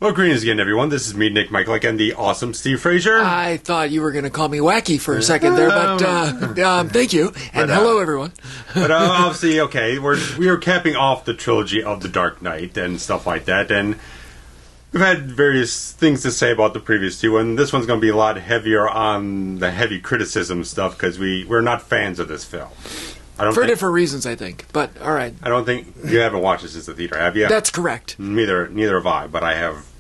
Well, greetings again, everyone. This is me, Nick Michalak, and the awesome Steve Frazier. I thought you were going to call me wacky for a second there, but thank you, and hello, everyone. But obviously, okay, we are capping off the trilogy of The Dark Knight and stuff like that, and we've had various things to say about the previous two, and this one's going to be a lot heavier on the heavy criticism stuff, because we're not fans of this film. For different reasons, I think, but all right. I don't think you haven't watched this at the theater, have you? That's correct. Neither have I, but I have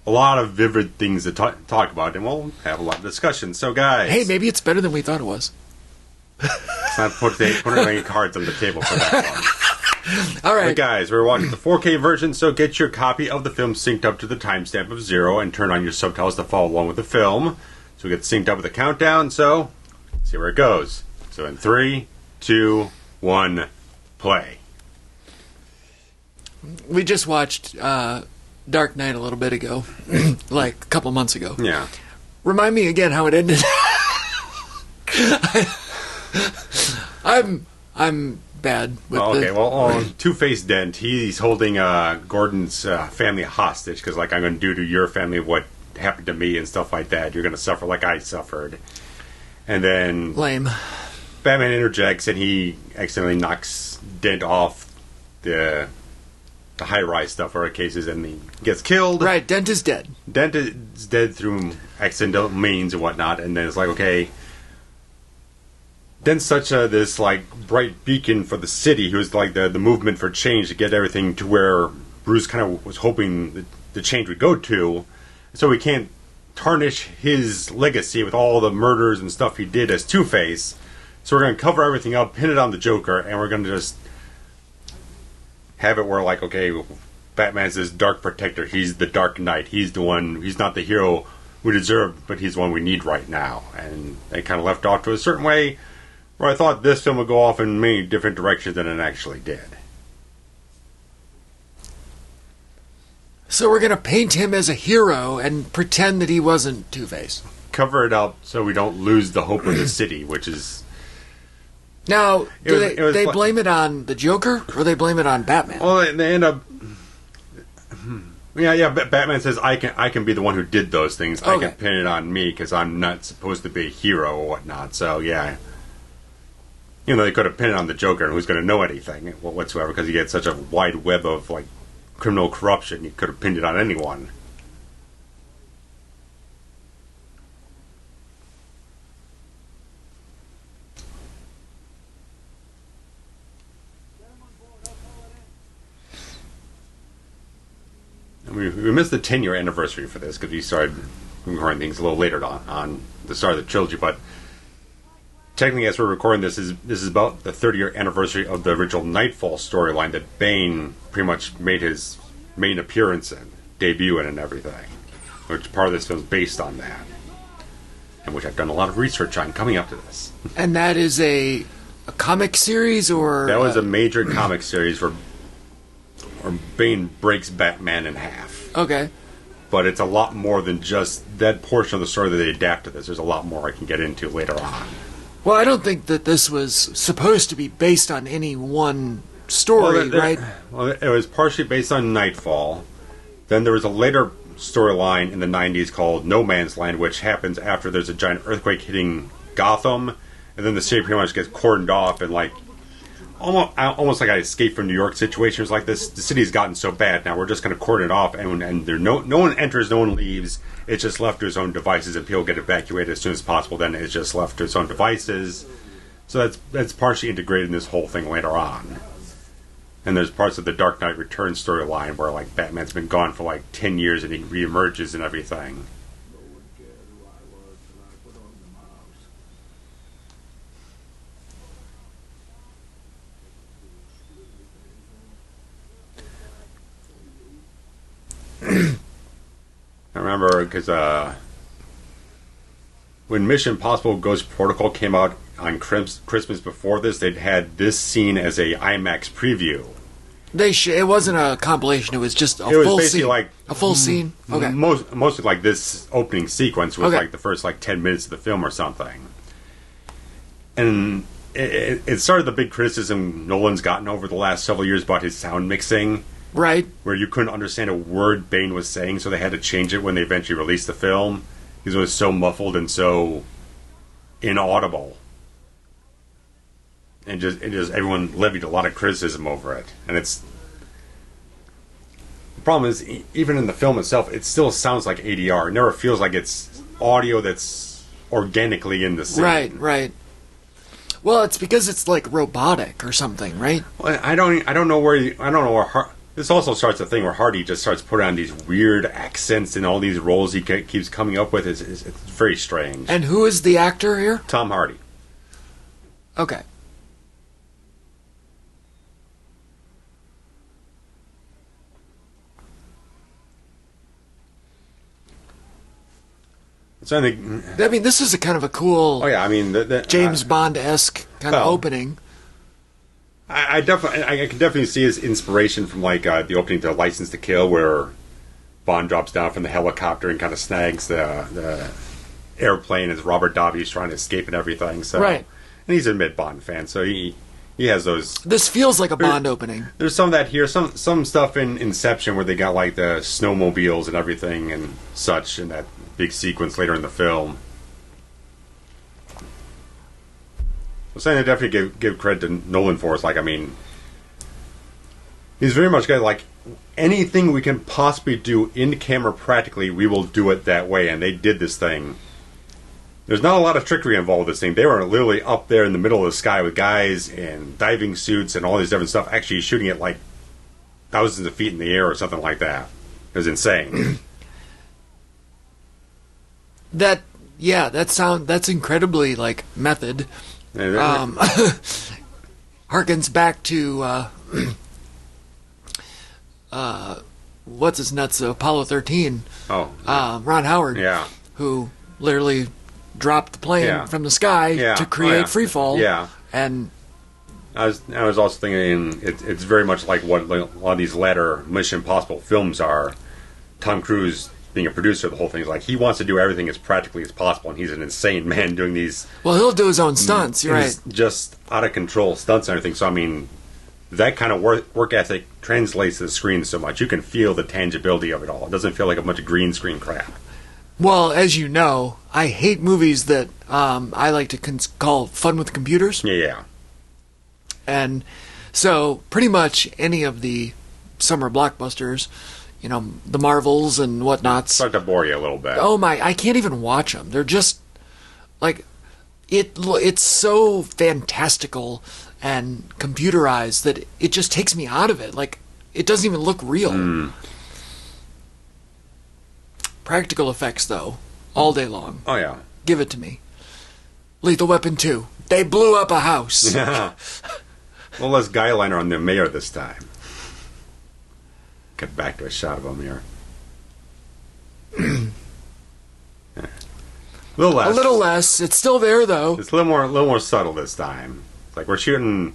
a lot of vivid things to talk about, and we'll have a lot of discussion. So, guys... Hey, maybe it's better than we thought it was. Let's not put any cards on the table for that one. All right. But, guys, we're watching the 4K version, so get your copy of the film synced up to the timestamp of 0 and turn on your subtitles to follow along with the film. So we get synced up with the countdown, so let's see where it goes. So in 3, 2, 1, play. We just watched... Dark Knight a little bit ago, like a couple months ago. Yeah. Remind me again how it ended. I'm bad with Two-Face Dent, he's holding Gordon's family hostage, because like, I'm going to do to your family what happened to me and stuff like that. You're going to suffer like I suffered. And then... Lame. Batman interjects, and he accidentally knocks Dent off the high-rise stuff, or cases, and he gets killed. Right, Dent is dead. Dent is dead through accidental means and whatnot, and then it's like, okay, Dent's such this, like, bright beacon for the city. He was, like, the movement for change to get everything to where Bruce kind of was hoping the change would go to, so we can't tarnish his legacy with all the murders and stuff he did as Two-Face, so we're going to cover everything up, pin it on the Joker, and we're going to just have it where, like, okay, Batman's this dark protector. He's the Dark Knight. He's the one. He's not the hero we deserve, but he's the one we need right now. And they kind of left off to a certain way where I thought this film would go off in many different directions than it actually did. So we're going to paint him as a hero and pretend that he wasn't Two-Face. Cover it up so we don't lose the hope of the city, which is... Now, do they blame it on the Joker, or they blame it on Batman? Well, they end up... Yeah, Batman says, I can be the one who did those things. Okay. I can pin it on me, because I'm not supposed to be a hero or whatnot. So, yeah. Even though they could have pinned it on the Joker, and who's going to know anything whatsoever, because he had such a wide web of, like, criminal corruption. You could have pinned it on anyone. We missed the 10-year anniversary for this because we started recording things a little later on the start of the trilogy. But technically, as we're recording this is about the 30-year anniversary of the original Nightfall storyline that Bane pretty much made his main appearance in, debut in, and everything. Which part of this film is based on that, and which I've done a lot of research on coming up to this. And that is a comic series, or that was a major comic series where Bane breaks Batman in half. Okay. But it's a lot more than just that portion of the story that they adapt to this. There's a lot more I can get into later on. Well, I don't think that this was supposed to be based on any one story, right? Well, it was partially based on Nightfall. Then there was a later storyline in the 90s called No Man's Land, which happens after there's a giant earthquake hitting Gotham, and then the city pretty much gets cordoned off, and like almost like an escape from New York situations like this. The city's gotten so bad now, we're just going to cordon it off, and there no one enters, no one leaves. It's just left to its own devices, and people get evacuated as soon as possible. Then it's just left to its own devices. So that's partially integrated in this whole thing later on. And there's parts of the Dark Knight Returns storyline where like Batman's been gone for like 10 years and he reemerges and everything. I remember because when Mission Impossible Ghost Protocol came out on Christmas before this, they'd had this scene as a IMAX preview. It wasn't a compilation. It was just a full scene. Like a full scene. Okay. Mostly like this opening sequence was okay. Like the first like 10 minutes of the film or something. And it started the big criticism Nolan's gotten over the last several years about his sound mixing. Right. where you couldn't understand a word Bane was saying, so they had to change it when they eventually released the film because it was so muffled and so inaudible. And just everyone levied a lot of criticism over it. And the problem is, even in the film itself, it still sounds like ADR. It never feels like it's audio that's organically in the scene. Right. Well, it's because it's like robotic or something, right? Well, I don't know where this also starts a thing where Hardy just starts putting on these weird accents in all these roles he keeps coming up with. It's very strange. And who is the actor here? Tom Hardy. Okay. So I mean, this is a kind of a cool. Oh yeah, I mean, James Bond-esque kind of opening. I can definitely see his inspiration from like the opening to License to Kill, where Bond drops down from the helicopter and kind of snags the airplane as Robert Davi's trying to escape and everything. So, right. And he's a mid-Bond fan, so he has those. This feels like a Bond opening. There's some of that here, some stuff in Inception where they got like the snowmobiles and everything and such in that big sequence later in the film. I'm saying I definitely give credit to Nolan for it. Like, I mean, he's very much got like anything we can possibly do in camera practically, we will do it that way. And they did this thing. There's not a lot of trickery involved with this thing. They were literally up there in the middle of the sky with guys in diving suits and all these different stuff, actually shooting it like thousands of feet in the air or something like that. It was insane. That's incredibly like method. Harkens back to what's his nuts, Apollo 13. Ron Howard. Yeah. Who literally dropped the plane from the sky to create free fall. Yeah. And I was also thinking it's very much like what a lot of these latter Mission Impossible films are. Tom Cruise being a producer of the whole thing is like he wants to do everything as practically as possible, and he's an insane man doing these. Well, he'll do his own stunts. You're right. Just out of control stunts and everything. So I mean, that kind of work ethic translates to the screen so much. You can feel the tangibility of it all. It doesn't feel like a bunch of green screen crap. Well, as you know, I hate movies that I like to call fun with computers. Yeah. And so pretty much any of the summer blockbusters, you know, the Marvels and whatnots. Start to bore you a little bit. Oh my, I can't even watch them. They're just, like, it's so fantastical and computerized that it just takes me out of it. Like, it doesn't even look real. Practical effects, though, all day long. Oh, yeah. Give it to me. Lethal Weapon 2. They blew up a house. Yeah. Well, less guy liner on the mayor this time. Cut back to a shot of him here. A little less. A little less. It's still there, though. It's a little more subtle this time. It's like we're shooting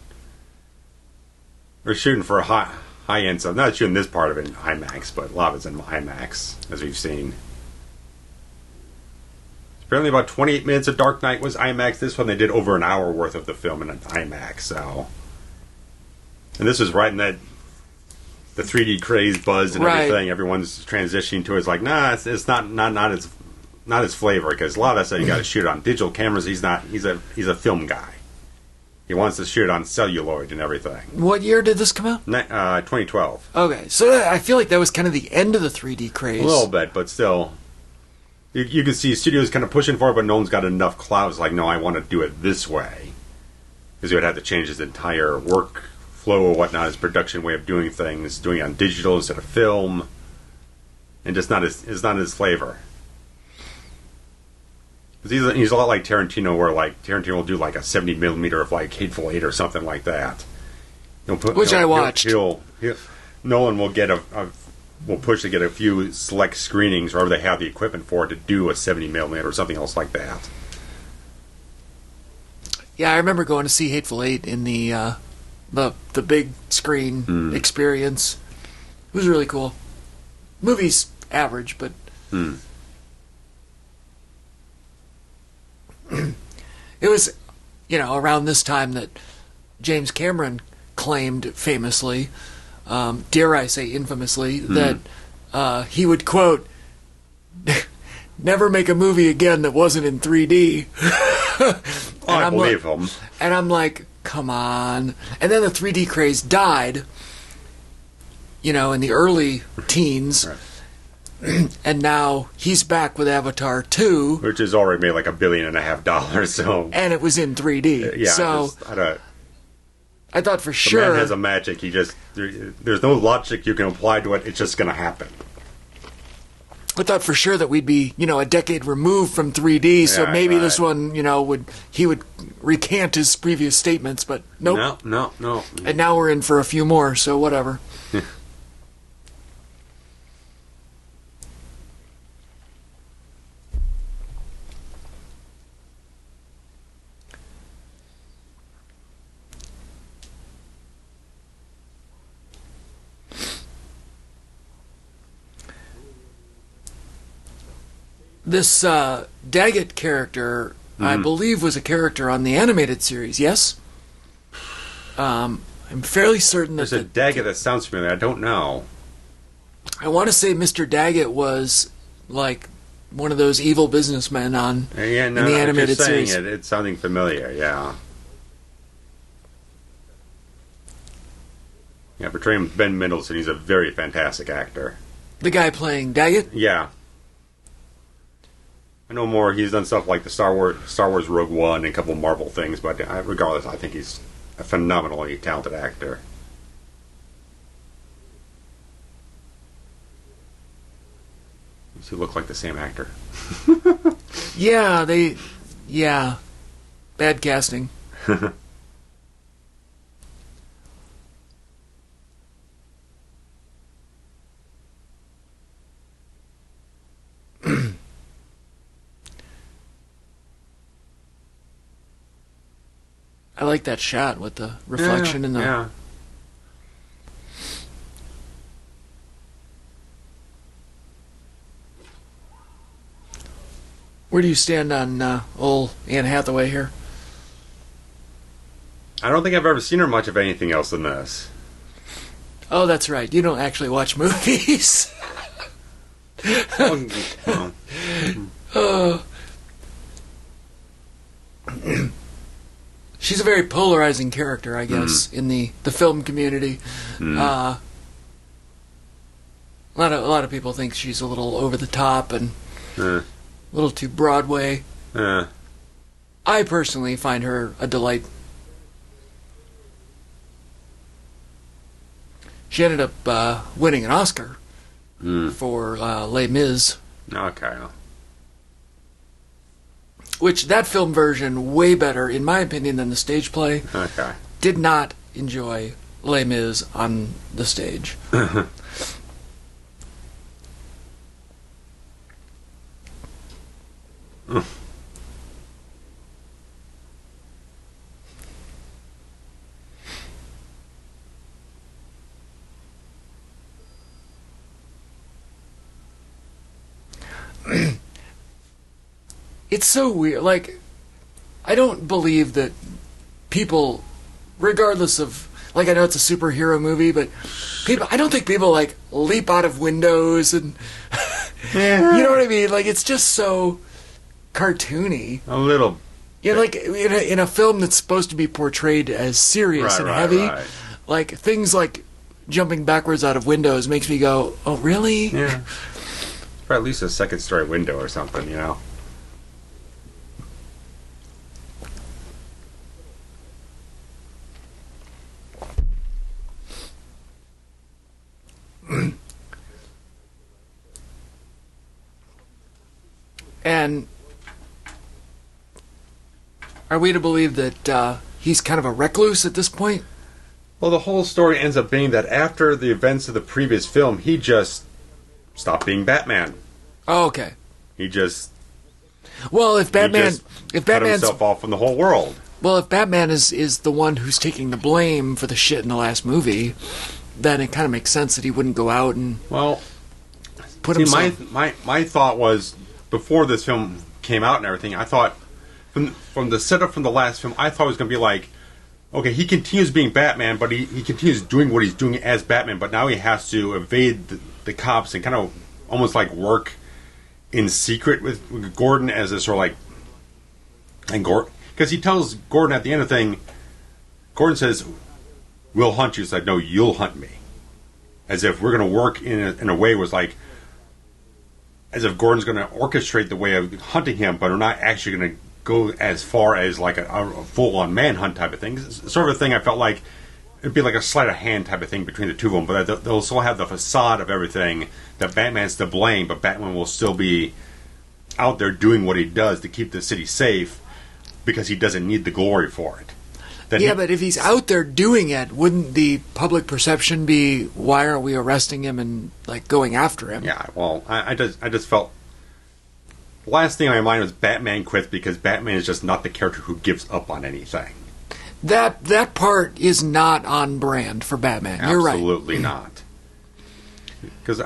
for a high end stuff. Not shooting this part of it in IMAX, but a lot of it's in IMAX, as we've seen. Apparently, about 28 minutes of Dark Knight was IMAX. This one they did over an hour worth of the film in an IMAX. So, and this is right in that the 3D craze buzz and everything. Everyone's transitioning to it. It's like, nah, it's not his flavor, because a lot of that stuff you got to shoot on digital cameras. He's a film guy. He wants to shoot on celluloid and everything. What year did this come out? 2012. Okay, so I feel like that was kind of the end of the 3D craze. A little bit, but still. You can see studios kind of pushing for it, but no one's got enough clout. It's like, no, I want to do it this way. Because he would have to change his entire workflow or whatnot, his production way of doing things, doing it on digital instead of film. And just it's not his flavor. He's a lot like Tarantino, where like Tarantino will do like a 70mm of like Hateful Eight or something like that. Which I watched. Nolan will get will push to get a few select screenings wherever they have the equipment for it to do a 70mm or something else like that. Yeah, I remember going to see Hateful Eight in the big screen experience. It was really cool. Movie's average, but it was, around this time that James Cameron claimed famously dare I say infamously, that he would quote, "Never make a movie again that wasn't in 3D." I believe him. And I'm like, come on. And then the 3D craze died, in the early teens. Right. And now he's back with Avatar 2. Which has already made like $1.5 billion, so... And it was in 3D. Yeah, so I thought for sure... The man has a magic. There's no logic you can apply to it. It's just going to happen. I thought for sure that we'd be, a decade removed from 3D, so maybe this one, he would recant his previous statements, but nope. No. And now we're in for a few more, so whatever. This Daggett character, I believe, was a character on the animated series, yes? I'm fairly certain that... There's a Daggett that sounds familiar. I don't know. I want to say Mr. Daggett was, like, one of those evil businessmen in the animated series. It's sounding familiar, yeah. Yeah, portraying Ben Mendelsohn, he's a very fantastic actor. The guy playing Daggett? Yeah. I know more. He's done stuff like the Star Wars Rogue One and a couple of Marvel things, but regardless, I think he's a phenomenally talented actor. Does he look like the same actor? Yeah, bad casting. I like that shot with the reflection in the... Yeah. Where do you stand on old Anne Hathaway here? I don't think I've ever seen her much of anything else than this. Oh, that's right. You don't actually watch movies. She's a very polarizing character, I guess, in the film community. A lot of people think she's a little over the top and a little too Broadway. I personally find her a delight. She ended up winning an Oscar for Les Mis. Okay. Which, that film version, way better, in my opinion, than the stage play. Okay. Did not enjoy Les Mis on the stage. It's so weird. Like, I don't believe that people, regardless of, like, I know it's a superhero movie, but I don't think people, like, leap out of windows and, you know what I mean? Like, it's just so cartoony. A little. Yeah, like, in a film that's supposed to be portrayed as serious and heavy, like, things like jumping backwards out of windows makes me go, oh, really? Yeah. Or at least a second-story window or something, you know? And are we to believe that he's kind of a recluse at this point? Well, the whole story ends up being that after the events of the previous film, he just stopped being Batman. Oh, okay. He just... Well, if Batman's cut himself off from the whole world. Well, if Batman is the one who's taking the blame for the shit in the last movie, then it kind of makes sense that he wouldn't go out and put himself... My thought was, before this film came out and everything, I thought, from the setup from the last film, I thought it was going to be like okay, he continues being Batman, but he continues doing what he's doing as Batman, but now he has to evade the cops and kind of almost like work in secret with Gordon as a sort of like, and Gordon, because he tells Gordon at the end of the thing, Gordon says, "We'll hunt you." It's like, "No, you'll hunt me." As if we're going to work in a way was like, as if Gordon's going to orchestrate the way of hunting him, but we're not actually going to go as far as like a full-on manhunt type of thing. It's sort of a thing I felt like it'd be like a sleight of hand type of thing between the two of them, but they'll still have the facade of everything that Batman's to blame, but Batman will still be out there doing what he does to keep the city safe because he doesn't need the glory for it. But if he's out there doing it, wouldn't the public perception be, why aren't we arresting him and like going after him? Yeah, well, I just felt the last thing on my mind was Batman quits because Batman is just not the character who gives up on anything. That part is not on brand for Batman. You're right. Absolutely not. Because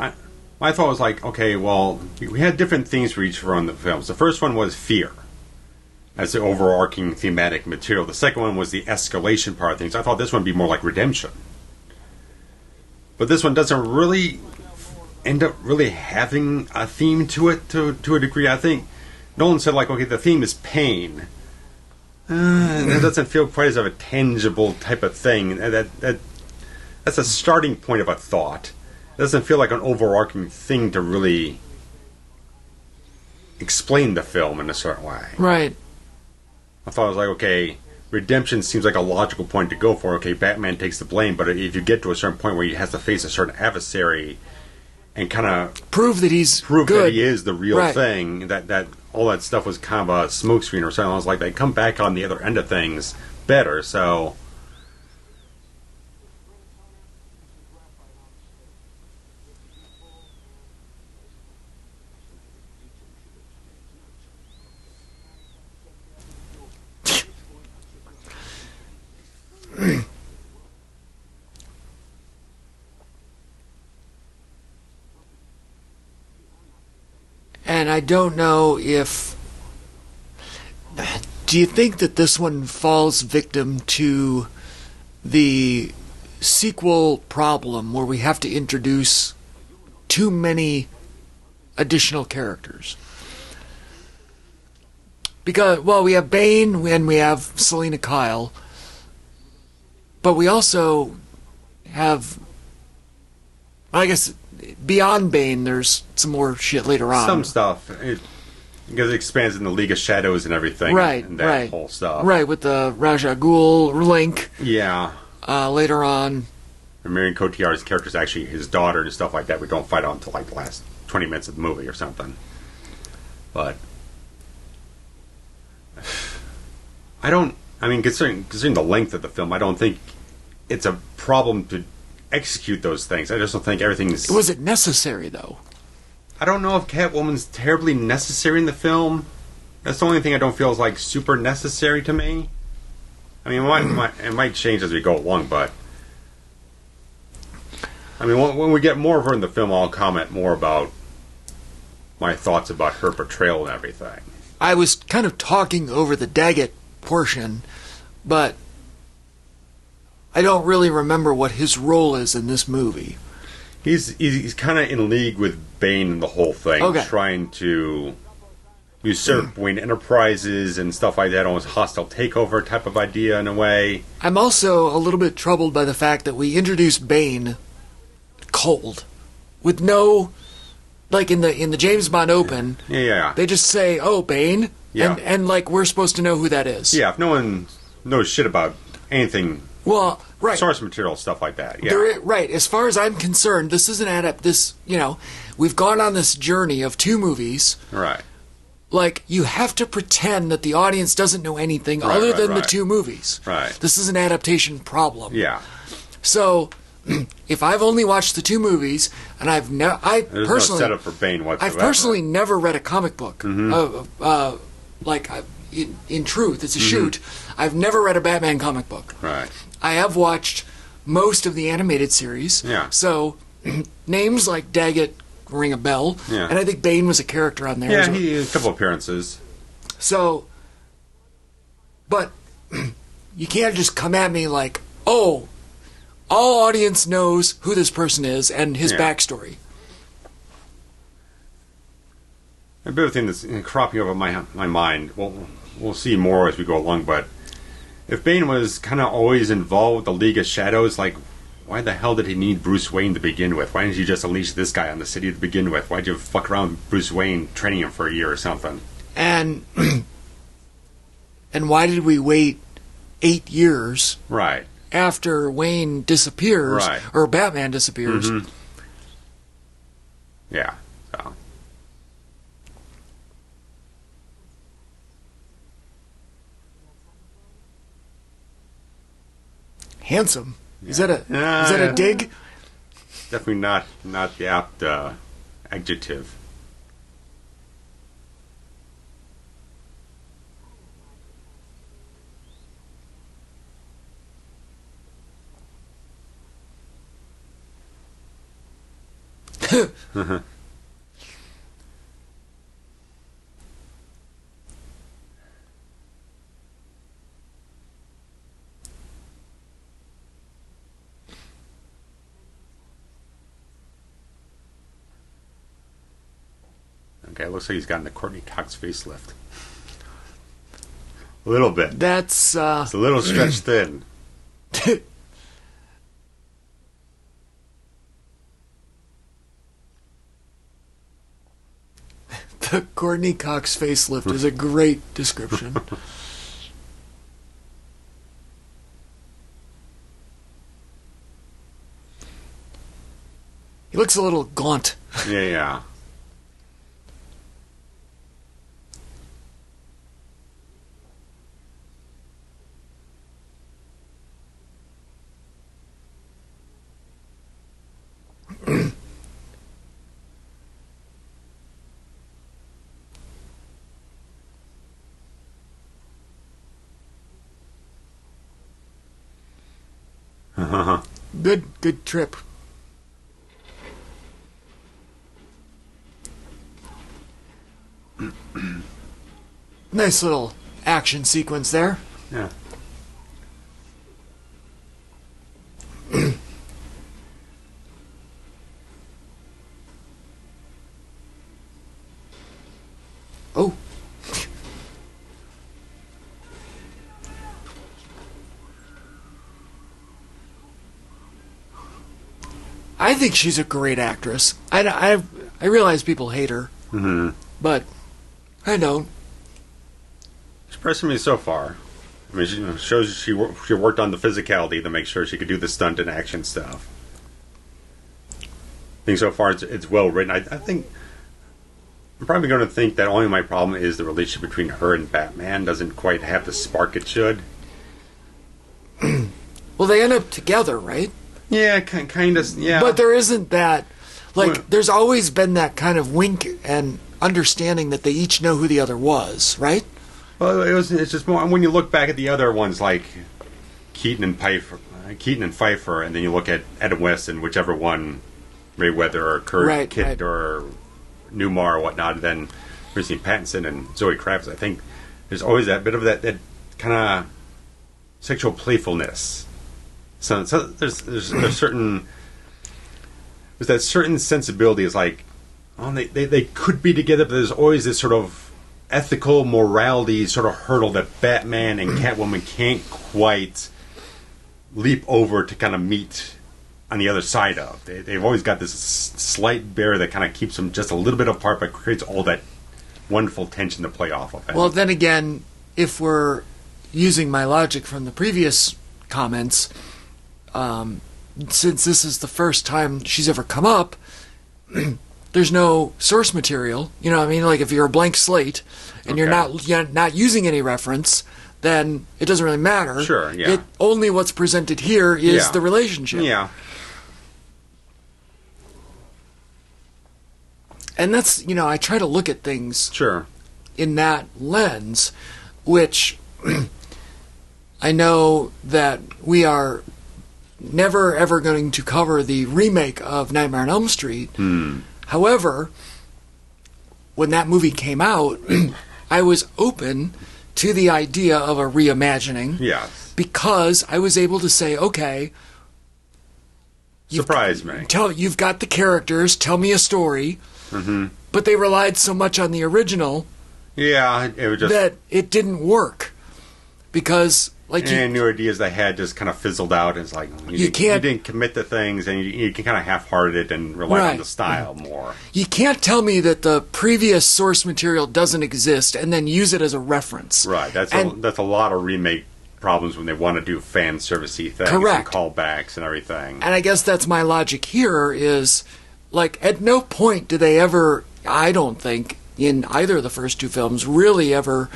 my thought was like, okay, well, we had different themes for each one of the films. The first one was fear as the overarching thematic material. The second one was the escalation part of things. I thought this one would be more like redemption. But this one doesn't really end up really having a theme to it to a degree. I think Nolan said, like, okay, the theme is pain. And it doesn't feel quite as of a tangible type of thing. That's a starting point of a thought. It doesn't feel like an overarching thing to really explain the film in a certain way. Right. I thought it was like, okay, redemption seems like a logical point to go for. Okay, Batman takes the blame, but if you get to a certain point where he has to face a certain adversary and kind of prove that he's good, that he is the real right. thing, that all that stuff was kind of a smokescreen or something. I was like, they come back on the other end of things better, so... And I don't know if... Do you think that this one falls victim to the sequel problem where we have to introduce too many additional characters? Because, well, we have Bane and we have Selina Kyle, but we also have... I guess... Beyond Bane, there's some more shit later on. Some stuff. Because it expands in the League of Shadows and everything. Right, and that whole stuff. Right, with the Ra's al Ghul link. Yeah. Later on. And Marion Cotillard's character is actually his daughter and stuff like that. We don't find out until like the last 20 minutes of the movie or something. But... considering the length of the film, I don't think it's a problem to execute those things. I just don't think everything's... Was it necessary, though? I don't know if Catwoman's terribly necessary in the film. That's the only thing I don't feel is like super necessary to me. I mean, it might change as we go along, but... I mean, when we get more of her in the film, I'll comment more about my thoughts about her portrayal and everything. I was kind of talking over the Daggett portion, but I don't really remember what his role is in this movie. He's kind of in league with Bane in the whole thing, trying to usurp Wayne Enterprises and stuff like that, almost hostile takeover type of idea in a way. I'm also a little bit troubled by the fact that we introduced Bane cold, with no, like in the James Bond open. Yeah. They just say, "Oh, Bane," and like we're supposed to know who that is. Yeah, if no one knows shit about anything. Well, right. Source material, stuff like that. Yeah. Right. As far as I'm concerned, this is we've gone on this journey of 2 movies. Right. Like, you have to pretend that the audience doesn't know anything other than the 2 movies. Right. This is an adaptation problem. Yeah. So, if I've only watched the 2 movies, and there's no setup for Bane whatsoever. I've personally never read a comic book. Mm-hmm. In truth, it's a shoot. I've never read a Batman comic book. Right. I have watched most of the animated series. Yeah. So, names like Daggett ring a bell. Yeah. And I think Bane was a character on there. Yeah, he had a couple appearances. So, but you can't just come at me like, oh, all audience knows who this person is and his backstory. A bit of thing that's cropping up in my mind. Well, we'll see more as we go along, but if Bane was kind of always involved with the League of Shadows, like, why the hell did he need Bruce Wayne to begin with? Why didn't you just unleash this guy on the city to begin with? Why'd you fuck around with Bruce Wayne, training him for a year or something? And why did we wait 8 years right after Wayne disappears, or Batman disappears? Mm-hmm. Yeah, so... Handsome. Is that a dig? Definitely not the apt adjective. Okay, it looks like he's gotten the Courtney Cox facelift. A little bit. That's it's a little stretched thin. The Courtney Cox facelift is a great description. He looks a little gaunt. Yeah. Good trip. Nice little action sequence there. Yeah. Oh. I think she's a great actress. I realize people hate her, but I don't. She's impressed me so far. I mean, she shows she worked on the physicality to make sure she could do the stunt and action stuff. I think so far it's well written. I think I'm probably going to think that only my problem is the relationship between her and Batman doesn't quite have the spark it should. Well, they end up together, right? Yeah, kind of. Yeah, but there isn't that. Like, there's always been that kind of wink and understanding that they each know who the other was, right? Well, it's just more when you look back at the other ones, like Keaton and Pfeiffer, and then you look at Adam West and whichever one, Mayweather or Kurt Kidd or Newmar or whatnot, and then Christine Pattinson and Zoe Kravitz. I think there's always that bit of that kind of sexual playfulness. So there's certain. There's that certain sensibility is like, oh, they could be together, but there's always this sort of ethical morality sort of hurdle that Batman and Catwoman can't quite leap over to kind of meet on the other side of. They've always got this slight barrier that kind of keeps them just a little bit apart, but creates all that wonderful tension to play off of. Well, then again, if we're using my logic from the previous comments, since this is the first time she's ever come up, there's no source material. You know what I mean? Like, if you're a blank slate and you're not using any reference, then it doesn't really matter. Sure, yeah. Only what's presented here is the relationship. Yeah. And that's, I try to look at things in that lens, which I know that we are never ever going to cover the remake of Nightmare on Elm Street. However, when that movie came out, I was open to the idea of a reimagining. Yes. Because I was able to say, okay, Surprise me. You've got the characters, tell me a story. Mm-hmm. But they relied so much on the original it was just that it didn't work. Because, like, new ideas they had just kind of fizzled out. It's like, you didn't commit to things, and you can kind of half-hearted it and rely on the style more. You can't tell me that the previous source material doesn't exist and then use it as a reference. Right. That's a lot of remake problems when they want to do fan servicey things. Correct. And callbacks and everything. And I guess that's my logic here is, like, at no point do they ever, I don't think, in either of the first two films, really ever,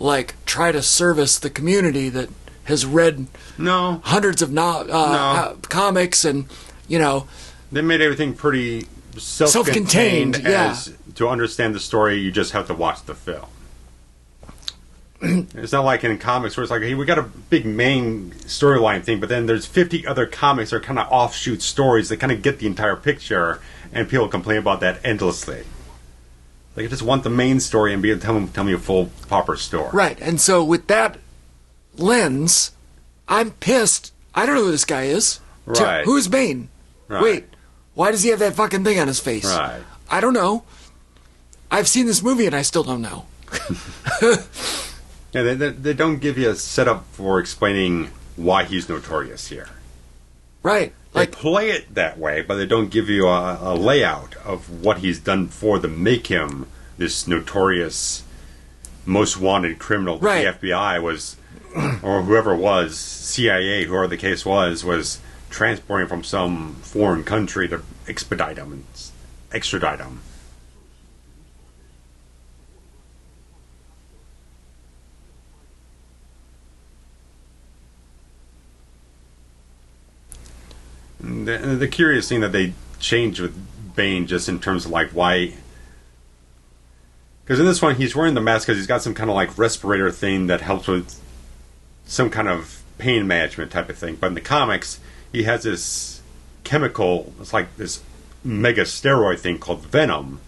like, try to service the community that has read hundreds of comics and, you know. They made everything pretty self-contained. Yeah. To understand the story, you just have to watch the film. It's not like in comics where it's like, hey, we got a big main storyline thing, but then there's 50 other comics that are kind of offshoot stories that kind of get the entire picture, and people complain about that endlessly. Like, I just want the main story and be able to tell me a full, proper story. Right, and so with that lens, I'm pissed. I don't know who this guy is. Right. Who's Bane? Right. Wait, why does he have that fucking thing on his face? Right. I don't know. I've seen this movie and I still don't know. Yeah, they don't give you a setup for explaining why he's notorious here. Right. They play it that way, but they don't give you a layout of what he's done before to make him this notorious, most wanted criminal that the FBI was, or whoever it was, CIA, whoever the case was transporting from some foreign country to expedite him and extradite him. The curious thing that they changed with Bane, just in terms of like why, because in this one he's wearing the mask because he's got some kind of like respirator thing that helps with some kind of pain management type of thing. But in the comics, he has this chemical, it's like this mega steroid thing called Venom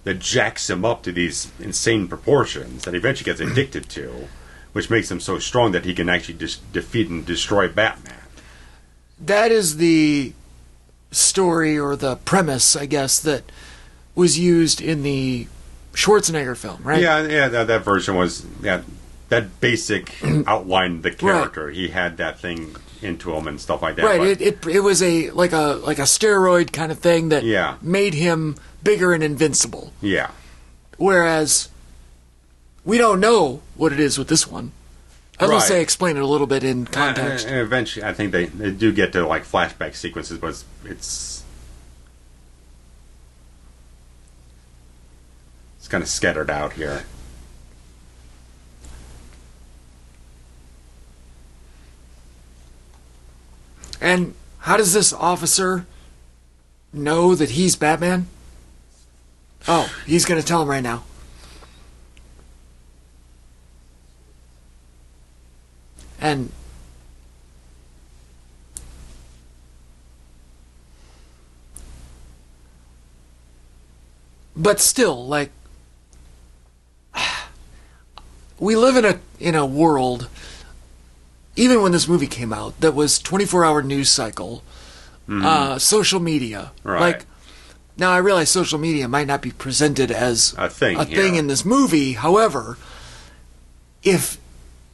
that jacks him up to these insane proportions that he eventually gets addicted to, which makes him so strong that he can actually defeat and destroy Batman. That is the story or the premise, I guess, that was used in the Schwarzenegger film, right? Yeah, that version was, that basic outlined the character. Right. He had that thing into him and stuff like that. Right, it was a steroid kind of thing that made him bigger and invincible. Yeah. Whereas we don't know what it is with this one. I was going to say explain it a little bit in context. And eventually, I think they do get to like flashback sequences, but it's kind of scattered out here. And how does this officer know that he's Batman? Oh, he's going to tell him right now. And but still, like, we live in a world, even when this movie came out, that was 24-hour news cycle, social media. Right. Like, now I realize social media might not be presented as a thing in this movie. However, if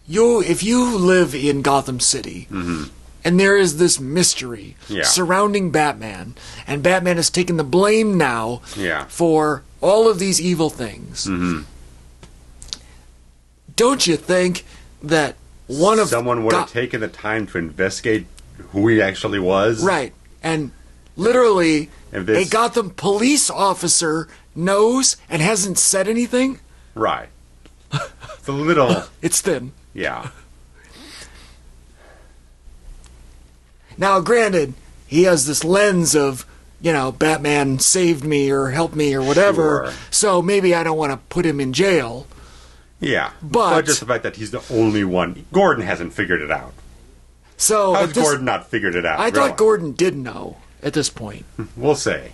you live in Gotham City, and there is this mystery surrounding Batman, and Batman has taken the blame now for all of these evil things, don't you think that someone would have taken the time to investigate who he actually was? Right. And literally, a Gotham police officer knows and hasn't said anything? Right. It's a little... It's thin. Yeah. Now, granted, he has this lens of, Batman saved me or helped me or whatever, so maybe I don't want to put him in jail. Yeah. But just the fact that he's the only one. Gordon hasn't figured it out. So how's Gordon not figured it out? I thought Gordon did know at this point. We'll say.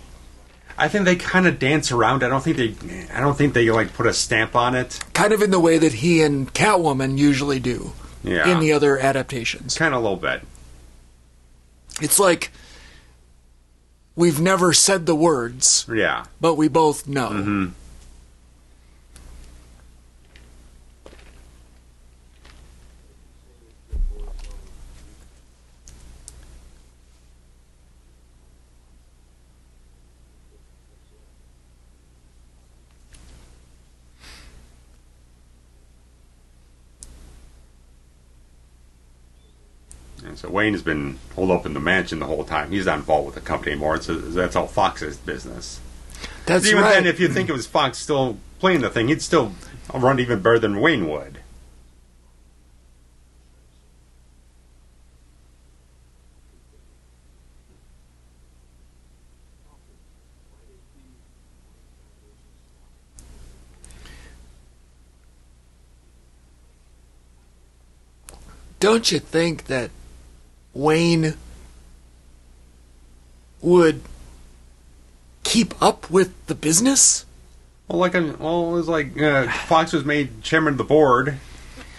I think they kind of dance around. I don't think they like put a stamp on it. Kind of in the way that he and Catwoman usually do Yeah. in the other adaptations. Kind of a little bit. It's like we've never said the words, Yeah. but we both know. Mm-hmm. And so Wayne has been holed up in the mansion the whole time. He's not involved with the company anymore. So that's all Fox's business. That's Even right. then, if you think it was Fox still playing the thing, he'd still run even better than Wayne would. Don't you think that Wayne would keep up with the business? Well, it was like Fox was made chairman of the board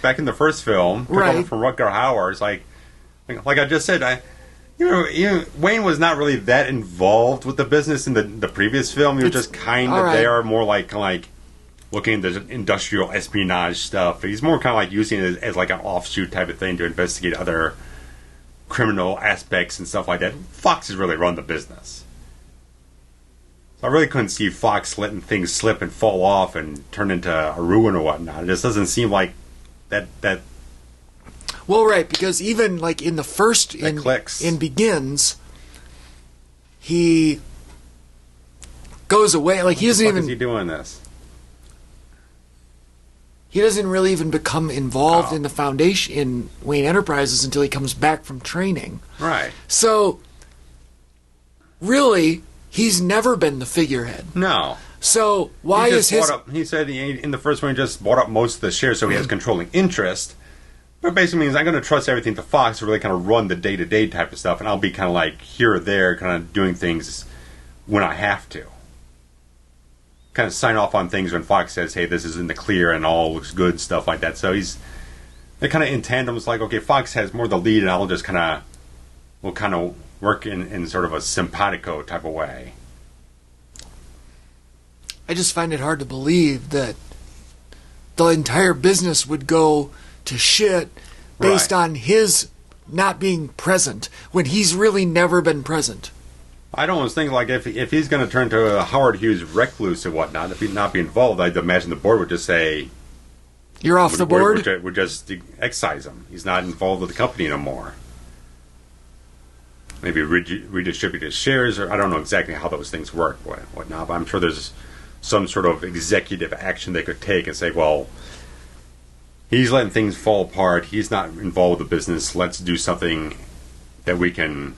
back in the first film, took over from Rutger Hauer. It's like I just said, Wayne was not really that involved with the business in the previous film. He was just kind of there, more like looking into industrial espionage stuff. He's more kind of like using it as like an offshoot type of thing to investigate other criminal aspects and stuff like that. Fox has really run the business. So I really couldn't see Fox letting things slip and fall off and turn into a ruin or whatnot. It just doesn't seem like that. Well, right, because even like in the first in Begins, he goes away. Like he doesn't even. Is he doing this? He doesn't really even become involved in the foundation in Wayne Enterprises until he comes back from training. Right. So, really, he's never been the figurehead. No. So why is his? He said in the first one he just bought up most of the shares, so he has controlling interest. But basically means I'm going to trust everything to Fox to really kind of run the day-to-day type of stuff, and I'll be kind of like here or there, kind of doing things when I have to. Kind of sign off on things when Fox says, hey, this is in the clear and all looks good, stuff like that. So they're kind of in tandem. It's like, okay, Fox has more of the lead and I'll just we'll kind of work in sort of a simpatico type of way. I just find it hard to believe that the entire business would go to shit based on his not being present when he's really never been present. I don't almost think like if he's going to turn to a Howard Hughes recluse and whatnot, if he'd not be involved, I'd imagine the board would just say, "You're off the board." Would just excise him. He's not involved with the company no more. Maybe redistribute his shares, or I don't know exactly how those things work, whatnot. But I'm sure there's some sort of executive action they could take and say, well, he's letting things fall apart. He's not involved with the business. Let's do something that we can.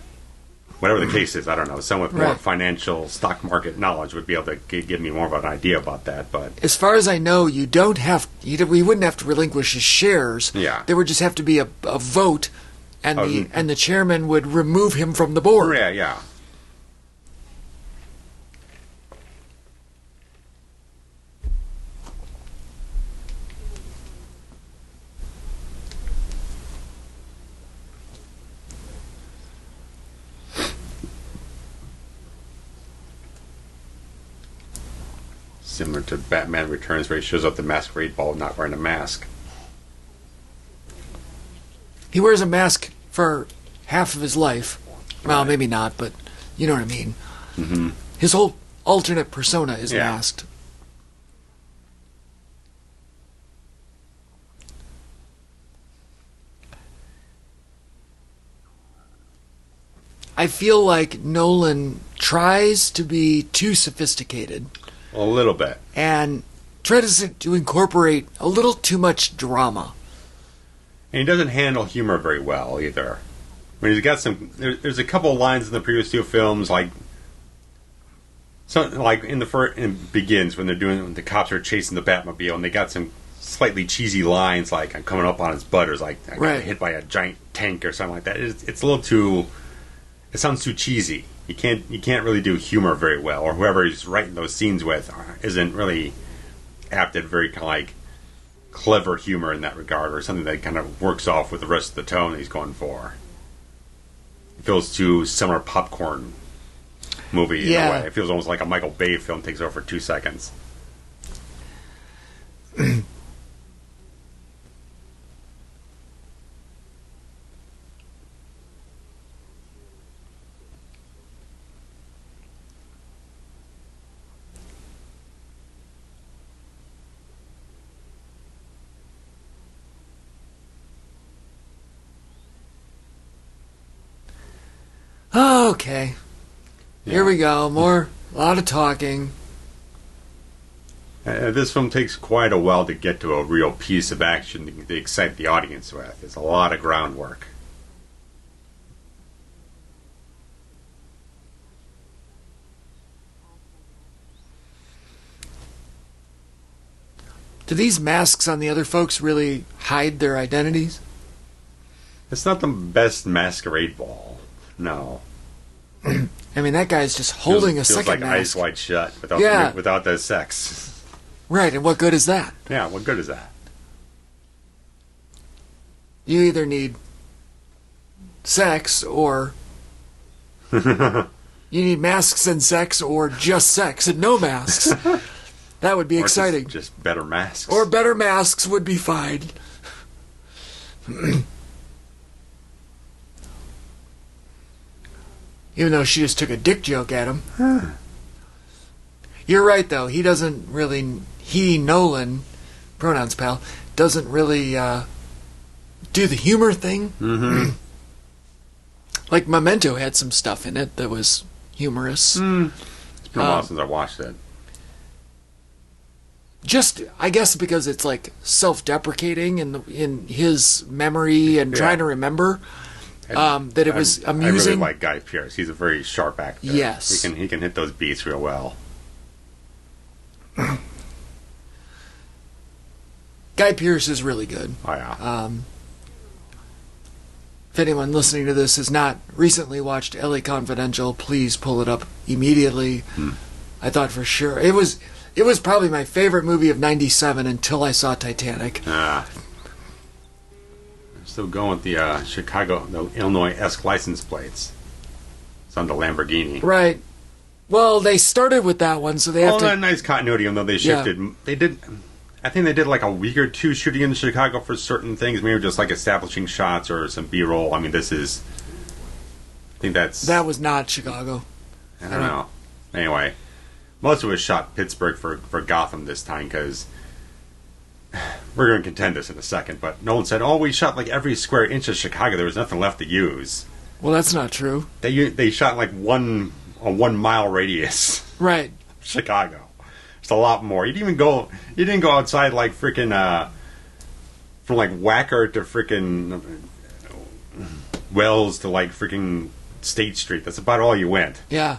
Whatever the case is, I don't know. Someone with more financial stock market knowledge would be able to give me more of an idea about that. But as far as I know, we wouldn't have to relinquish his shares. Yeah, there would just have to be a vote, and the chairman would remove him from the board. Yeah. Similar to Batman Returns, where he shows up the masquerade ball not wearing a mask. He wears a mask for half of his life. Well, maybe not, but you know what I mean. Mm-hmm. His whole alternate persona is masked. I feel like Nolan tries to be too sophisticated. A little bit. And tries to incorporate a little too much drama. And he doesn't handle humor very well either. I mean, he's got there's a couple of lines in the previous two films, like in Begins when the cops are chasing the Batmobile, and they got some slightly cheesy lines like "I'm coming up on his butt," or like "I got hit by a giant tank" or something like that. It's a little too. It sounds too cheesy. you can't really do humor very well, or whoever he's writing those scenes with isn't really apt at very clever humor in that regard, or something that kind of works off with the rest of the tone that he's going for. It feels too summer popcorn movie in a way. It feels almost like a Michael Bay film takes over for 2 seconds. Okay. Here we go. A lot of talking. This film takes quite a while to get to a real piece of action to excite the audience with. It's a lot of groundwork. Do these masks on the other folks really hide their identities? It's not the best masquerade ball. No. I mean, that guy's just holding a second like mask. Eyes Wide Shut without the sex. Right, and what good is that? Yeah, what good is that? You either need sex or... you need masks and sex, or just sex and no masks. That would be exciting. Just better masks. Or better masks would be fine. Even though she just took a dick joke at him. You're right, though. He doesn't really... Nolan, pronouns pal, doesn't really do the humor thing. Mm-hmm. Like Memento had some stuff in it that was humorous. It's been a while since I watched it. Just, I guess because it's like self-deprecating in his memory and trying to remember. That it was amusing. I really like Guy Pearce. He's a very sharp actor. Yes. He can hit those beats real well. Guy Pearce is really good. Oh, yeah. If anyone listening to this has not recently watched LA Confidential, please pull it up immediately. I thought for sure. It was probably my favorite movie of '97 until I saw Titanic. Still going with the the Illinois-esque license plates. It's on the Lamborghini. Right. Well, they started with that one, so they have to... Well, nice continuity, even though they shifted. Yeah. I think they did like a week or two shooting in Chicago for certain things. Maybe just like establishing shots or some B-roll. I mean, I think that's... That was not Chicago. I don't know. Anyway, most of it was shot Pittsburgh for Gotham this time, because... We're going to contend this in a second, but Nolan said, we shot like every square inch of Chicago. There was nothing left to use. Well, that's not true. They shot like a 1 mile radius. Right. Chicago. It's a lot more. You didn't go outside like freaking from like Wacker to freaking Wells to like freaking State Street. That's about all you went. Yeah.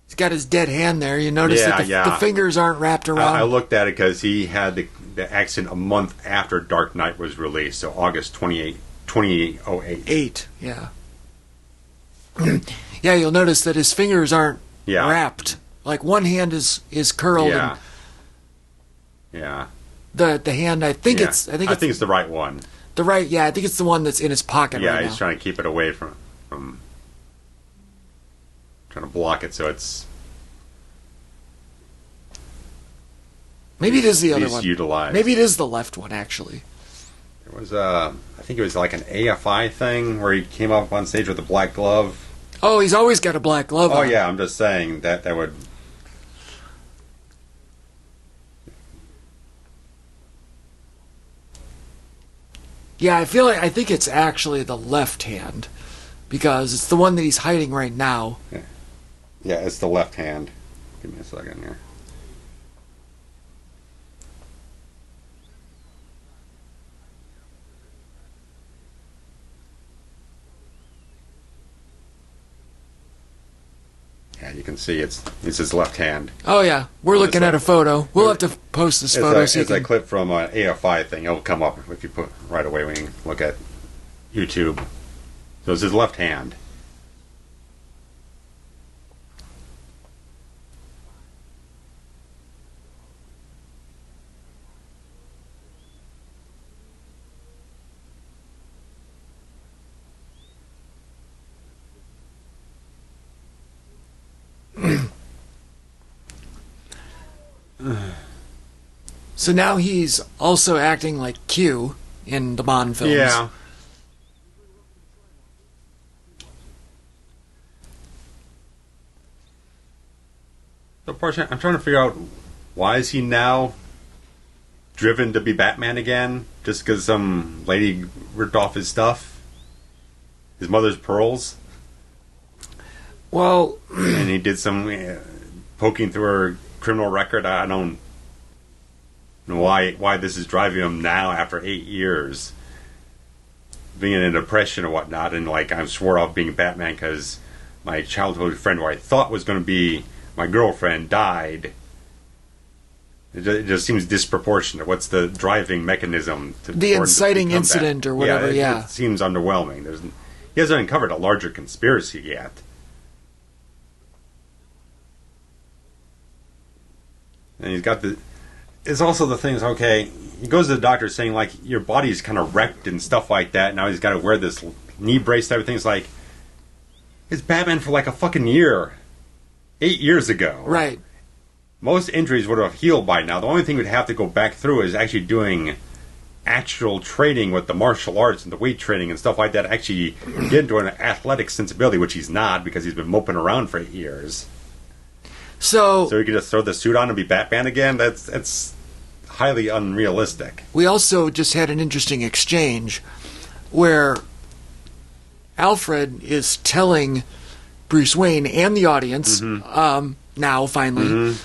He's got his dead hand there. You notice that the fingers aren't wrapped around. I looked at it because he had the accident a month after Dark Knight was released, so August 2008. Yeah. Yeah, you'll notice that his fingers aren't wrapped. Like one hand is curled. Yeah. The hand, I think it's the right one. I think it's the one that's in his pocket right now. Yeah, he's trying to keep it away from trying to block it so it's maybe it is the other one. Utilized. Maybe it is the left one, actually. There was I think it was like an AFI thing where he came up on stage with a black glove. Oh, he's always got a black glove on. Oh yeah, I'm just saying that would... Yeah, I think it's actually the left hand, because it's the one that he's hiding right now. Yeah, it's the left hand. Give me a second here. Yeah, you can see it's his left hand. Oh yeah, we're looking at a photo. We'll have to post this photo. It's a clip from an AFI thing. It'll come up if you put right away when you look at YouTube. So it's his left hand. So now he's also acting like Q in the Bond films. Yeah. So, I'm trying to figure out, why is he now driven to be Batman again? Just because some lady ripped off his stuff? His mother's pearls? Well... and he did some poking through her criminal record. I don't know why this is driving him now after 8 years. Being in a depression or whatnot, and like, I swore off being Batman because my childhood friend, who I thought was going to be my girlfriend, died. It just seems disproportionate. What's the driving mechanism? The inciting incident or whatever, yeah. It seems underwhelming. He hasn't uncovered a larger conspiracy yet. And he's got it's also the things, okay, he goes to the doctor saying, like, your body's kind of wrecked and stuff like that. Now he's got to wear this knee brace. Everything's like, it's Batman for like a fucking year. 8 years ago. Right. Most injuries would have healed by now. The only thing we'd have to go back through is actually doing actual training with the martial arts and the weight training and stuff like that. Actually get into an athletic sensibility, which he's not because he's been moping around for 8 years. So he could just throw the suit on and be Batman again? That's highly unrealistic. We also just had an interesting exchange where Alfred is telling Bruce Wayne and the audience, now finally,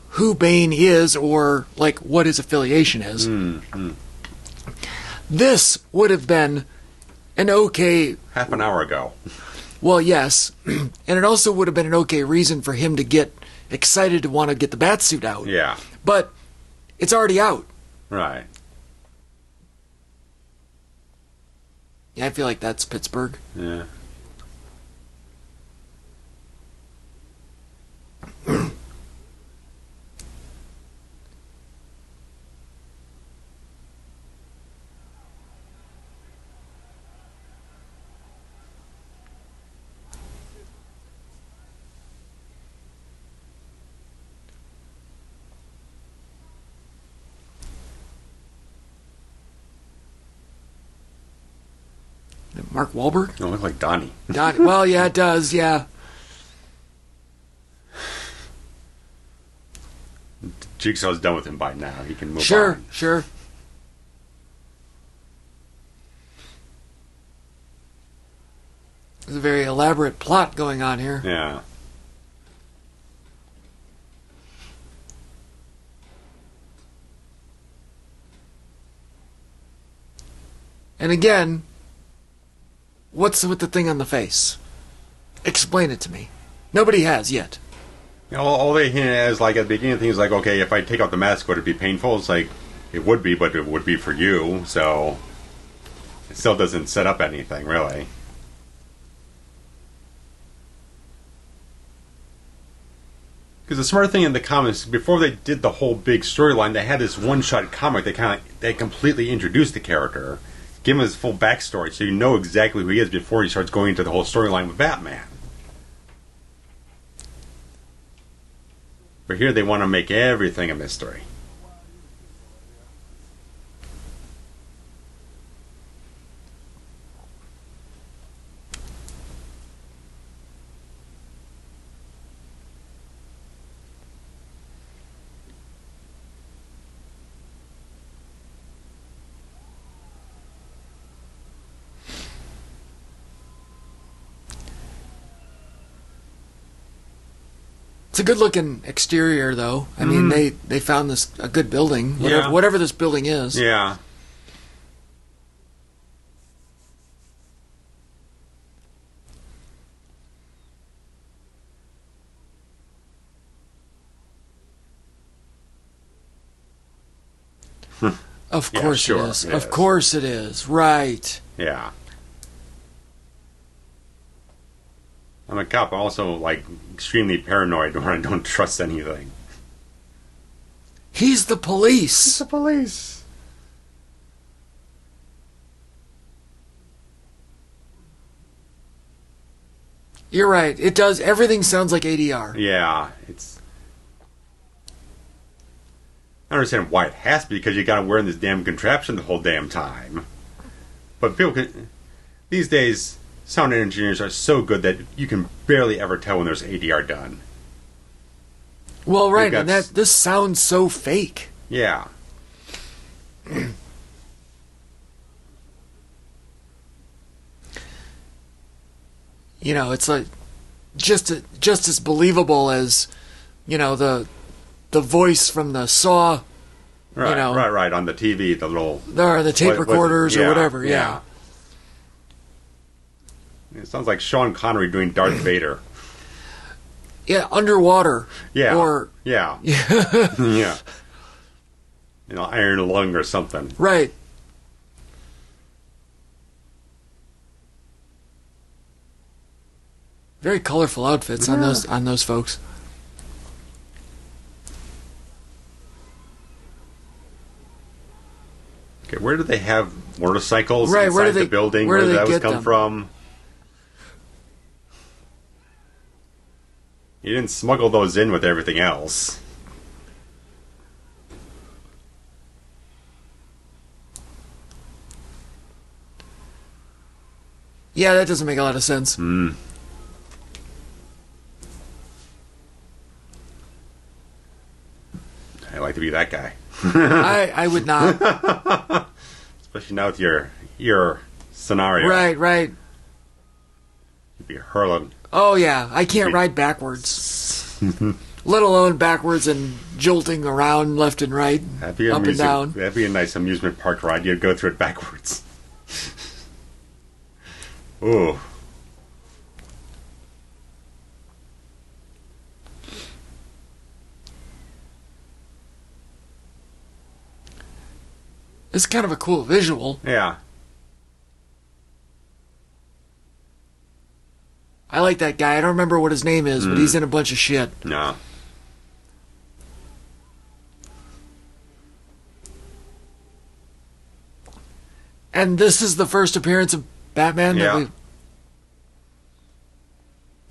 who Bane is, or like what his affiliation is. This would have been an okay... half an hour ago. Well, yes. And it also would have been an okay reason for him to get excited to want to get the Batsuit out. Yeah. But it's already out. Right. Yeah, I feel like that's Pittsburgh. Yeah. Mark Wahlberg? It looks like Donnie. Donnie. Well, yeah, it does, yeah. Jigsaw's done with him by now. He can move on. Sure. There's a very elaborate plot going on here. Yeah. And again, what's with the thing on the face? Explain it to me. Nobody has yet. You know, all they hint at is, like, at the beginning of things, like, okay, if I take out the mask, would it be painful? It's like, it would be, but it would be for you, so it still doesn't set up anything, really. Because the smart thing in the comics, before they did the whole big storyline, they had this one-shot comic that they completely introduced the character, give him his full backstory, so you know exactly who he is before he starts going into the whole storyline with Batman. But here they want to make everything a mystery. It's a good-looking exterior, though. I mean, they found a good building, whatever this building is. Yeah. Of course sure, it is. it Of is. course it is. Right. Yeah. I'm a cop. I'm also, like, extremely paranoid when I don't trust anything. He's the police. It's the police. You're right. It does. Everything sounds like ADR. Yeah, it's... I don't understand why it has to be, because you got to wear this damn contraption the whole damn time. But people can... These days, sound engineers are so good that you can barely ever tell when there's ADR done. Well, right, and this sounds so fake. Yeah. You know, it's like just as believable as, you know, the voice from the Saw. Right, you know, right. On the TV, the little... Or the tape recorders or whatever, yeah. It sounds like Sean Connery doing Darth Vader. Yeah, underwater. Yeah. Or... Yeah. Yeah. You know, Iron Lung or something. Right. Very colorful outfits on those folks. Okay, where do they have motorcycles right, inside the building? Where did those come from? You didn't smuggle those in with everything else. Yeah, that doesn't make a lot of sense. Hmm. I'd like to be that guy. I would not. Especially now with your scenario. Right. You'd be hurling. Oh, yeah. I can't ride backwards. Let alone backwards and jolting around left and right, up and down. That'd be a nice amusement park ride. You'd go through it backwards. Ooh. It's kind of a cool visual. Yeah. I like that guy. I don't remember what his name is, but he's in a bunch of shit. No. And this is the first appearance of Batman? Yeah.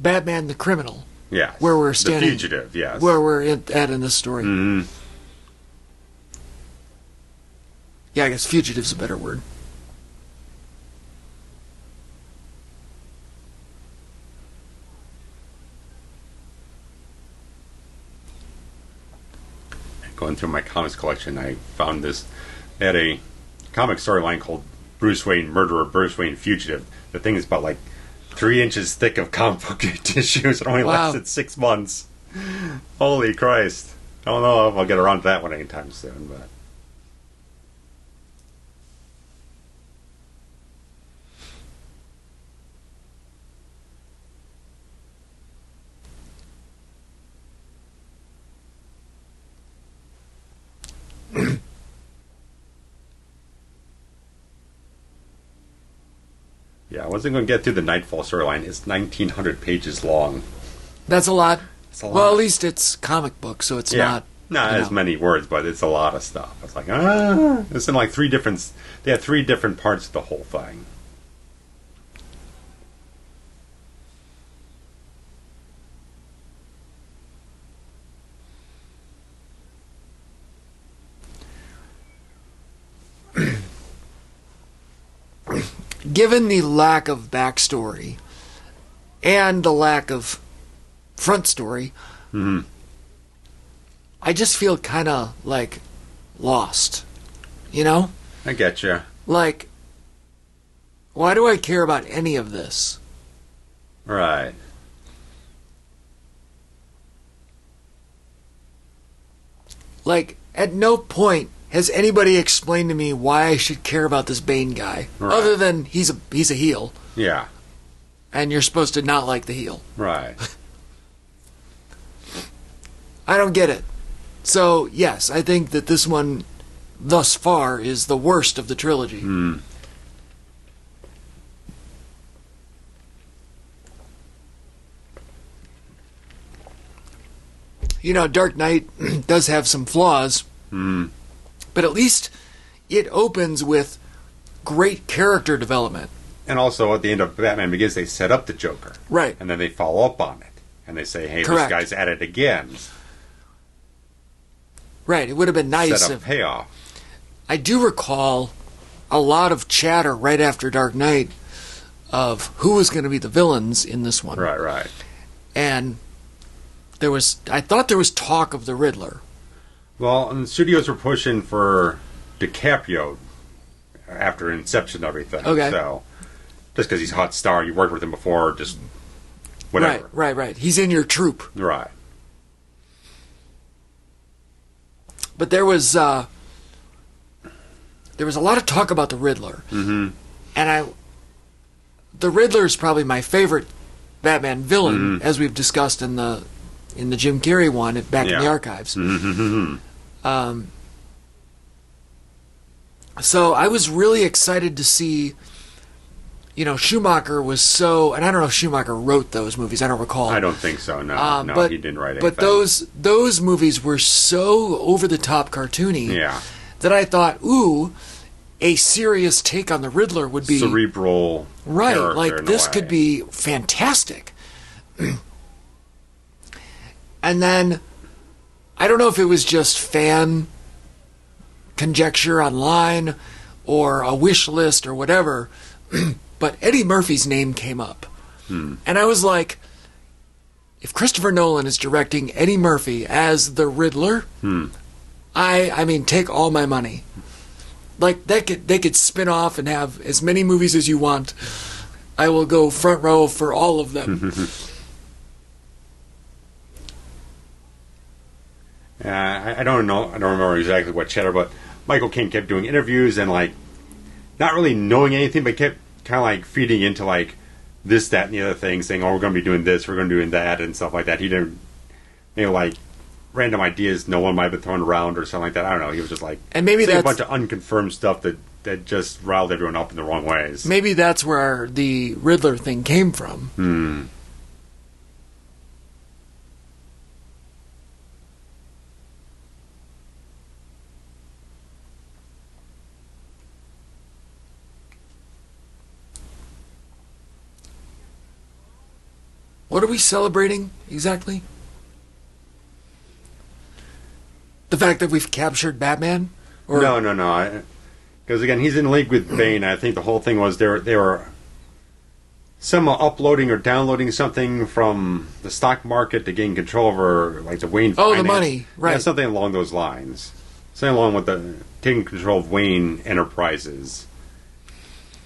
Batman the criminal. Yeah. Where we're standing. The fugitive, yes. Where we're at in this story. Mm-hmm. Yeah, I guess fugitive's a better word. Going through my comics collection, I found this. They had a comic storyline called Bruce Wayne Murderer, Bruce Wayne Fugitive. The thing is about like 3 inches thick of comic book tissues. It only lasted 6 months. Holy Christ. I don't know if I'll get around to that one anytime soon, but... Yeah, I wasn't going to get through the Nightfall storyline. It's 1,900 pages long. That's a lot. It's a lot. Well, at least it's comic book, so it's not... Not as many words, but it's a lot of stuff. It's like, it's in like 3 different... They have 3 different parts of the whole thing. Given the lack of backstory and the lack of front story, I just feel kind of like lost, you know? I get you. Like, why do I care about any of this? Right. Like, at no point has anybody explained to me why I should care about this Bane guy, Right. other than he's a heel, Yeah. and you're supposed to not like the heel. Right. I don't get it. So, yes, I think that this one, thus far, is the worst of the trilogy. Dark Knight does have some flaws, but at least it opens with great character development. And also, at the end of Batman Begins, they set up the Joker. Right. And then they follow up on it. And they say, hey, Correct. this guy's at it again. Right. It would have been nice Set up payoff. I do recall a lot of chatter right after Dark Knight of who was going to be the villains in this one. Right. And I thought there was talk of the Riddler. Well, and the studios were pushing for DiCaprio after Inception and everything. Okay. So, just because he's a hot star, you worked with him before, just whatever. Right. He's in your troupe. Right. But there was a lot of talk about the Riddler. Mm-hmm. And the Riddler is probably my favorite Batman villain, as we've discussed in the Jim Carrey one back in the archives. Mm-hmm. So I was really excited to see, Schumacher was so, and I don't know if Schumacher wrote those movies, I don't recall. I don't think so, no. No, he didn't write anything. But those movies were so over-the-top cartoony that I thought, ooh, a serious take on the Riddler would be... cerebral right, character this could be fantastic. And then, I don't know if it was just fan conjecture online or a wish list or whatever, but Eddie Murphy's name came up. And I was like, if Christopher Nolan is directing Eddie Murphy as the Riddler, I mean, take all my money. Like, they could spin off and have as many movies as you want. I will go front row for all of them. I don't know. I don't remember exactly what chatter, but Michael Caine kept doing interviews and not really knowing anything, but kept kind of feeding into this, that, and the other thing, saying, "Oh, we're going to be doing this, we're going to be doing that," and stuff like that. He didn't, random ideas no one might have been thrown around or something like that. I don't know. He was just and maybe saying that's a bunch of unconfirmed stuff that just riled everyone up in the wrong ways. Maybe that's where the Riddler thing came from. What are we celebrating exactly? The fact that we've captured Batman? Or... No. Because again, he's in league with Bane. I think the whole thing was they were somehow uploading or downloading something from the stock market to gain control over the Wayne. Oh, finance. the money, right? Yeah, something along those lines. Something along with the taking control of Wayne Enterprises,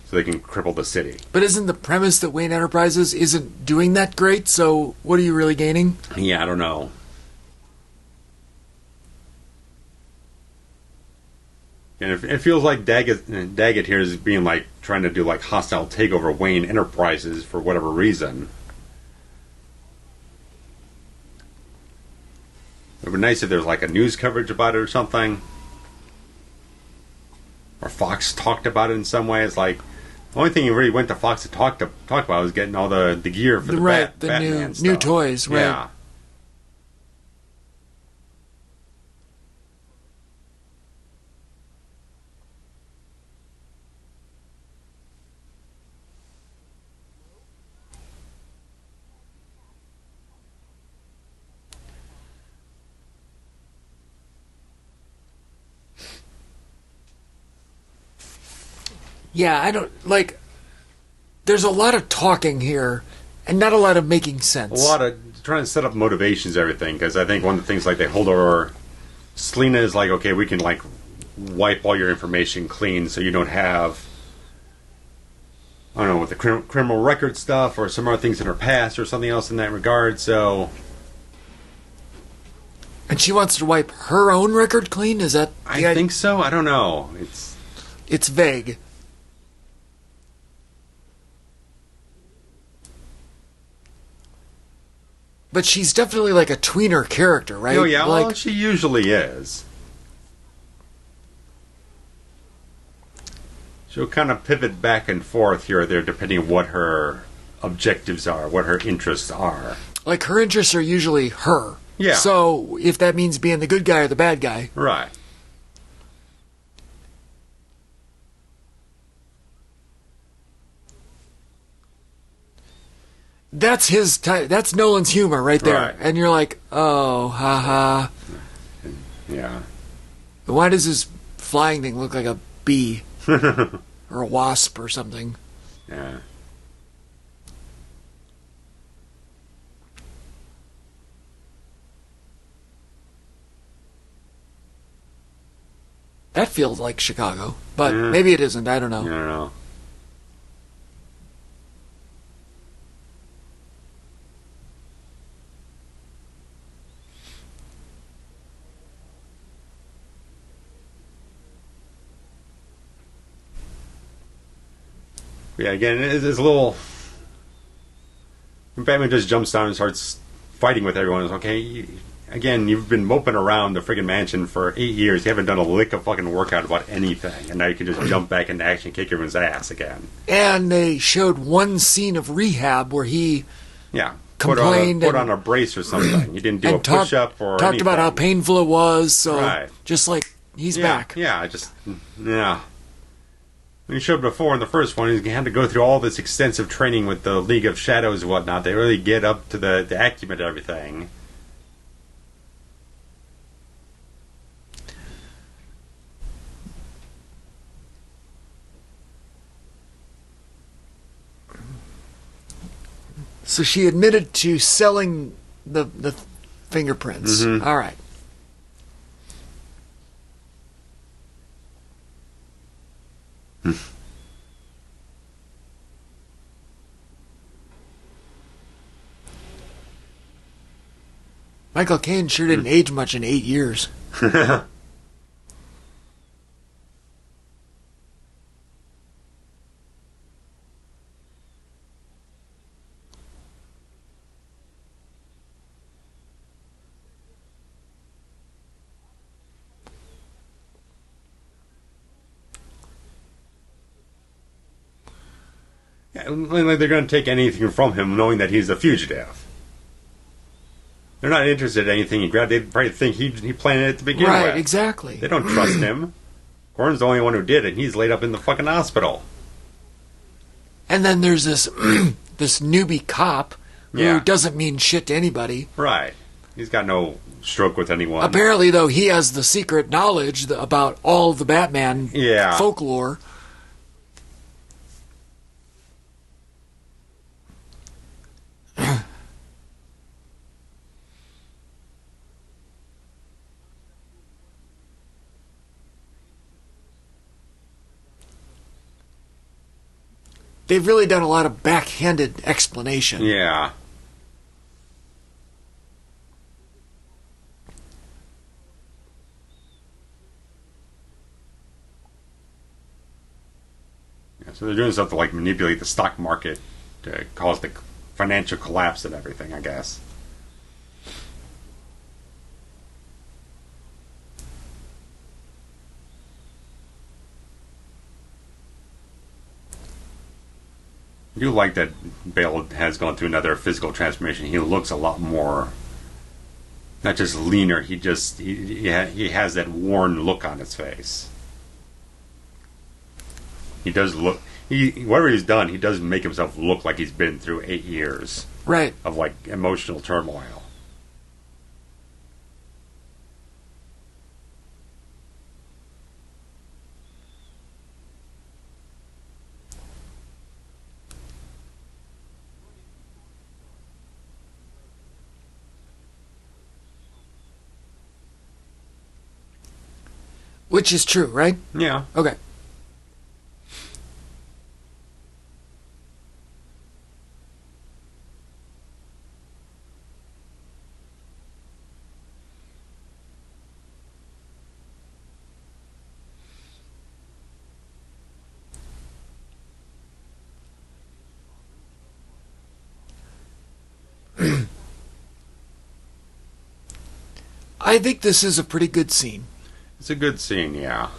so they can cripple the city. But isn't the premise that Wayne Enterprises isn't doing that great? So what are you really gaining? Yeah, I don't know. And it feels like Daggett here is being trying to do hostile takeover Wayne Enterprises for whatever reason. It would be nice if there was a news coverage about it or something, or Fox talked about it in some way. It's the only thing you really went to Fox to talk about was getting all the gear for the Batman new toys, right? Yeah. Yeah, I don't there's a lot of talking here and not a lot of making sense. A lot of trying to set up motivations, everything, because I think one of the things they hold over Selina is okay, we can wipe all your information clean so you don't have, I don't know, with the criminal record stuff or some other things in her past or something else in that regard. So, and she wants to wipe her own record clean. Is that? I think so. I don't know. It's vague. But she's definitely a tweener character, right? Oh yeah, well, she usually is. She'll kind of pivot back and forth here or there depending on what her objectives are, what her interests are. Her interests are usually her. Yeah. So if that means being the good guy or the bad guy. Right. That's that's Nolan's humor right there. Right. And you're like, oh, haha. Yeah. Why does this flying thing look like a bee? Or a wasp or something? Yeah. That feels like Chicago. But maybe it isn't. I don't know. I don't know. Yeah, again, it's a little. When Batman just jumps down and starts fighting with everyone, it's okay. Again, you've been moping around the friggin' mansion for 8 years. You haven't done a lick of fucking workout about anything, and now you can just jump back into action and kick everyone's ass again. And they showed one scene of rehab where he complained put on a brace or something. You didn't do a push-up or talked anything. about how painful it was. So Right. just like he's back. Yeah, When he showed before in the first one, he had to go through all this extensive training with the League of Shadows and whatnot. They really get up to the acumen of everything. So she admitted to selling the fingerprints. Mm-hmm. All right. Michael Caine sure didn't age much in 8 years. Yeah, like they're going to take anything from him knowing that he's a fugitive. They're not interested in anything he grabbed. They probably think he planned it to begin with. Right, exactly. They don't trust him. Gordon's the only one who did it, and he's laid up in the fucking hospital. And then there's this this newbie cop who doesn't mean shit to anybody. Right. He's got no stroke with anyone. Apparently, though, he has the secret knowledge about all the Batman folklore. They've really done a lot of backhanded explanation. Yeah. So they're doing something like manipulate the stock market to cause the financial collapse and everything, I guess. I do like that Bale has gone through another physical transformation. He looks a lot more, not just leaner. He has that worn look on his face. He does look. Whatever he's done, he does make himself look like he's been through 8 years, right, of like emotional turmoil. Which is true, right? Yeah. Okay. I think this is a pretty good scene. It's a good scene, yeah.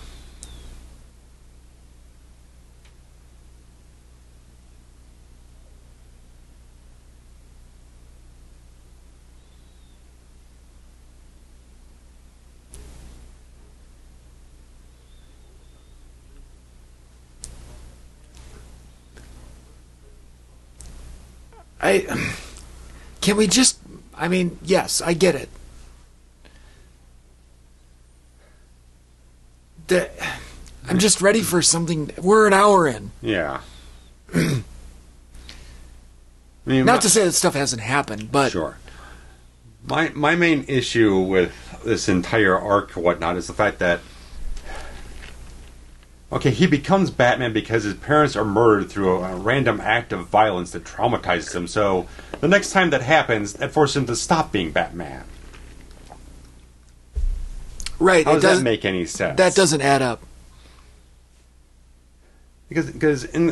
Can we just... I mean, yes, I get it. I'm just ready for something. We're an hour in. Yeah. I mean, not to say that stuff hasn't happened, but... Sure. My main issue with this entire arc or whatnot is the fact that, okay, he becomes Batman because his parents are murdered through a random act of violence that traumatizes him, so the next time that happens, that forces him to stop being Batman. Right. How does that make any sense? That doesn't add up. Because in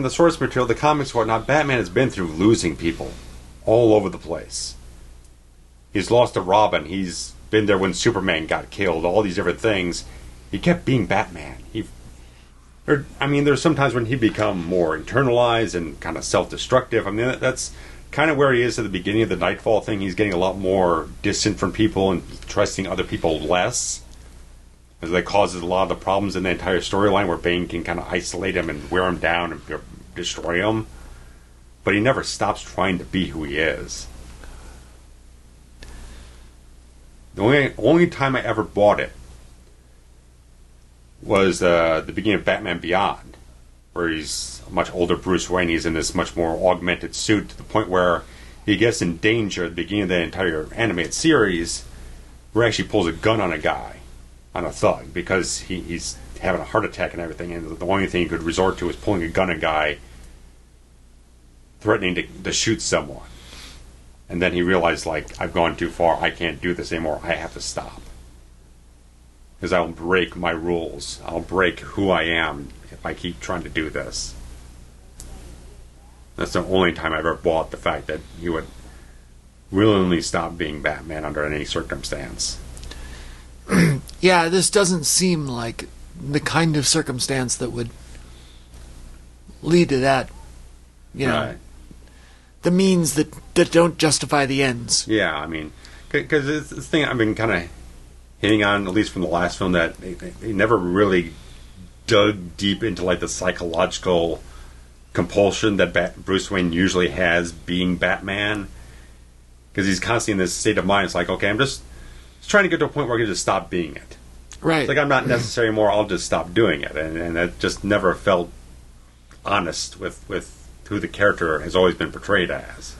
the source material, the comics and whatnot, Batman has been through losing people all over the place. He's lost to Robin. He's been there when Superman got killed. All these different things. He kept being Batman. There's sometimes when he become more internalized and kind of self-destructive. I mean, that's kind of where he is at the beginning of the Nightfall thing. He's getting a lot more distant from people and trusting other people less. As that causes a lot of the problems in the entire storyline where Bane can kind of isolate him and wear him down and destroy him. But he never stops trying to be who he is. The only time I ever bought it was the beginning of Batman Beyond, where he's a much older Bruce Wayne. He's in this much more augmented suit to the point where he gets in danger at the beginning of the entire animated series, where he actually pulls a gun on a guy, on a thug, because he's having a heart attack and everything, and the only thing he could resort to is pulling a gun on a guy, threatening to shoot someone. And then he realized, like, I've gone too far. I can't do this anymore. I have to stop. Because I'll break my rules. I'll break who I am if I keep trying to do this. That's the only time I ever bought the fact that he would willingly stop being Batman under any circumstance. Yeah, this doesn't seem like the kind of circumstance that would lead to that, you know. Right. The means that don't justify the ends. Yeah, I mean, because it's this thing I've been kind of hitting on, at least from the last film, that they never really dug deep into like the psychological compulsion that Bruce Wayne usually has being Batman. Because he's constantly in this state of mind. It's like, okay, I'm just trying to get to a point where I can just stop being it. Right. It's like I'm not necessary anymore. I'll just stop doing it, and that just never felt honest with who the character has always been portrayed as.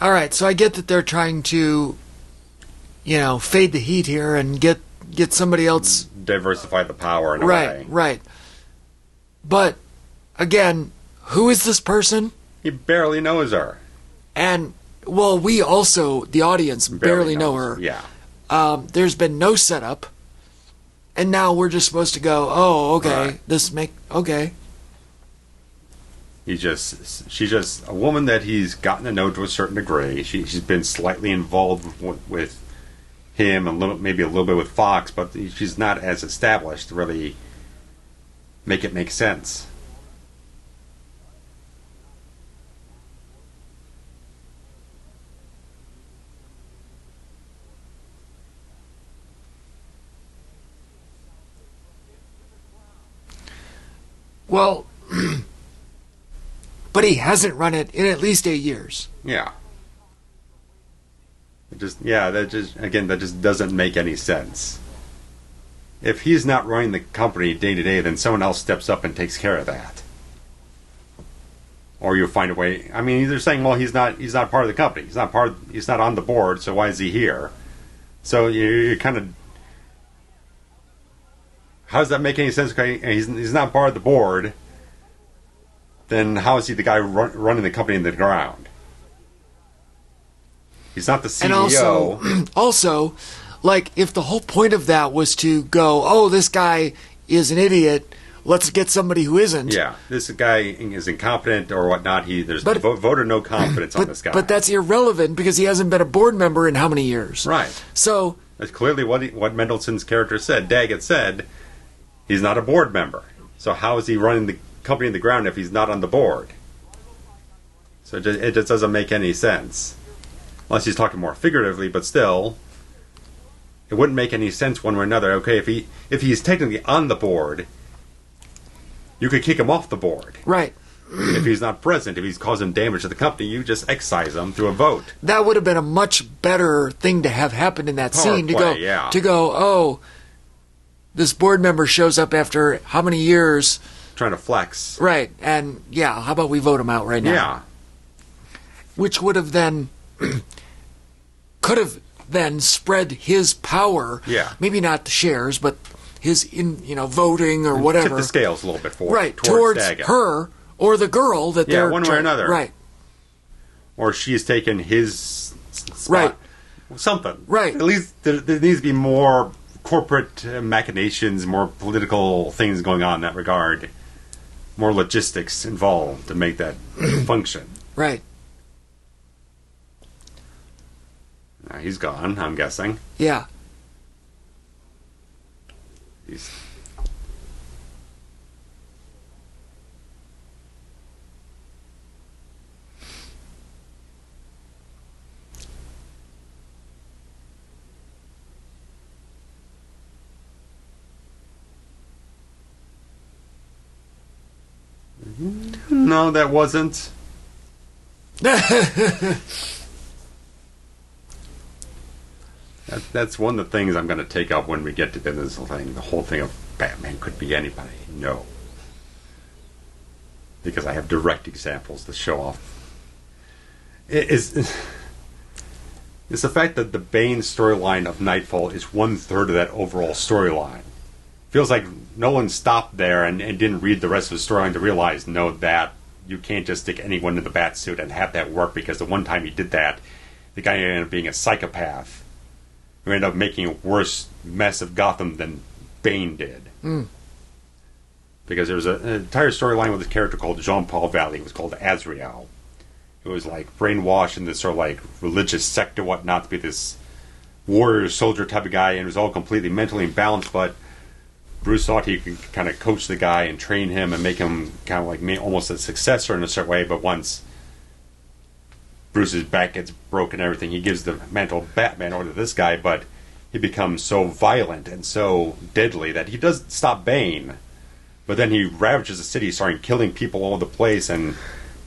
All right, so I get that they're trying to, fade the heat here and get somebody else... Diversify the power in a way. Right. But, again, who is this person? He barely knows her. And, well, we also, the audience, barely know her. Yeah. There's been no setup. And now we're just supposed to go, oh, okay, Right. Okay. She's just a woman that he's gotten to know to a certain degree. She's been slightly involved with him, maybe a little bit with Fox, but she's not as established to really make it make sense. Well, but he hasn't run it in at least 8 years. Yeah. That just doesn't make any sense. If he's not running the company day to day, then someone else steps up and takes care of that. Or you'll find a way. I mean, they're saying, well, he's not part of the company. He's not on the board, so why is he here? So you're kind of, how does that make any sense? Okay, he's not part of the board. Then how is he the guy running the company in the ground? He's not the CEO. And also, like, if the whole point of that was to go, oh, this guy is an idiot, let's get somebody who isn't. Yeah, this guy is incompetent or whatnot. There's voter no confidence on this guy. But that's irrelevant because he hasn't been a board member in how many years? Right. So that's clearly what Mendelsohn's character said. Daggett said he's not a board member. So how is he running the company in the ground if he's not on the board? So it just doesn't make any sense. Unless he's talking more figuratively, but still, it wouldn't make any sense one way or another. Okay, if he's technically on the board, you could kick him off the board. Right. If he's not present, if he's causing damage to the company, you just excise him through a vote. That would have been a much better thing to have happened in that Power scene. play, To go, oh, this board member shows up after how many years? Trying to flex. Right, and yeah, how about we vote him out right now? Yeah. Which would have then, could have then spread his power. Yeah. Maybe not the shares, but his, voting or whatever. Tip the scales a little bit forward. Right, towards Daggett. her or the girl that they're... one way or another. Right. Or she's taken his spot. Right. Something. Right. At least there needs to be more corporate machinations, more political things going on in that regard. More logistics involved to make that function. Right. Now he's gone, I'm guessing. Yeah. He's... No, that wasn't. That's one of the things I'm going to take up when we get to this thing. The whole thing of Batman could be anybody. No. Because I have direct examples to show off. It's the fact that the Bane storyline of Nightfall is 1/3 of that overall storyline. Feels like Nolan stopped there and didn't read the rest of the storyline to realize, no, that you can't just stick anyone in the bat suit and have that work, because the one time he did that, the guy ended up being a psychopath who ended up making a worse mess of Gotham than Bane did. Mm. Because there was an entire storyline with a character called Jean-Paul Valley. It was called Azrael. It was like brainwashed in this sort of like religious sect or whatnot to be this warrior soldier type of guy, and it was all completely mentally imbalanced, but Bruce thought he could kind of coach the guy and train him and make him kind of like almost a successor in a certain way, but once Bruce's back gets broken and everything, he gives the mantle of Batman over to this guy, but he becomes so violent and so deadly that he does stop Bane, but then he ravages the city, starting killing people all over the place and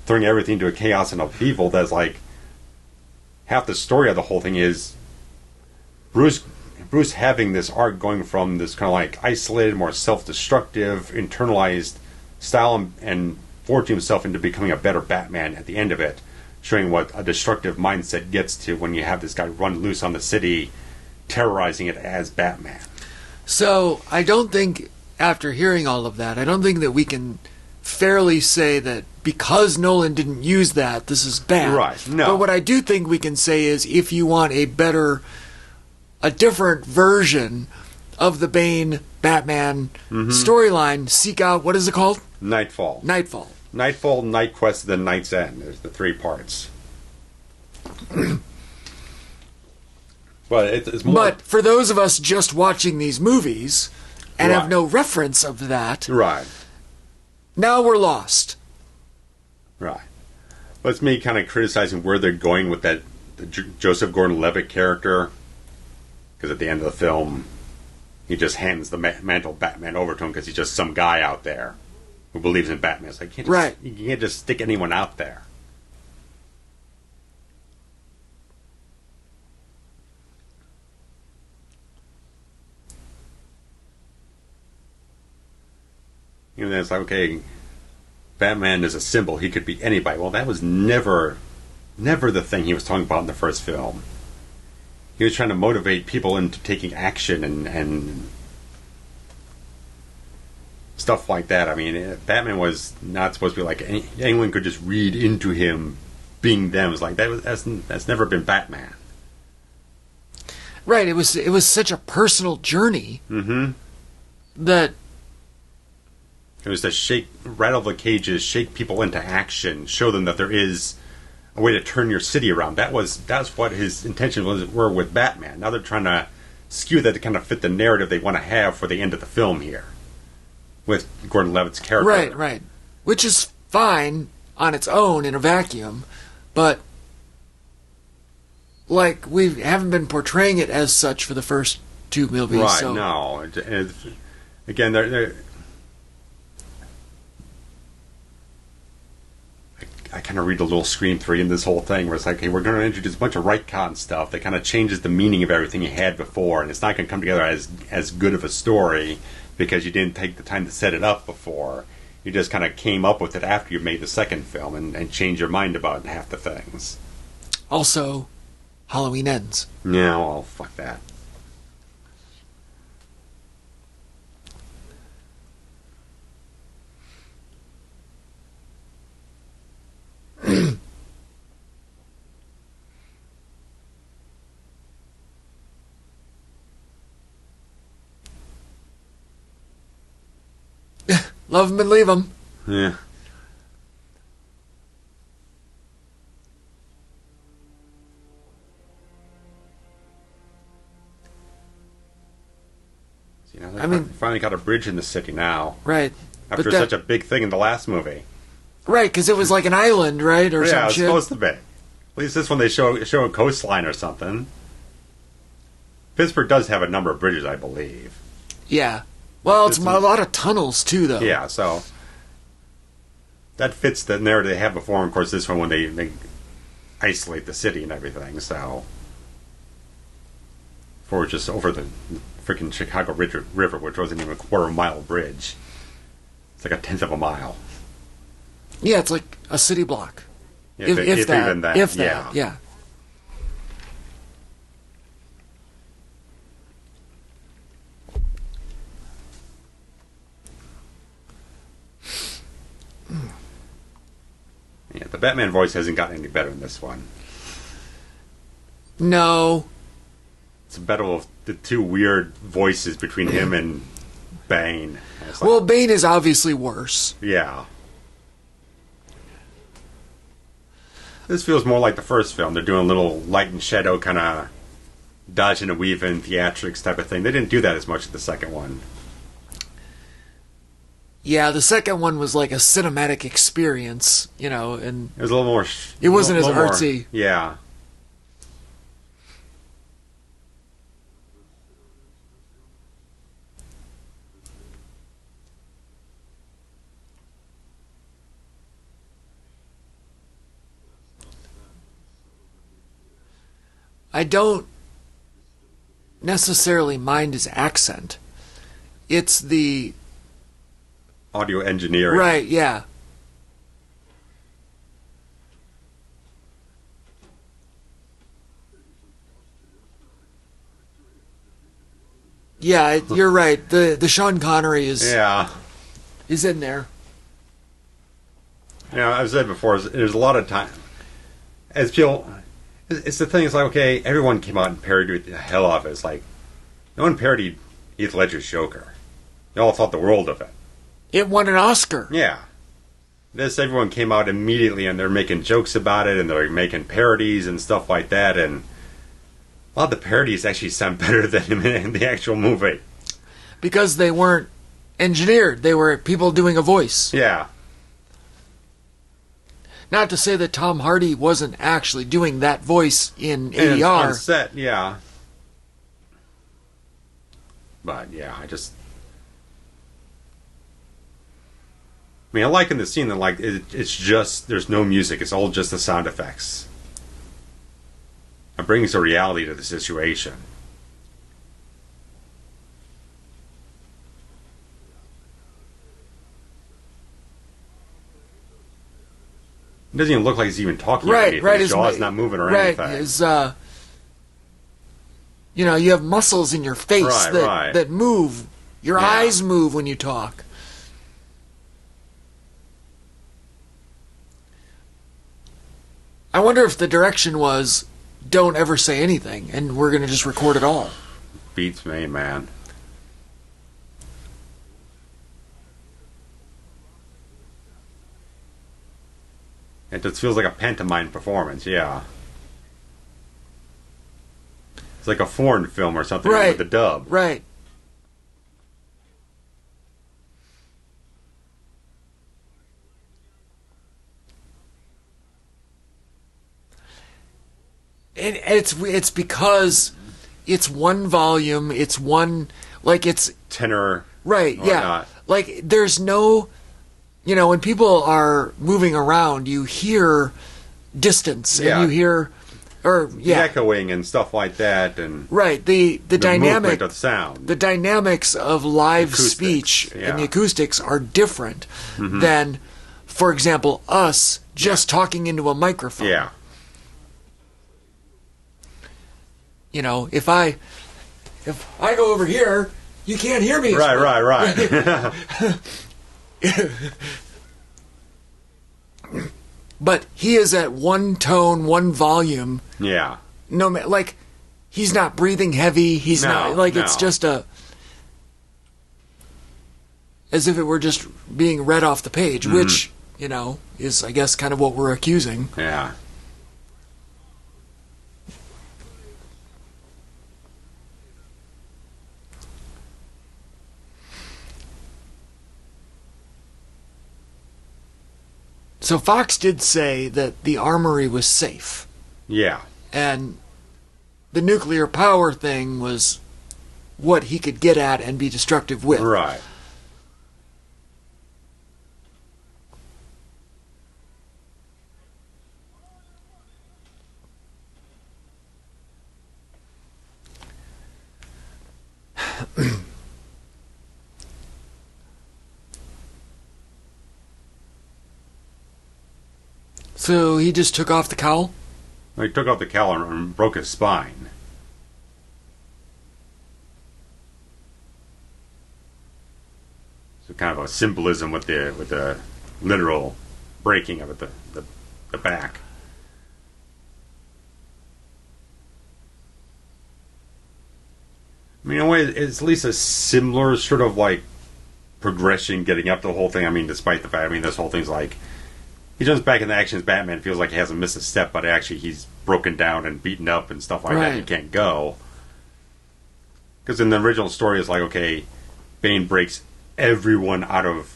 throwing everything into a chaos and upheaval. That's like half the story of the whole thing is Bruce having this arc going from this kind of like isolated, more self-destructive, internalized style and forging himself into becoming a better Batman at the end of it, showing what a destructive mindset gets to when you have this guy run loose on the city, terrorizing it as Batman. So I don't think, after hearing all of that, I don't think that we can fairly say that because Nolan didn't use that, this is bad. Right, no. But what I do think we can say is, if you want a different version of the Bane Batman storyline, seek out, what is it called? Nightfall. Nightfall, Night Quest, then Night's End. There's the 3 parts. But it's more... But for those of us just watching these movies and have no reference of that, right, now we're lost. Right. Well, it's me kind of criticizing where they're going with that Joseph Gordon-Levitt character, because at the end of the film, he just hands the mantle of Batman over to him because he's just some guy out there who believes in Batman. It's like, you can't just stick anyone out there. You know, it's like, okay, Batman is a symbol. He could be anybody. Well, that was never the thing he was talking about in the first film. He was trying to motivate people into taking action and stuff like that. I mean, Batman was not supposed to be like anyone could just read into him being them. It's like that's never been Batman. Right. It was such a personal journey that it was to rattle the cages, shake people into action, show them that there is a way to turn your city around. That's what his intentions were with Batman. Now they're trying to skew that to kind of fit the narrative they want to have for the end of the film here, with Gordon-Levitt's character. Right. Which is fine. on its own in a vacuum, but like we haven't been portraying it as such for the first two movies. Right? So. No. Again, they're I kind of read a little Scream 3 in this whole thing where it's like, okay, we're going to introduce a bunch of right-con stuff that kind of changes the meaning of everything you had before, and it's not going to come together as good of a story because you didn't take the time to set it up before. You just kind of came up with it after you made the second film and changed your mind about half the things. Also, Halloween Ends. No, well, fuck that. Love him and leave him. Yeah. See, now they finally got a bridge in the city now. Right. After such a big thing in the last movie. Right, because it was like an island, right? Or yeah, some it's shit. supposed to be. At least this one they show a coastline or something. Pittsburgh does have a number of bridges, I believe. Yeah. Well, it's a lot of tunnels, too, though. Yeah, so that fits the narrative they had before. And of course, this one when they isolate the city and everything. So for just over the freaking Chicago River, which wasn't even a quarter-mile bridge. It's like a tenth of a mile. Yeah, it's like a city block. Yeah, if that, even that. If that, yeah. Yeah, the Batman voice hasn't gotten any better in this one. No. It's a battle of the two weird voices between him and Bane. Well, Bane is obviously worse. Yeah. This feels more like the first film. They're doing a little light and shadow kind of dodging and weaving theatrics type of thing. They didn't do that as much in the second one. Yeah, the second one was like a cinematic experience, and it was a little more. It wasn't as artsy. More, yeah. I don't necessarily mind his accent. It's the audio engineering. Right, yeah. Yeah, you're right. The Sean Connery is in there. I've said before, there's a lot of time. As people, it's the thing. It's like, okay, everyone came out and parodied the hell off it. It's like no one parodied Heath Ledger's Joker. They all thought the world of it. It won an Oscar. Yeah. Everyone came out immediately and they're making jokes about it and they're making parodies and stuff like that. And a lot of the parodies actually sound better than in the actual movie. Because they weren't engineered. They were people doing a voice. Yeah. Not to say that Tom Hardy wasn't actually doing that voice in ADR. On set, yeah. But, yeah, I like in the scene that it's just there's no music. It's all just the sound effects. It brings a reality to the situation. It doesn't even look like he's even talking. Right. His jaw's not moving or anything. His, you have muscles in your face that move. Your eyes move when you talk. I wonder if the direction was, don't ever say anything, and we're going to just record it all. Beats me, man. It just feels like a pantomime performance, yeah. It's like a foreign film or something with a dub. Right. it's because it's one volume, it's one, like, it's tenor. Right, yeah. Not. Like, there's no, when people are moving around, you hear distance, and you hear, the echoing and stuff like that, and right, the dynamic of sound, the dynamics of live acoustics, speech and the acoustics are different than, for example, us just talking into a microphone. Yeah. If I go over here, you can't hear me. Right. But he is at one tone, one volume. Yeah. No, like, he's not breathing heavy. He's not, like, it's just as if it were just being read off the page, which, is, I guess, kind of what we're accusing. Yeah. So Fox did say that the armory was safe. Yeah. And the nuclear power thing was what he could get at and be destructive with. Right. So he just took off the cowl? He took off the cowl and broke his spine. So kind of a symbolism with the literal breaking of it, the back. I mean, in a way, it's at least a similar sort of like progression getting up to the whole thing. I mean, despite the fact, this whole thing's like, he jumps back in the action as Batman, feels like he hasn't missed a step, but actually he's broken down and beaten up and stuff like that, and he can't go. Because in the original story, it's like, okay, Bane breaks everyone out of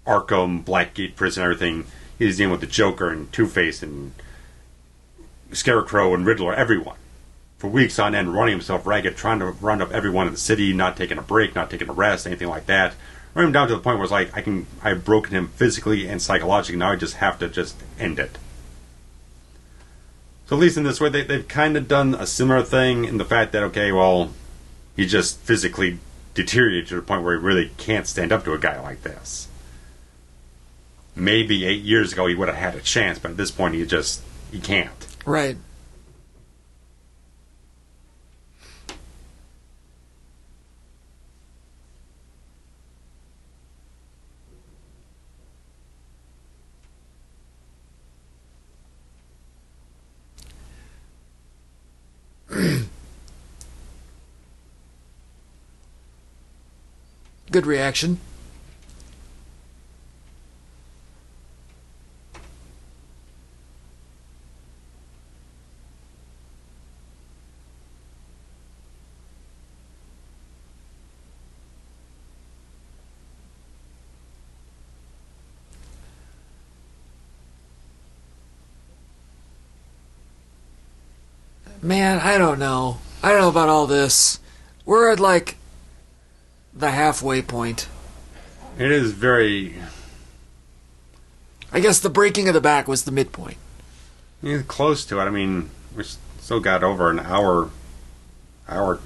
Arkham, Blackgate Prison, everything. He's dealing with the Joker and Two-Face and Scarecrow and Riddler, everyone. For weeks on end, running himself ragged, trying to round up everyone in the city, not taking a break, not taking a rest, anything like that. Running him down to the point where it's like, I've broken him physically and psychologically, now I just have to just end it. So at least in this way, they've kind of done a similar thing in the fact that, okay, well, he just physically deteriorated to the point where he really can't stand up to a guy like this. Maybe 8 years ago he would have had a chance, but at this point he can't. Right. Good reaction. Man, I don't know. I don't know about all this. We're at, like, the halfway point. It is very... I guess the breaking of the back was the midpoint. Close to it. I mean, we still got over an hour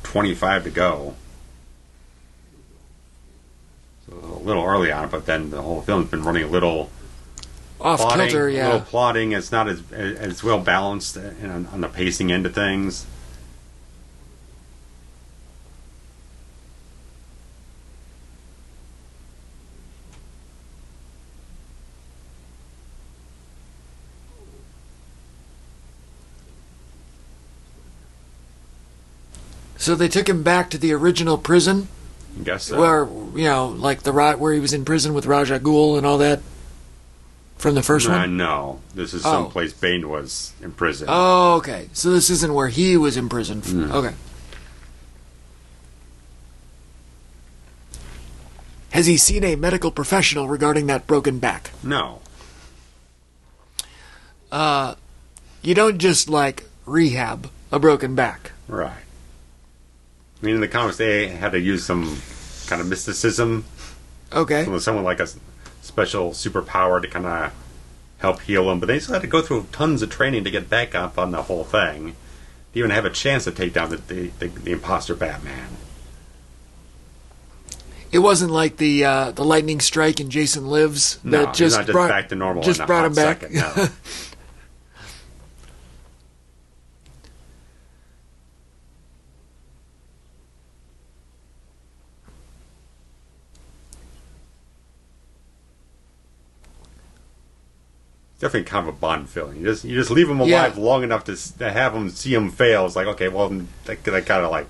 25 to go. So a little early on it, but then the whole film's been running a little... Off kilter, yeah. A little plotting. It's not as well balanced on the pacing end of things. So they took him back to the original prison? I guess so. Where, like where he was in prison with Ra's al Ghul and all that? From the first one? No. This is someplace Bane was in prison. Oh, okay. So this isn't where he was in prison. Okay. Has he seen a medical professional regarding that broken back? No. You don't just, like, rehab a broken back. Right. I mean, in the comics, they had to use some kind of mysticism. Okay. Someone like a special superpower to kind of help heal them, but they still had to go through tons of training to get back up on the whole thing. To even have a chance to take down the imposter Batman. It wasn't like the lightning strike in Jason Lives that No, just not just brought back to normal. Just in a brought hot him back. Second, no. Definitely kind of a Bond feeling. You just leave them alive long enough to have them see him fail. It's like, okay, well, that kind of like,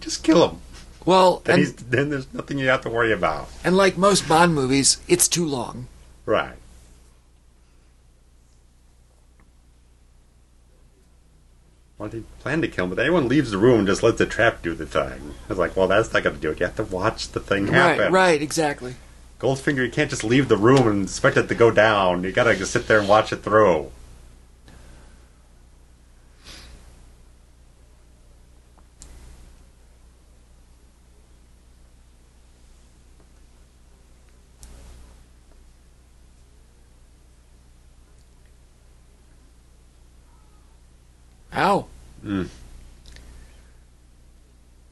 just kill him. Well, then there's nothing you have to worry about. And like most Bond movies, it's too long. Right. Well, they plan to kill him, but anyone leaves the room and just lets the trap do the thing. I was like, well, that's not going to do it. You have to watch the thing happen. Right, exactly. Goldfinger, you can't just leave the room and expect it to go down. You gotta just sit there and watch it through. Ow.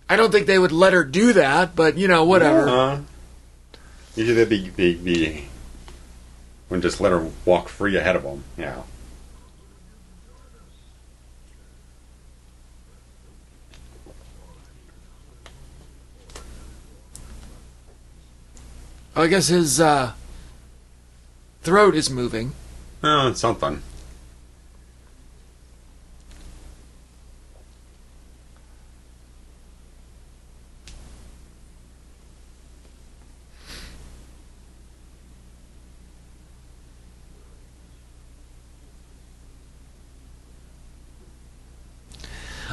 I don't think they would let her do that, but, whatever. Usually they'd be wouldn't just let her walk free ahead of them. Yeah. I guess his throat is moving. Oh, it's something.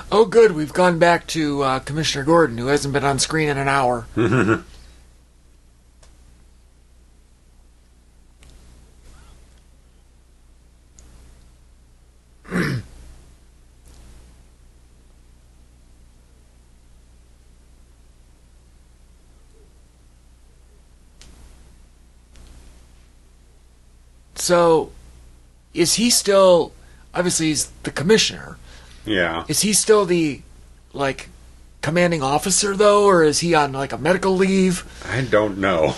Oh, good. We've gone back to Commissioner Gordon, who hasn't been on screen in an hour. So, is he still... Obviously, he's the commissioner. Yeah. Is he still the, commanding officer, though? Or is he on, a medical leave? I don't know.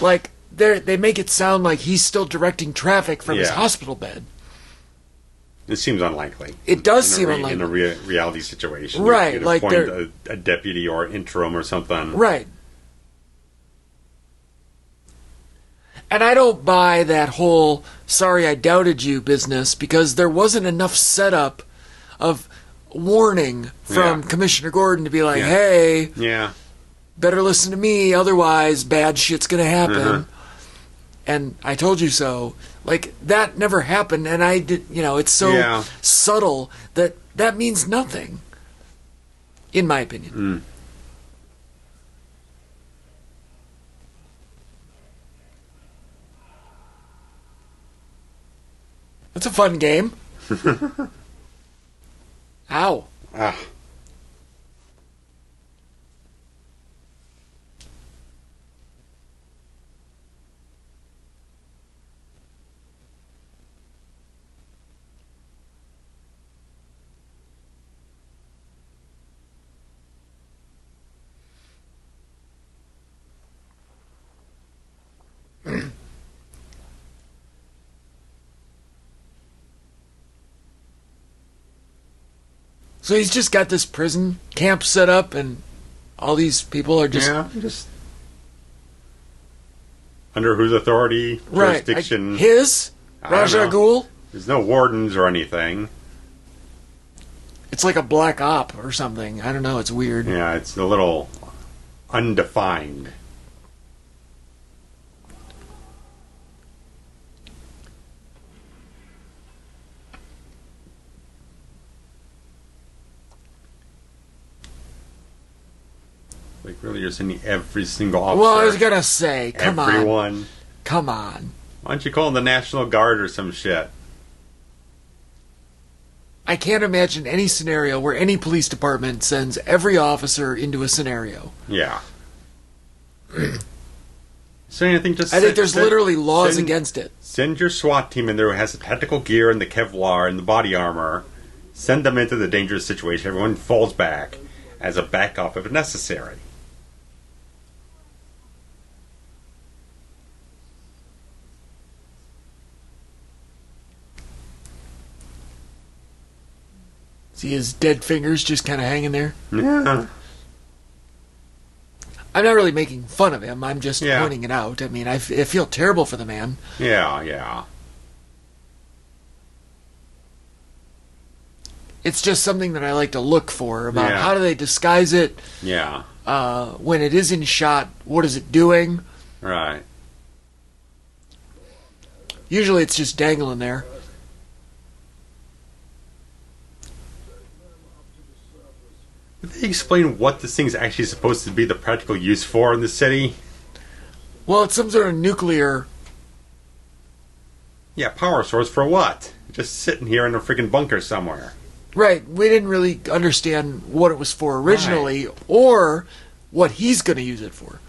They make it sound like he's still directing traffic from his hospital bed. It seems unlikely. It does seem unlikely. In a reality situation. Right. You'd appoint a deputy or interim or something. Right. And I don't buy that whole sorry I doubted you business, because there wasn't enough setup of warning from Commissioner Gordon to be like, hey, better listen to me, otherwise bad shit's going to happen. And I told you so. That never happened, and I did, it's so subtle that means nothing, in my opinion. It's a fun game. Ow. Ah. So he's just got this prison camp set up, and all these people are just under whose authority, jurisdiction? His? Raja al Ghul? There's no wardens or anything. It's like a black op or something. I don't know. It's weird. Yeah, it's a little undefined. Really, you're sending every single officer. Well, I was gonna say, come on. Everyone. Come on. Why don't you call them the National Guard or some shit? I can't imagine any scenario where any police department sends every officer into a scenario. Yeah. So anything just I think there's literally laws against it. Send your SWAT team in there who has the tactical gear and the Kevlar and the body armor. Send them into the dangerous situation. Everyone falls back as a backup if necessary. See his dead fingers just kind of hanging there? Yeah. I'm not really making fun of him. I'm just pointing it out. I mean, I feel terrible for the man. Yeah, yeah. It's just something that I like to look for about how do they disguise it? Yeah. When it is in shot, what is it doing? Right. Usually it's just dangling there. Did they explain what this thing's actually supposed to be the practical use for in the city? Well, it's some sort of nuclear... Yeah, power source for what? Just sitting here in a freaking bunker somewhere. Right. We didn't really understand what it was for originally or what he's going to use it for.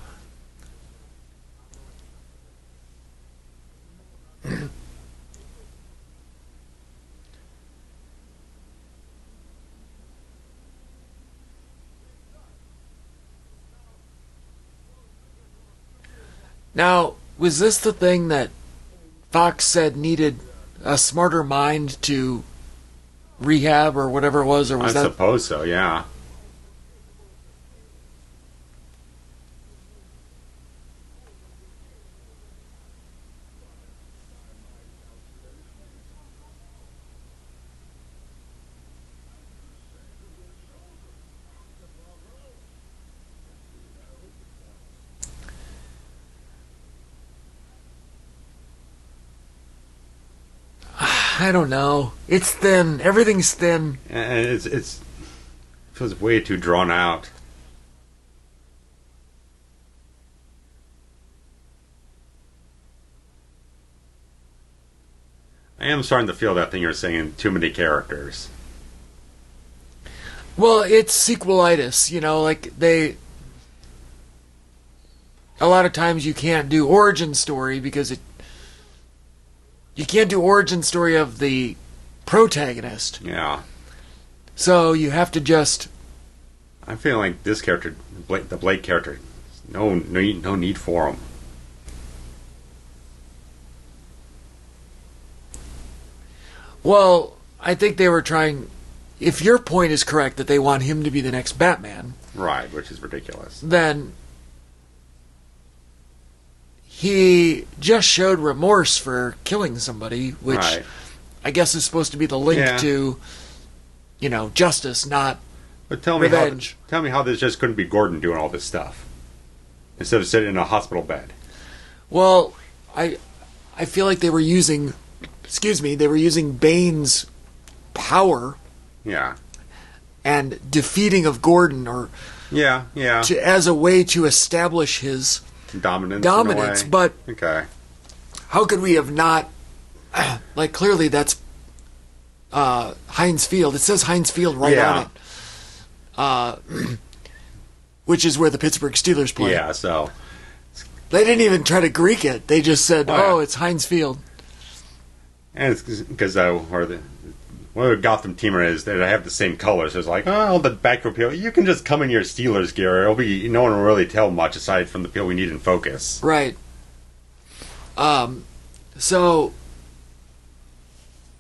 Now, was this the thing that Fox said needed a smarter mind to rehab or whatever it was? Or was I that... suppose so, yeah. I don't know. It's thin. Everything's thin. And it feels way too drawn out. I am starting to feel that thing you're saying, too many characters. Well, it's sequelitis, you know, like they... A lot of times you can't do origin story because you can't do origin story of the protagonist. Yeah. So you have to just... I'm feeling like this character, the Blake character, no need for him. Well, I think they were trying... If your point is correct that they want him to be the next Batman... Right, which is ridiculous. Then... He just showed remorse for killing somebody, which I guess is supposed to be the link to, you know, justice, not revenge. Tell me how this just couldn't be Gordon doing all this stuff instead of sitting in a hospital bed. Well, I feel like they were using, Bane's power, and defeating of Gordon, or as a way to establish his dominance, but how could we have not, like, clearly that's Heinz Field. It says Heinz Field right on it, which is where the Pittsburgh Steelers play. Yeah, so they didn't even try to Greek it. They just said, it's Heinz Field. And it's because whatever Gotham teamer is, they have the same colors. So it's like, the background people, you can just come in your Steelers gear. No one will really tell much aside from the people we need in focus. Right. So,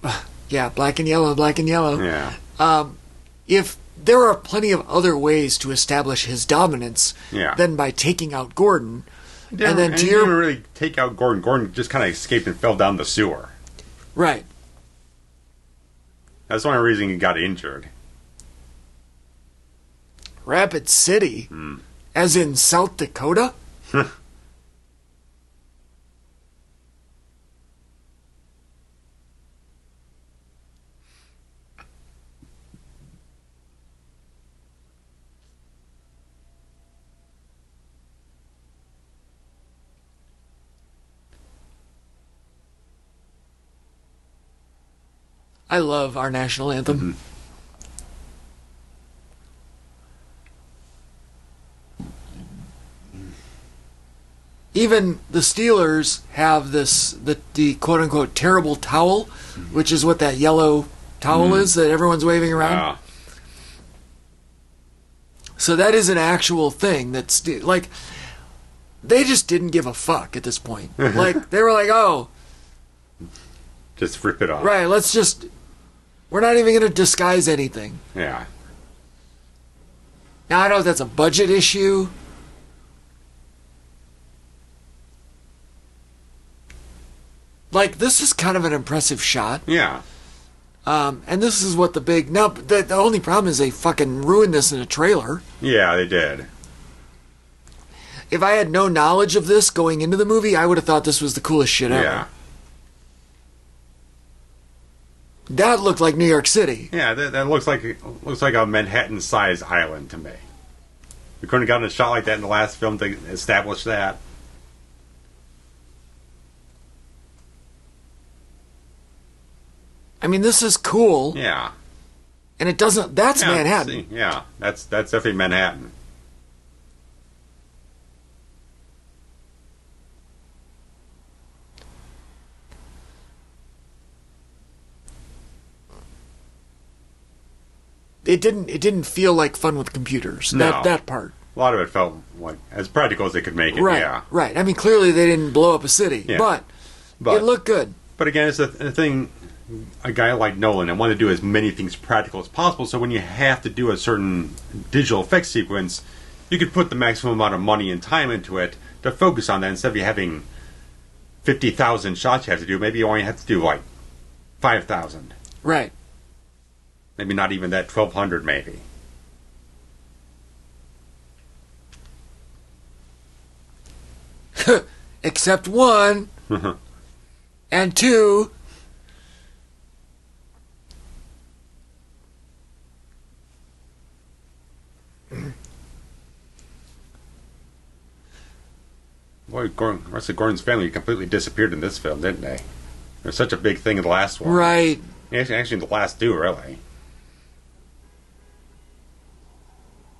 black and yellow. Yeah. If there are plenty of other ways to establish his dominance than by taking out Gordon, and then you didn't really take out Gordon. Gordon just kind of escaped and fell down the sewer. Right. That's the only reason he got injured. Rapid City? As in South Dakota? I love our national anthem. Mm-hmm. Even the Steelers have the quote unquote terrible towel, which is what that yellow towel is that everyone's waving around. Yeah. So that is an actual thing that's like, they just didn't give a fuck at this point. Like, they were like, oh, Just rip it off. right, we're not even going to disguise anything. Yeah. Now, I know that's a budget issue. Like, this is kind of an impressive shot. Yeah. And this is what the only problem is they fucking ruined this in a trailer. Yeah, they did. If I had no knowledge of this going into the movie, I would have thought this was the coolest shit ever. Yeah. That looked like New York City. Yeah, that looks like a Manhattan-sized island to me. We couldn't have gotten a shot like that in the last film to establish that. I mean, this is cool. Yeah. And it doesn't... That's Yeah, Manhattan. see, yeah, that's definitely Manhattan. It didn't feel like fun with computers. No. That part. A lot of it felt like as practical as they could make it. Right. Yeah. Right. I mean, clearly they didn't blow up a city. Yeah. But it looked good. But again, it's a thing. A guy like Nolan, I want to do as many things practical as possible. So when you have to do a certain digital effects sequence, you could put the maximum amount of money and time into it to focus on that instead of you having 50,000 shots you have to do. Maybe you only have to do like 5,000. Right. Maybe not even that 1,200. Maybe. Except one. And two. Boy, the rest of Gordon's family completely disappeared in this film, didn't they? It was such a big thing in the last one. Right. Actually, in the last two, really.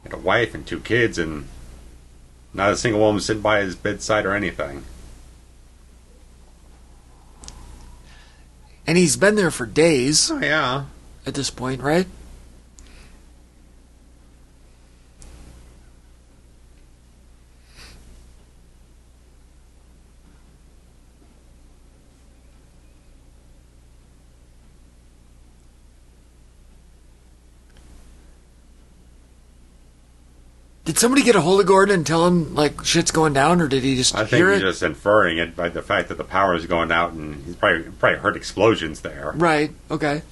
Had a wife and 2 kids, and not a single woman sitting by his bedside or anything. And he's been there for days Oh, yeah. at this point, right? Did somebody get a hold of Gordon and tell him, like, shit's going down, or did he just I think hear he's it? just inferring it by the fact that the power is going out, and he's probably heard explosions there. Right, okay.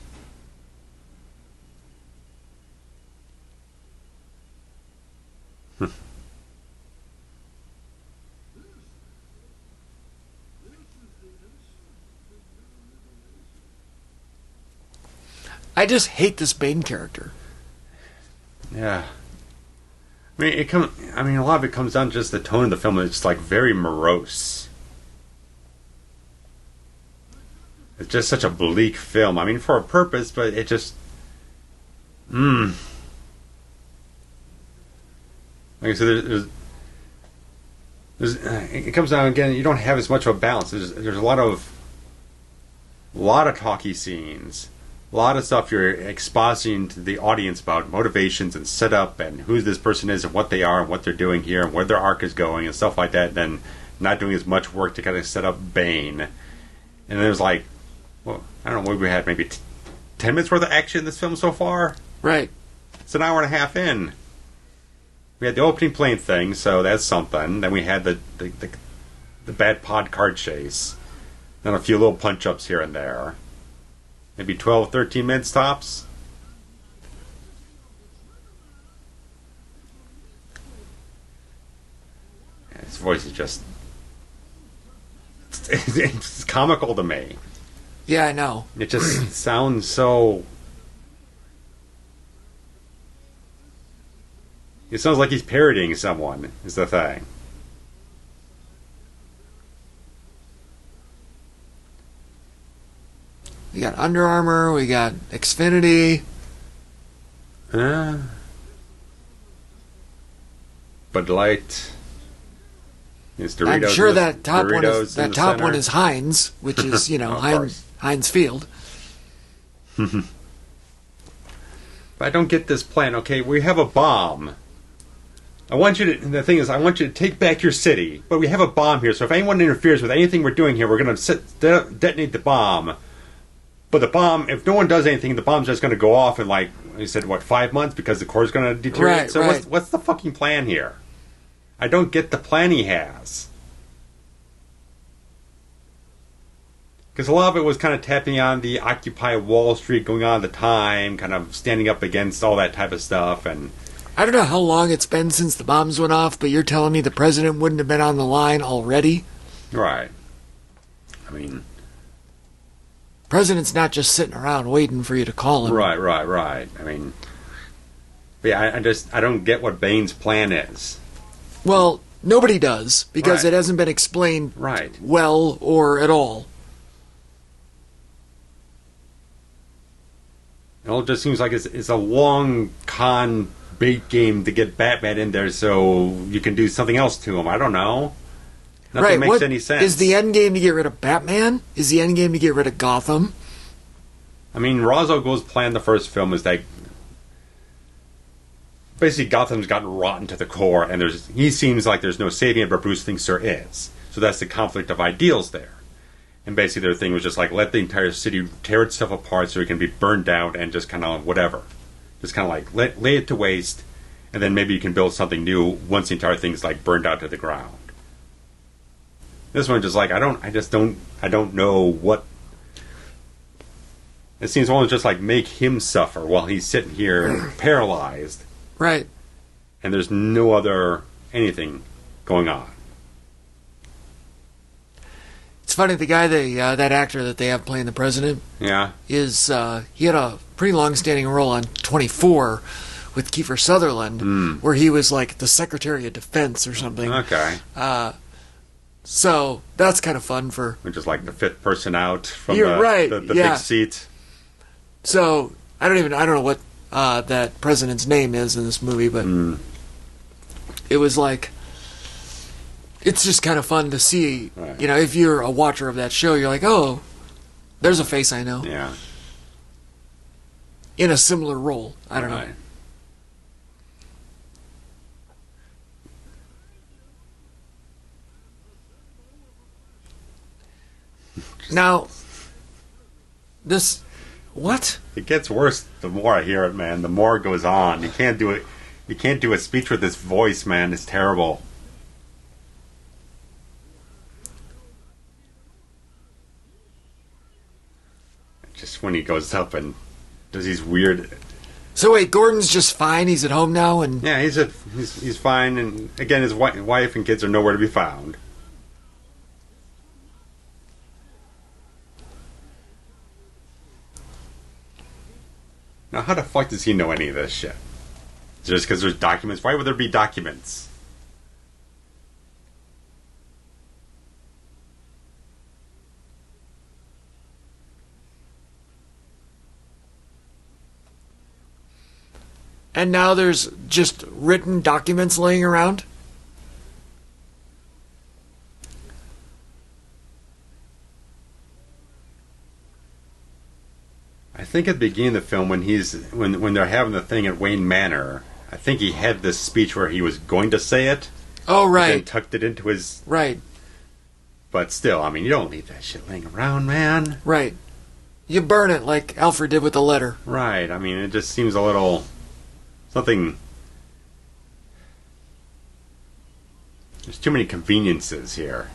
I just hate this Bane character. Yeah. I mean, a lot of it comes down to just the tone of the film. It's like very morose. It's just such a bleak film. I mean, for a purpose, but it just, like I said, it comes down again. You don't have as much of a balance. There's a lot of talky scenes. A lot of stuff you're expositing to the audience about motivations and setup and who this person is and what they are and what they're doing here and where their arc is going and stuff like that. And then not doing as much work to kind of set up Bane. And then there's like, well, I don't know, what we had, maybe 10 minutes worth of action in this film so far. Right. It's an hour and a half in. We had the opening plane thing, so that's something. Then we had the bad pod car chase. Then a few little punch-ups here and there. Maybe 12, 13 minutes tops. His voice is just... It's comical to me. Yeah, I know. It just sounds so... It sounds like he's parodying someone, is the thing. Yeah, got Under Armour, we got Xfinity. Bud Light. Is Doritos. I'm sure that top Doritos one is Heinz, which is Heinz Field. But I don't get this plan. Okay, we have a bomb. I want you to. The thing is, I want you to take back your city, but we have a bomb here. So if anyone interferes with anything we're doing here, we're going to detonate the bomb. But the bomb, if no one does anything, the bomb's just going to go off in, like you said, 5 months because the core's going to deteriorate. Right, so right. What's the fucking plan here? I don't get the plan he has. Because a lot of it was kind of tapping on the Occupy Wall Street going on at the time, kind of standing up against all that type of stuff. And I don't know how long it's been since the bombs went off, but you're telling me the president wouldn't have been on the line already? Right. I mean, president's not just sitting around waiting for you to call him. Right. I mean, yeah, I don't get what Bane's plan is. Well, nobody does, because Right. it hasn't been explained Right. well or at all. It all just seems like it's a long con bait game to get Batman in there so you can do something else to him. I don't know. Nothing makes any sense. Is the end game to get rid of Batman? Is the end game to get rid of Gotham? I mean, Ra's al Ghul's plan in the first film is that basically Gotham's gotten rotten to the core, and he seems like there's no saving it, but Bruce thinks there is. So that's the conflict of ideals there. And basically their thing was just like, let the entire city tear itself apart so it can be burned down and just kind of whatever. Just kind of like lay it to waste, and then maybe you can build something new once the entire thing's like burned out to the ground. This one just like, I don't know what. It seems almost just like make him suffer while he's sitting here paralyzed. Right. And there's no other anything going on. It's funny, the guy, that actor that they have playing the president, Yeah. is he had a pretty long-standing role on 24 with Kiefer Sutherland, where he was like the Secretary of Defense or something. Okay. So that's kind of fun for. Which is like the fifth person out from You're right, the yeah. big seat. So I don't know what that president's name is in this movie, but it was like. It's just kind of fun to see, Right. if you're a watcher of that show, you're like, oh, there's a face I know. Yeah. In a similar role. I don't know. Now, this... What? It gets worse the more I hear it, man. The more it goes on. You can't do it. You can't do a speech with this voice, man. It's terrible. Just when he goes up and does these weird. So wait, Gordon's just fine? He's at home now? And Yeah, he's fine, and again, his wife and kids are nowhere to be found. Now, how the fuck does he know any of this shit? Just because there's documents? Why would there be documents? And now there's just written documents laying around? I think at the beginning of the film, when they're having the thing at Wayne Manor, I think he had this speech where he was going to say it. Oh, right. And tucked it into his. Right. But still, I mean, you don't leave that shit laying around, man. Right. You burn it like Alfred did with the letter. Right. I mean, it just seems a little something. There's too many conveniences here.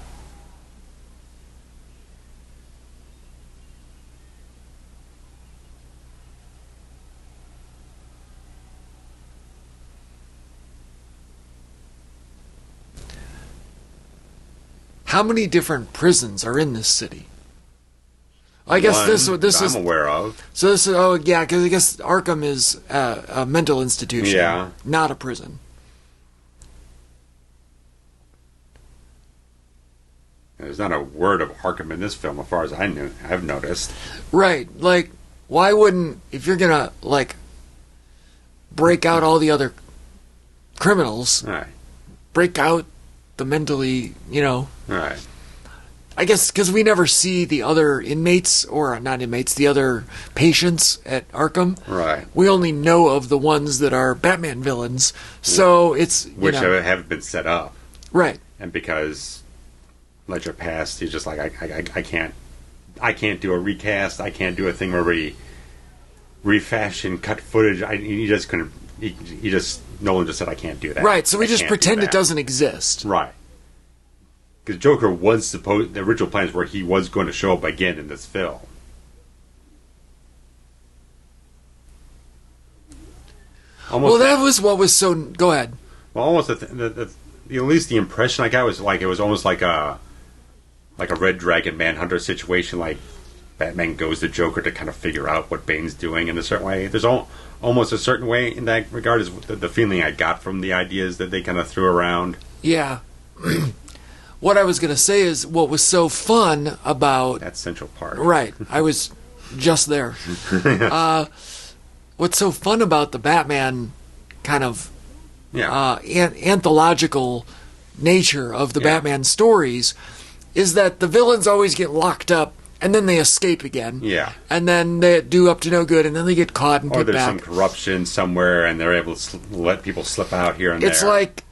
How many different prisons are in this city? I guess One this that is I'm aware of. So this is because I guess Arkham is a mental institution, Yeah. not a prison. There's there's not a word of Arkham in this film, as far as I've noticed. Right. Like, why wouldn't, if you're gonna, like, break out all the other criminals, Right. break out the mentally, Right. I guess because we never see the other inmates, or not inmates, the other patients at Arkham. Right. We only know of the ones that are Batman villains. So it's... Which haven't been set up. Right. And because Ledger passed, he's just like, I can't do a recast. I can't do a thing where we refashion, cut footage. He just couldn't... Nolan just said, I can't do that. Right, so we just pretend it doesn't exist. Right. Because Joker was the original plans were he was going to show up again in this film. Well, that was what was so... Go ahead. Well, almost at least the impression I got was like it was almost like a Red Dragon Manhunter situation. Like Batman goes to Joker to kind of figure out what Bane's doing in a certain way. There's almost a certain way in that regard is the feeling I got from the ideas that they kind of threw around. Yeah. What I was going to say is what was so fun about... That central part. Right. I was just there. What's so fun about the Batman kind of anthological nature of the Batman stories is that the villains always get locked up and then they escape again. Yeah. And then they do up to no good and then they get caught and put back. Or there's some corruption somewhere and they're able to let people slip out here and there. It's like...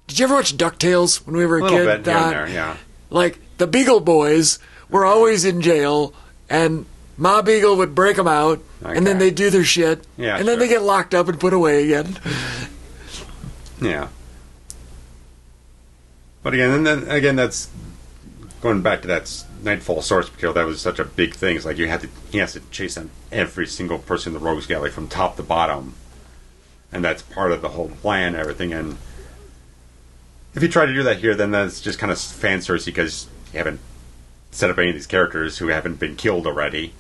Did you ever watch DuckTales when we were a kid? A little bit here and there, yeah. Like, the Beagle Boys were always in jail, and Ma Beagle would break them out, and then they'd do their shit, and then they get locked up and put away again. Yeah. But again, that's going back to that Nightfall source material. That was such a big thing. It's like he has to chase down every single person in the Rogues Gallery from top to bottom, and that's part of the whole plan, everything, and if you try to do that here, then that's just kind of fan service because you haven't set up any of these characters who haven't been killed already.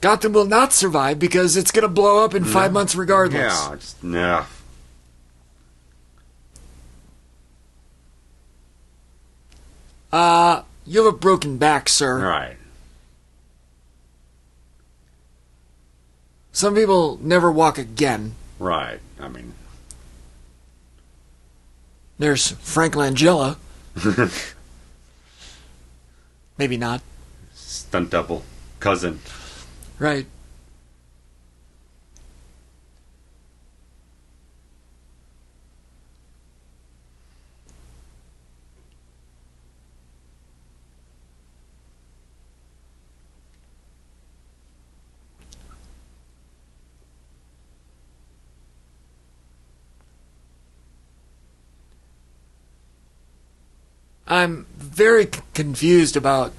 Gotham will not survive because it's going to blow up in 5 months regardless. Yeah, just, no. You have a broken back, sir. Right. Some people never walk again. Right. I mean... There's Frank Langella. Maybe not. Stunt double. Cousin. Right. I'm very confused about...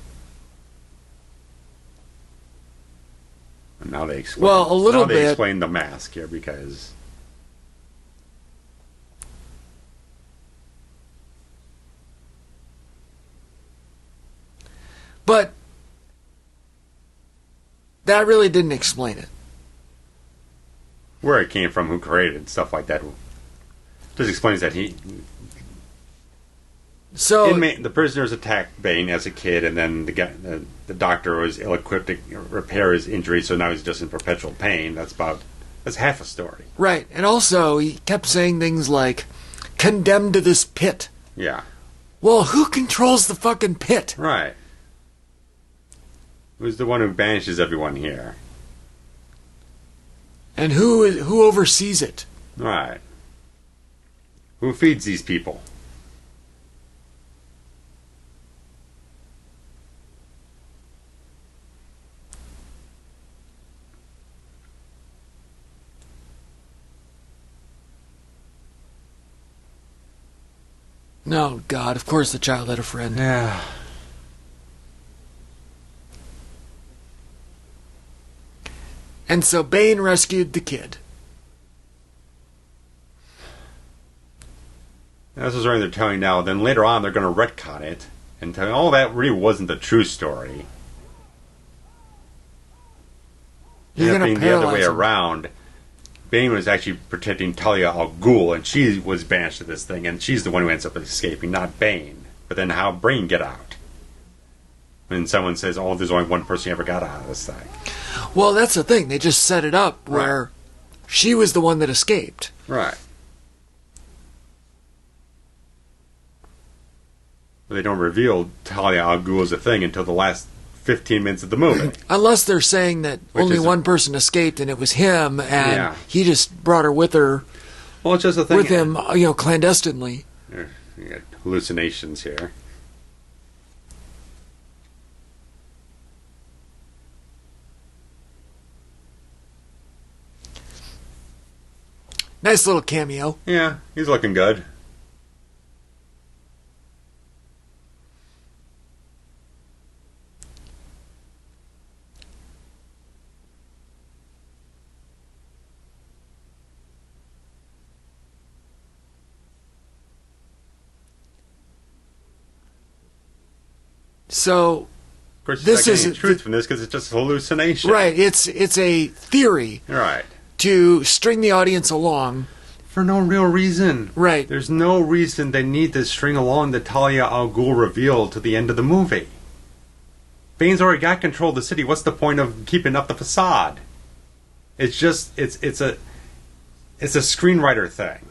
Now they explain. Well, a little bit. bit. They explain the mask here because... But that really didn't explain it. Where it came from, who created it, stuff like that. Just explains that the prisoners attacked Bane as a kid, and then the doctor was ill-equipped to repair his injury, so now he's just in perpetual pain. That's half a story. Right, and also he kept saying things like, condemned to this pit. Yeah. Well, who controls the fucking pit? Right. Who's the one who banishes everyone here? And who oversees it? Right. Who feeds these people? No, God, of course the child had a friend. Yeah. And so Bane rescued the kid. This is what they're telling now. Then later on, they're going to retcon it and tell you, oh, that really wasn't the true story. You're going to paralyze the other way him. around. Bane was actually protecting Talia al Ghul, and she was banished to this thing, and she's the one who ends up escaping, not Bane. But then how Bane get out? When someone says, "Oh, there's only one person who ever got out of this thing." Well, that's the thing. They just set it up where she was the one that escaped. Right. But they don't reveal Talia al Ghul as a thing until the last 15 minutes of the movie. Unless they're saying that only one person escaped and it was him, and he just brought her with her. Well, it's just a thing. With him, clandestinely. You got hallucinations here. Nice little cameo. Yeah, he's looking good. So, of course, this is truth from this because it's just a hallucination. Right. It's a theory. Right. To string the audience along. For no real reason. Right. There's no reason they need to string along the Talia al Ghul reveal to the end of the movie. Bane's already got control of the city. What's the point of keeping up the facade? It's just it's a screenwriter thing.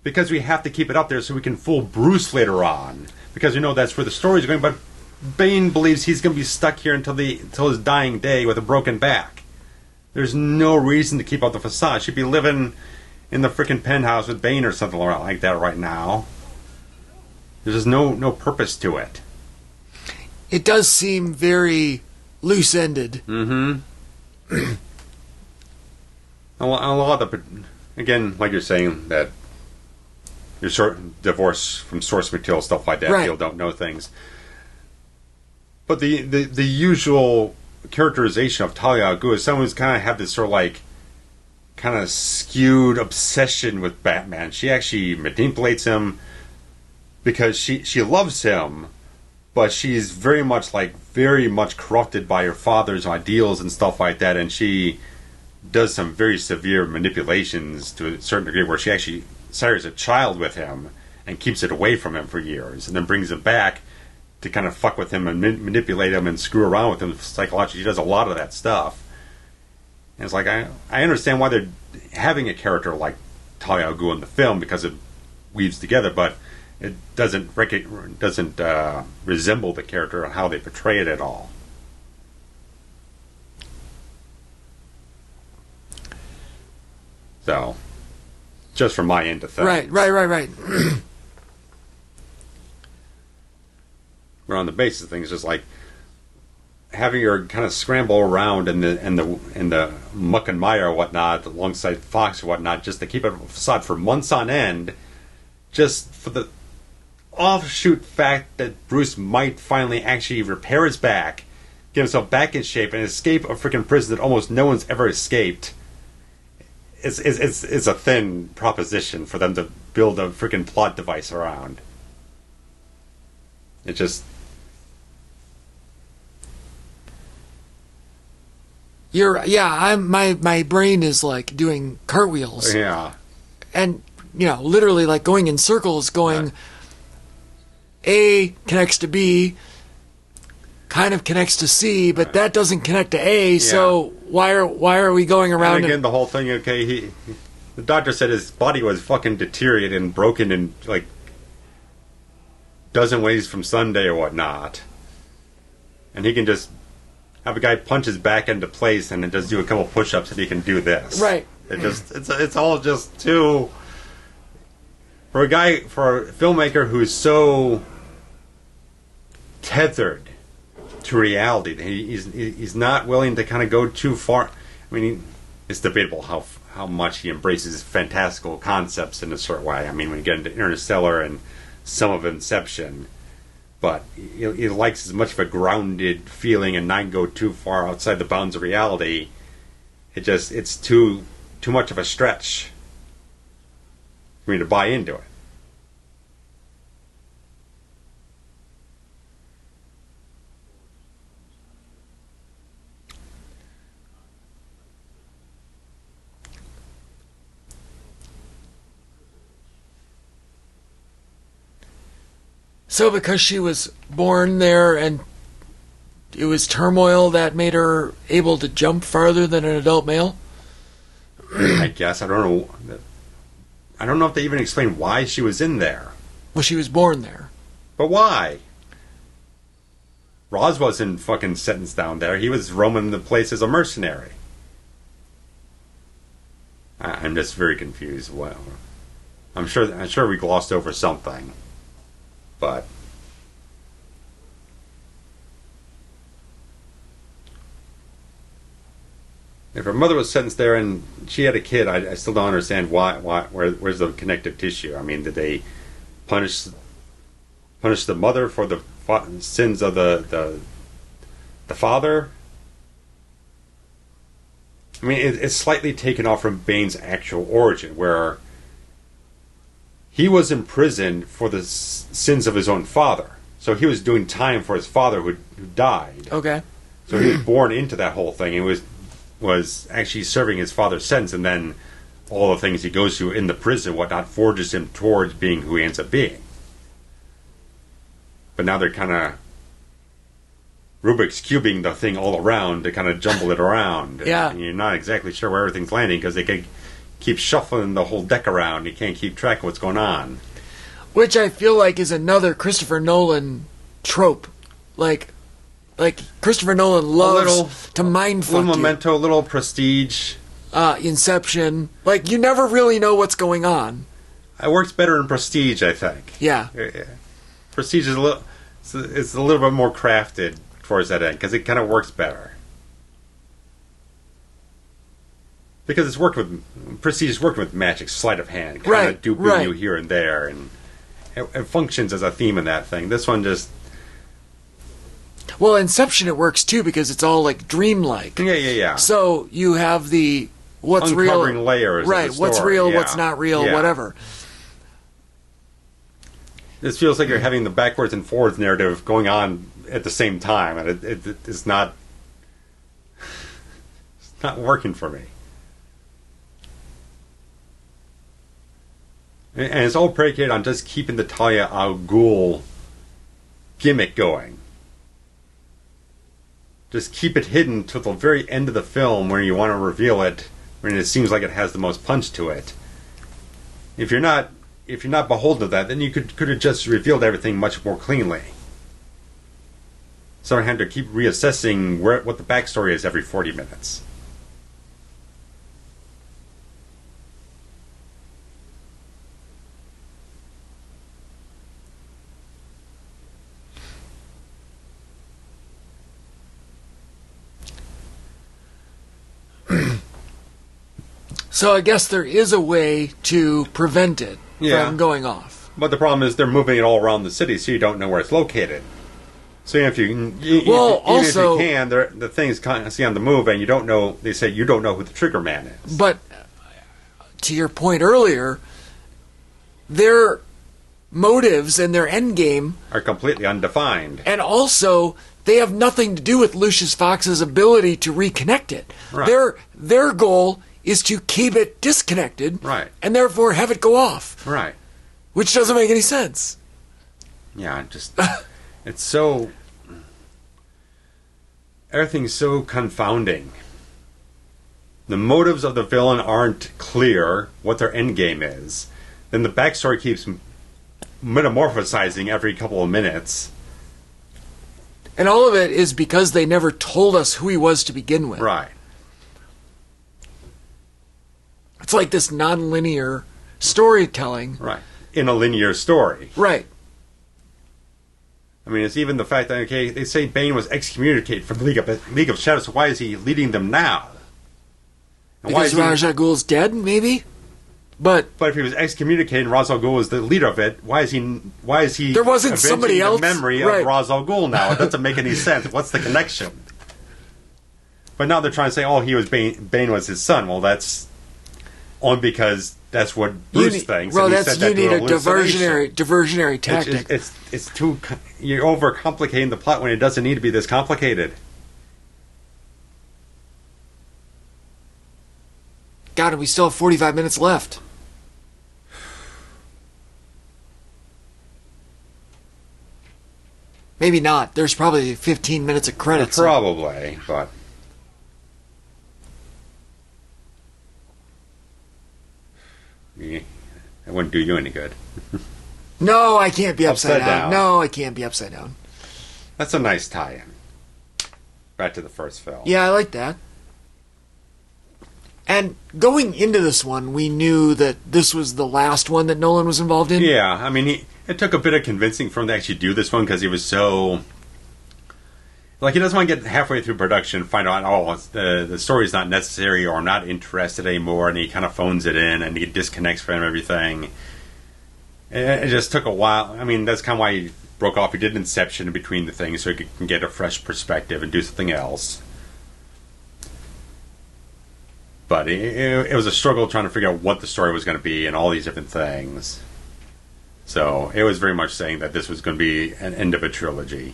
Because we have to keep it up there so we can fool Bruce later on. Because we know that's where the story's going, but Bane believes he's going to be stuck here until his dying day with a broken back. There's no reason to keep up the facade. She'd be living in the frickin' penthouse with Bane or something like that right now. There's just no purpose to it. It does seem very loose-ended. Mm-hmm. a lot of the... Again, like you're saying, that you're divorced from source material, stuff like that. Right. People don't know things. But the usual characterization of Talia al Ghul is someone who's kind of had this sort of kind of skewed obsession with Batman. She actually manipulates him because she loves him, but she's very much corrupted by her father's ideals and stuff like that, and she does some very severe manipulations to a certain degree where she actually sires a child with him and keeps it away from him for years and then brings him back to kind of fuck with him and manipulate him and screw around with him psychologically. She does a lot of that stuff. And it's like, I understand why they're having a character like Talia al Ghul in the film because it weaves together, but it doesn't resemble the character and how they portray it at all. So, just from my end of things. Right. But on the basis of things, just like having her kind of scramble around in the muck and mire or whatnot, alongside Fox or whatnot, just to keep it a facade for months on end, just for the offshoot fact that Bruce might finally actually repair his back, get himself back in shape, and escape a freaking prison that almost no one's ever escaped. It's a thin proposition for them to build a freaking plot device around. It just... my brain is like doing cartwheels. Yeah. And, literally like going in circles, going A connects to B, kind of connects to C, but that doesn't connect to A, so why are we going around? And again, the whole thing, the doctor said his body was fucking deteriorated and broken in like dozen ways from Sunday or whatnot. And he can just have a guy punch his back into place and then just do a couple push-ups and he can do this. Right. It's all just too... For a filmmaker who's so tethered to reality, he's not willing to kind of go too far. I mean, it's debatable how much he embraces fantastical concepts in a certain way. I mean, when you get into Interstellar and some of Inception... But he likes as much of a grounded feeling and not go too far outside the bounds of reality. It's too much of a stretch for me to buy into it. So because she was born there and it was turmoil that made her able to jump farther than an adult male? I guess. I don't know. I don't know if they even explain why she was in there. Well, she was born there. But why? Roz wasn't fucking sentenced down there. He was roaming the place as a mercenary. I'm just very confused. Well, I'm sure we glossed over something. But if her mother was sentenced there and she had a kid, I still don't understand where's the connective tissue? I mean, did they punish the mother for the sins of the father? I mean, it's slightly taken off from Bane's actual origin, where he was imprisoned for the sins of his own father. So he was doing time for his father who died. Okay. So he was born into that whole thing. He was actually serving his father's sentence, and then all the things he goes through in the prison, whatnot, forges him towards being who he ends up being. But now they're kind of Rubik's cubing the thing all around to kind of jumble it around. Yeah. And you're not exactly sure where everything's landing because they can keep shuffling the whole deck around. You can't keep track of what's going on. Which I feel like is another Christopher Nolan trope. Like Christopher Nolan loves to mindfuck you. A little Memento, a little Prestige. Inception. Like, you never really know what's going on. It works better in Prestige, I think. Yeah. Prestige is a little bit more crafted towards that end because it kind of works better. Because it's worked with Prestige is working with magic, sleight of hand, kind of duping you here and there, and it functions as a theme in that thing. This one just. Well, Inception it works too because it's all like dreamlike. Yeah. So you have the what's uncovering real, layers, right? of the story. What's real, what's not real, whatever. This feels like you're having the backwards and forwards narrative going on at the same time, and it's not working for me. And it's all predicated on just keeping the Talia al Ghul gimmick going. Just keep it hidden till the very end of the film where you want to reveal it, when it seems like it has the most punch to it. If you're not beholden to that, then you could have just revealed everything much more cleanly. So I had to keep reassessing what the backstory is every 40 minutes. So I guess there is a way to prevent it from going off. But the problem is they're moving it all around the city, so you don't know where it's located. So if you if you can, the thing's constantly on the move, and you don't know. They say you don't know who the trigger man is. But to your point earlier, their motives and their end game are completely undefined, and also they have nothing to do with Lucius Fox's ability to reconnect it. Right. Their goal is to keep it disconnected, right, and therefore have it go off, right, which doesn't make any sense. Yeah, it's so everything's so confounding. The motives of the villain aren't clear, what their end game is. Then the backstory keeps metamorphosizing every couple of minutes. And all of it is because they never told us who he was to begin with. Right. It's like this non-linear storytelling. Right. In a linear story. Right. I mean, it's even the fact that, okay, they say Bane was excommunicated from the League of Shadows, so why is he leading them now? And because Ra's al Ghul's dead, maybe? But if he was excommunicated and Ra's al Ghul was the leader of it, why is he there wasn't somebody else the memory of Ra's al Ghul now? It doesn't make any sense. What's the connection? But now they're trying to say, oh, he was Bane was his son. Well, that's only because that's what Bruce thinks. Well, you need a diversionary tactic. It's too, you're overcomplicating the plot when it doesn't need to be this complicated. God, and we still have 45 minutes left. Maybe not. There's probably 15 minutes of credits. Probably, but... Yeah, it wouldn't do you any good. No, I can't be upside down. No, I can't be upside down. That's a nice tie-in. Back to the first film. Yeah, I like that. And going into this one, we knew that this was the last one that Nolan was involved in. Yeah, I mean, it took a bit of convincing for him to actually do this one because he was so... Like, he doesn't want to get halfway through production and find out, the story's not necessary or I'm not interested anymore, and he kind of phones it in and he disconnects from everything. It just took a while. I mean, that's kind of why he broke off. He did Inception in between the things so he could get a fresh perspective and do something else. But it was a struggle trying to figure out what the story was going to be and all these different things. So it was very much saying that this was going to be an end of a trilogy.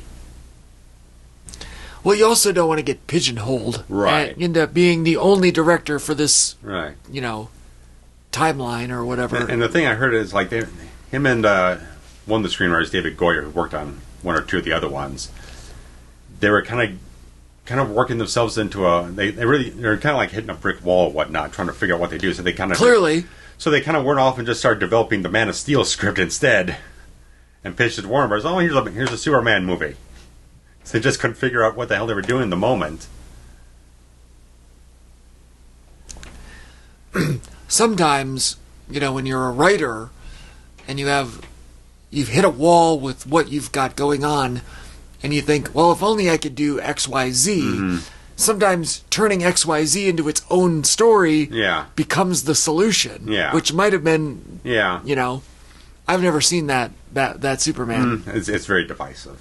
Well, you also don't want to get pigeonholed. Right. And end up being the only director for this, right. Timeline or whatever. And the thing I heard is, like, him and one of the screenwriters, David Goyer, who worked on one or two of the other ones, they were kind of working themselves into they're kind of like hitting a brick wall or whatnot, trying to figure out what they do. So they kind of clearly. So they kind of went off and just started developing the Man of Steel script instead, and pitched it to Warner Bros. Oh, here's a Superman movie. So they just couldn't figure out what the hell they were doing in the moment. Sometimes, when you're a writer and you've hit a wall with what you've got going on, and you think, well, if only I could do XYZ. Mm-hmm. Sometimes turning XYZ into its own story becomes the solution. Yeah. Which might have been, I've never seen that Superman. It's very divisive.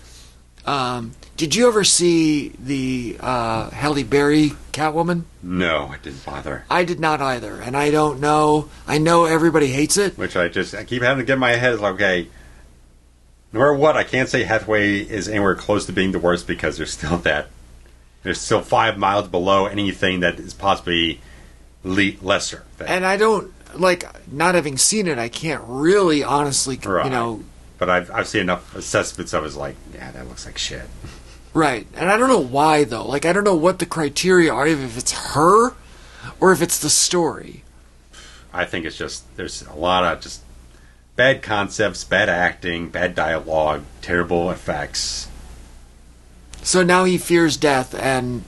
Did you ever see the Halle Berry Catwoman? No, I didn't bother. I did not either, and I don't know. I know everybody hates it. Which I keep having to get in my head, like, okay, no matter what, I can't say Hathaway is anywhere close to being the worst because there's still 5 miles below anything that is possibly lesser. And I don't, not having seen it, I can't really honestly, But I've seen enough assessments of it, like, yeah, that looks like shit. Right. And I don't know why, though. I don't know what the criteria are, if it's her or if it's the story. I think it's just, there's a lot of just bad concepts, bad acting, bad dialogue, terrible effects. So now he fears death and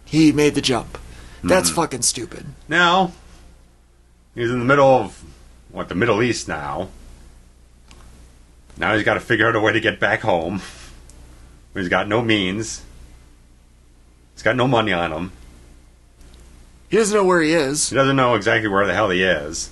he made the jump. That's fucking stupid. Now, he's in the middle of, the Middle East now. Now he's got to figure out a way to get back home. He's got no means. He's got no money on him. He doesn't know where he is. He doesn't know exactly where the hell he is.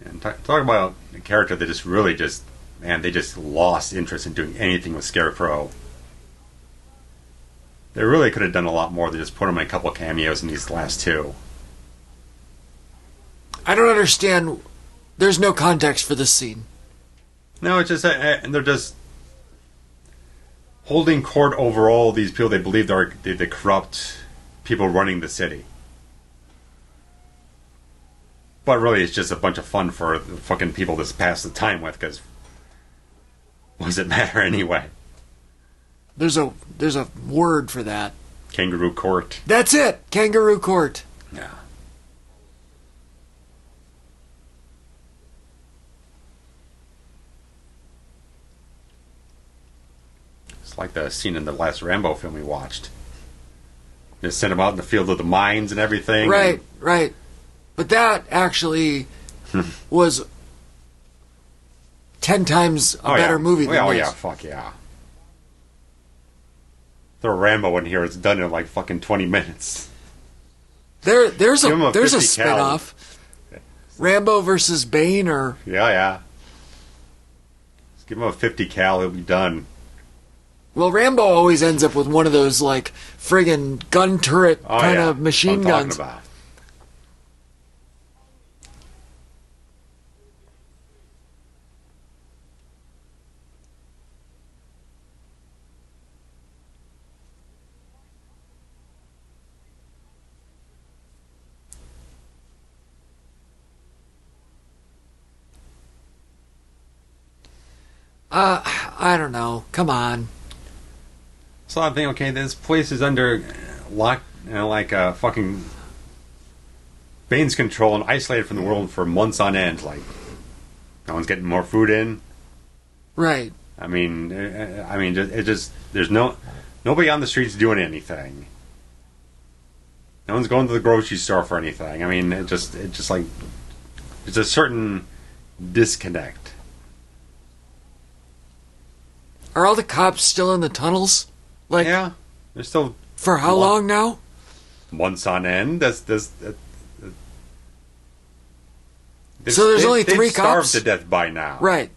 And talk about a character that they just lost interest in doing anything with Scarecrow. They really could have done a lot more than just put him in a couple of cameos in these last two. I don't understand. There's no context for this scene. No, it's just and they're just holding court over all these people they believe are the corrupt people running the city. But really, it's just a bunch of fun for the fucking people to pass the time with, because what does it matter anyway? There's a word for that. Kangaroo court. That's it! Kangaroo court. Yeah. It's like the scene in the last Rambo film we watched. They sent him out in the field of the mines and everything. Right, right. But that actually was 10 times a better movie than this. Oh, yeah, fuck yeah. Throw Rambo in here, it's done in like fucking 20 minutes. There's a spin-off. Rambo versus Bane, or... Yeah. Just give him a 50 cal, he'll be done. Well, Rambo always ends up with one of those, friggin' gun turret kind of machine guns. About. I don't know. Come on. So I'm thinking, okay, this place is under lock, like fucking Bane's control and isolated from the world for months on end. Like, no one's getting more food in. Right. I mean, there's nobody on the streets doing anything. No one's going to the grocery store for anything. I mean, it's just like, it's a certain disconnect. Are all the cops still in the tunnels? Like, yeah, they're still. For how long now? Months on end. So there's only 3 they've cops? Starved to death by now. Right.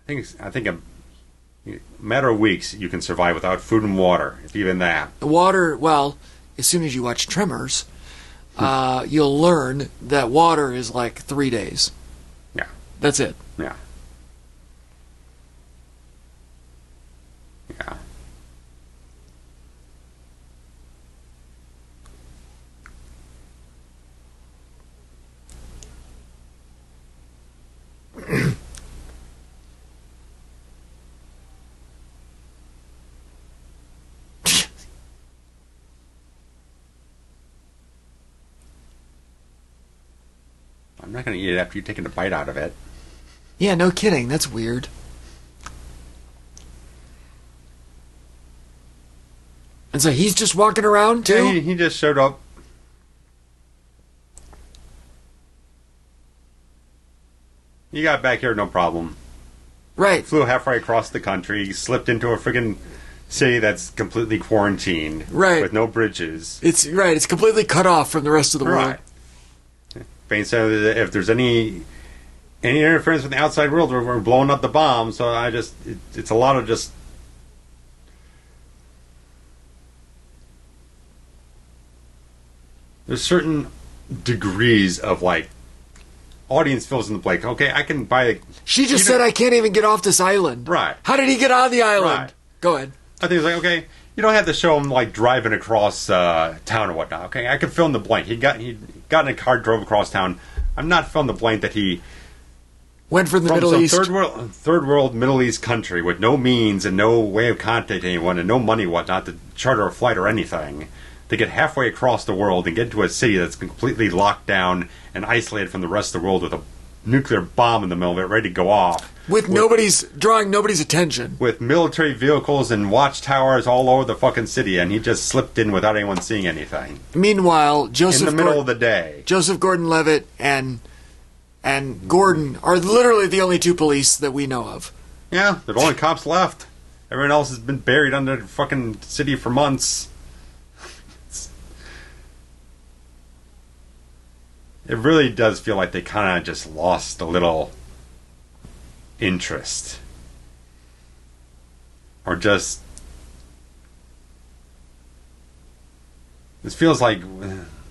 I think a matter of weeks you can survive without food and water, if even that. The water, well, as soon as you watch Tremors, you'll learn that water is like 3 days. Yeah. That's it. Yeah. Yeah. I'm not going to eat it after you've taken a bite out of it. Yeah, no kidding. That's weird. And so he's just walking around, too? Yeah, he just showed up. He got back here, no problem. Right. Flew halfway across the country, slipped into a friggin' city that's completely quarantined. Right. With no bridges. It's completely cut off from the rest of the world. Right. Bane said that if there's any interference with the outside world, we're blowing up the bomb. So it's a lot of just. There's certain degrees of like audience fills in the blank. Okay, I can buy. She just said I can't even get off this island. Right. How did he get on the island? Right. Go ahead. I think it's like, okay, you don't have to show him like driving across town or whatnot. Okay, I can fill in the blank. He got in a car, drove across town. I'm not filling the blank that he went from the Middle East, third world Middle East country with no means and no way of contacting anyone and no money, whatnot, to charter a flight or anything, to get halfway across the world and get to a city that's completely locked down and isolated from the rest of the world with a nuclear bomb in the middle of it, ready to go off. With drawing nobody's attention. With military vehicles and watchtowers all over the fucking city, and he just slipped in without anyone seeing anything. Meanwhile, in the middle of the day, Joseph Gordon-Levitt and Gordon are literally the only 2 police that we know of. Yeah, the only cops left. Everyone else has been buried under the fucking city for months. It really does feel like they kind of just lost a little interest. Or just... This feels like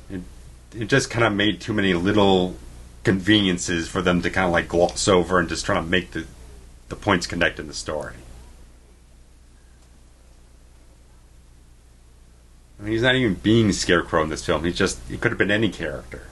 it just kind of made too many little conveniences for them to kind of like gloss over and just try to make the points connect in the story. I mean, he's not even being Scarecrow in this film. He could have been any character.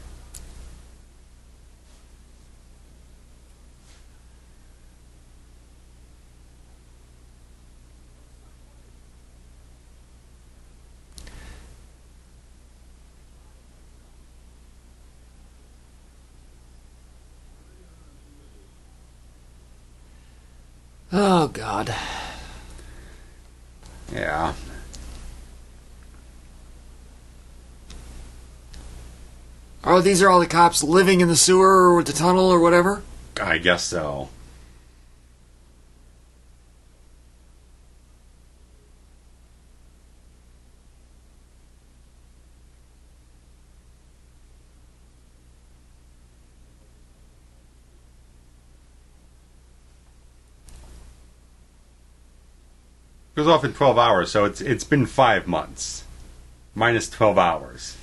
Oh, God. Yeah. Oh, these are all the cops living in the sewer or the tunnel or whatever? I guess so. Goes off in 12 hours, so it's been 5 months. Minus 12 hours.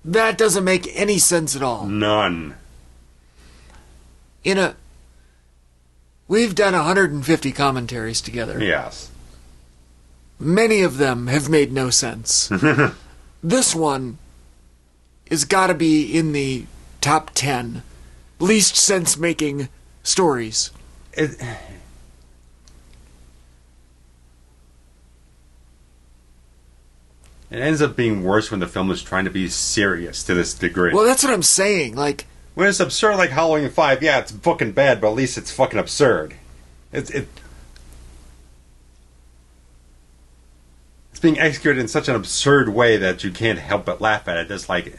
That doesn't make any sense at all. None. We've done 150 commentaries together. Yes. Many of them have made no sense. This one has got to be in the top 10 least sense-making stories. It ends up being worse when the film is trying to be serious to this degree. Well, that's what I'm saying. Like, when it's absurd, like Halloween 5, yeah, it's fucking bad, but at least it's fucking absurd. It's being executed in such an absurd way that you can't help but laugh at it. Just like,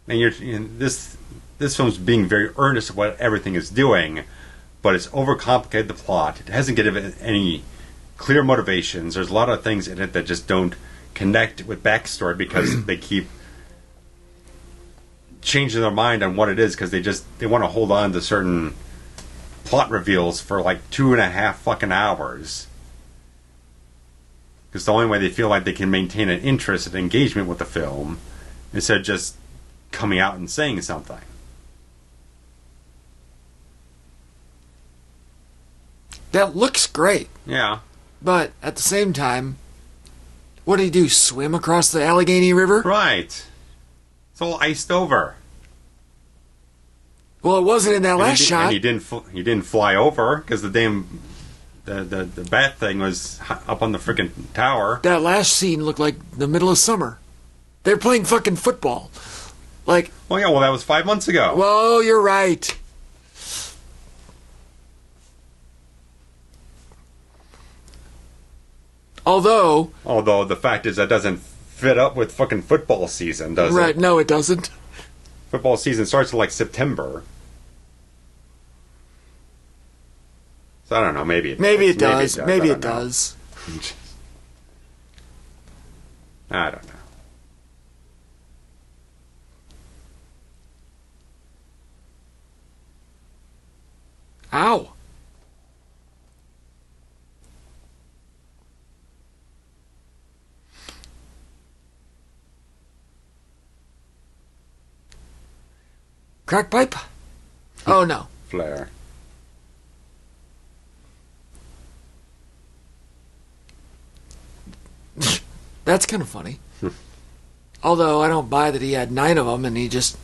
and this film's being very earnest of what everything is doing, but it's overcomplicated the plot. It hasn't given it any clear motivations. There's a lot of things in it that just don't connect with backstory because they keep changing their mind on what it is because they want to hold on to certain plot reveals for like 2.5 fucking hours. Because the only way they feel like they can maintain an interest and engagement with the film instead of just coming out and saying something. that looks great. Yeah. But at the same time, what did he do? Swim across the Allegheny River? Right. It's all iced over. Well, it wasn't in that last shot. And he didn't fly over because the damn the bat thing was up on the freaking tower. That last scene looked like the middle of summer. They're playing fucking football. Like, Oh yeah, well that was 5 months ago. well, you're right. Although the fact is that doesn't fit up with fucking football season, does right, it? no, it doesn't. Football season starts in like September. So I don't know, maybe it does. Maybe it I don't know. does. I don't know. Ow. Crack pipe? Oh, no. Flare. That's kind of funny. Although I don't buy that he had 9 of them and he just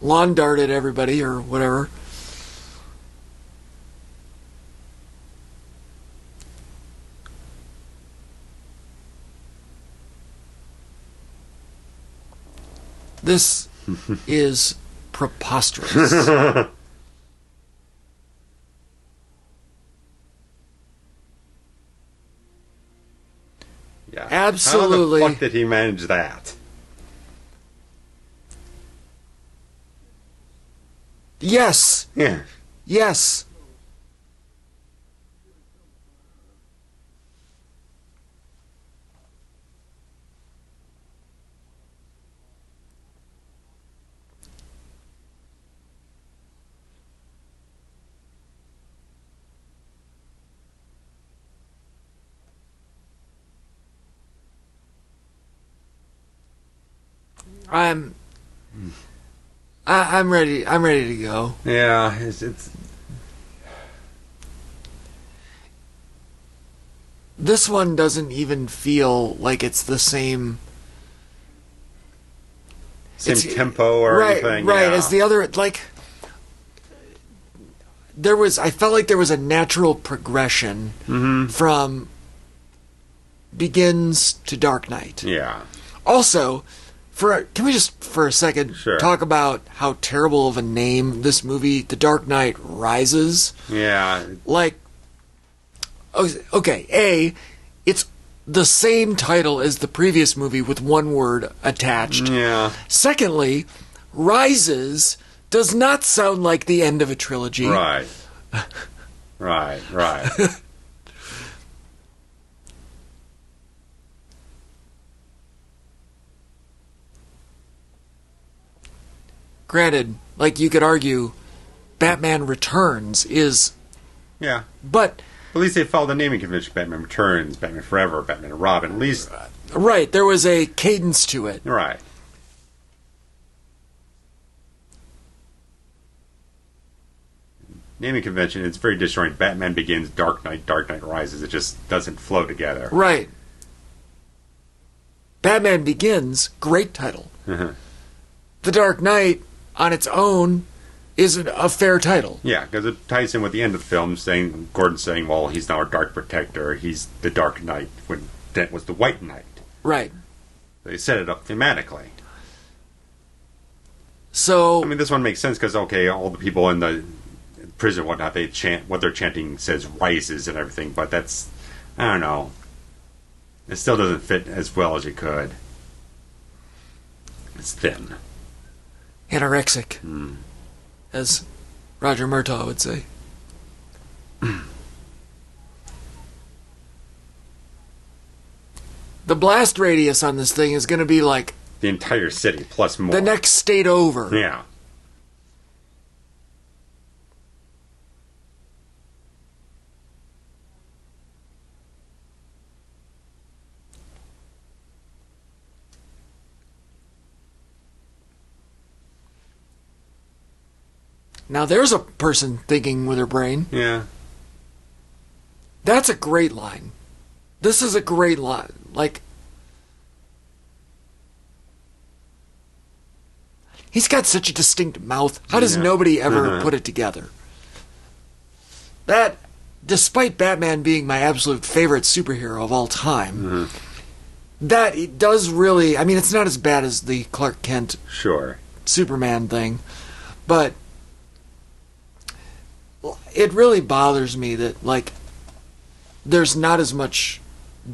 lawn darted everybody or whatever. This is preposterous. Yeah. Absolutely. How the fuck did he manage that? Yes. Yeah. Yes. I'm ready. I'm ready to go. Yeah, it's This one doesn't even feel like it's the same tempo or right, anything. right, yeah. as the other. Like, I felt like there was a natural progression from Begins to Dark Knight. Yeah. Also, can we just for a second Sure. talk about how terrible of a name this movie, The Dark Knight Rises? Yeah. Like, okay, it's the same title as the previous movie with one word attached. Yeah. Secondly, Rises does not sound like the end of a trilogy. Right. Right. Granted, like you could argue, Batman Returns is, Yeah. but At least they followed the naming convention. Batman Returns, Batman Forever, Batman and Robin. At least. right, there was a cadence to it. Right. Naming convention, it's very disjointed. Batman Begins, Dark Knight Rises. It just doesn't flow together. Right. Batman Begins, great title. Mhm. The Dark Knight, on its own isn't a fair title. Yeah, because it ties in with the end of the film, saying Gordon saying, "Well, he's now our Dark Protector. He's the Dark Knight when Dent was the White Knight." Right. They set it up thematically. So I mean, this one makes sense because all the people in the prison and whatnot, they chant what they're chanting says rises and everything, but that's, I don't know. It still doesn't fit as well as it could. It's thin. anorexic, as Roger Murtaugh would say. The blast radius on this thing is going to be like the entire city plus more. the next state over. Yeah. Now there's a person thinking with her brain. Yeah. That's a great line. This is a great line. Like, he's got such a distinct mouth. How does nobody ever put it together? That, despite Batman being my absolute favorite superhero of all time, that it does really... I mean, it's not as bad as the Clark Kent Superman thing, but it really bothers me that, like, there's not as much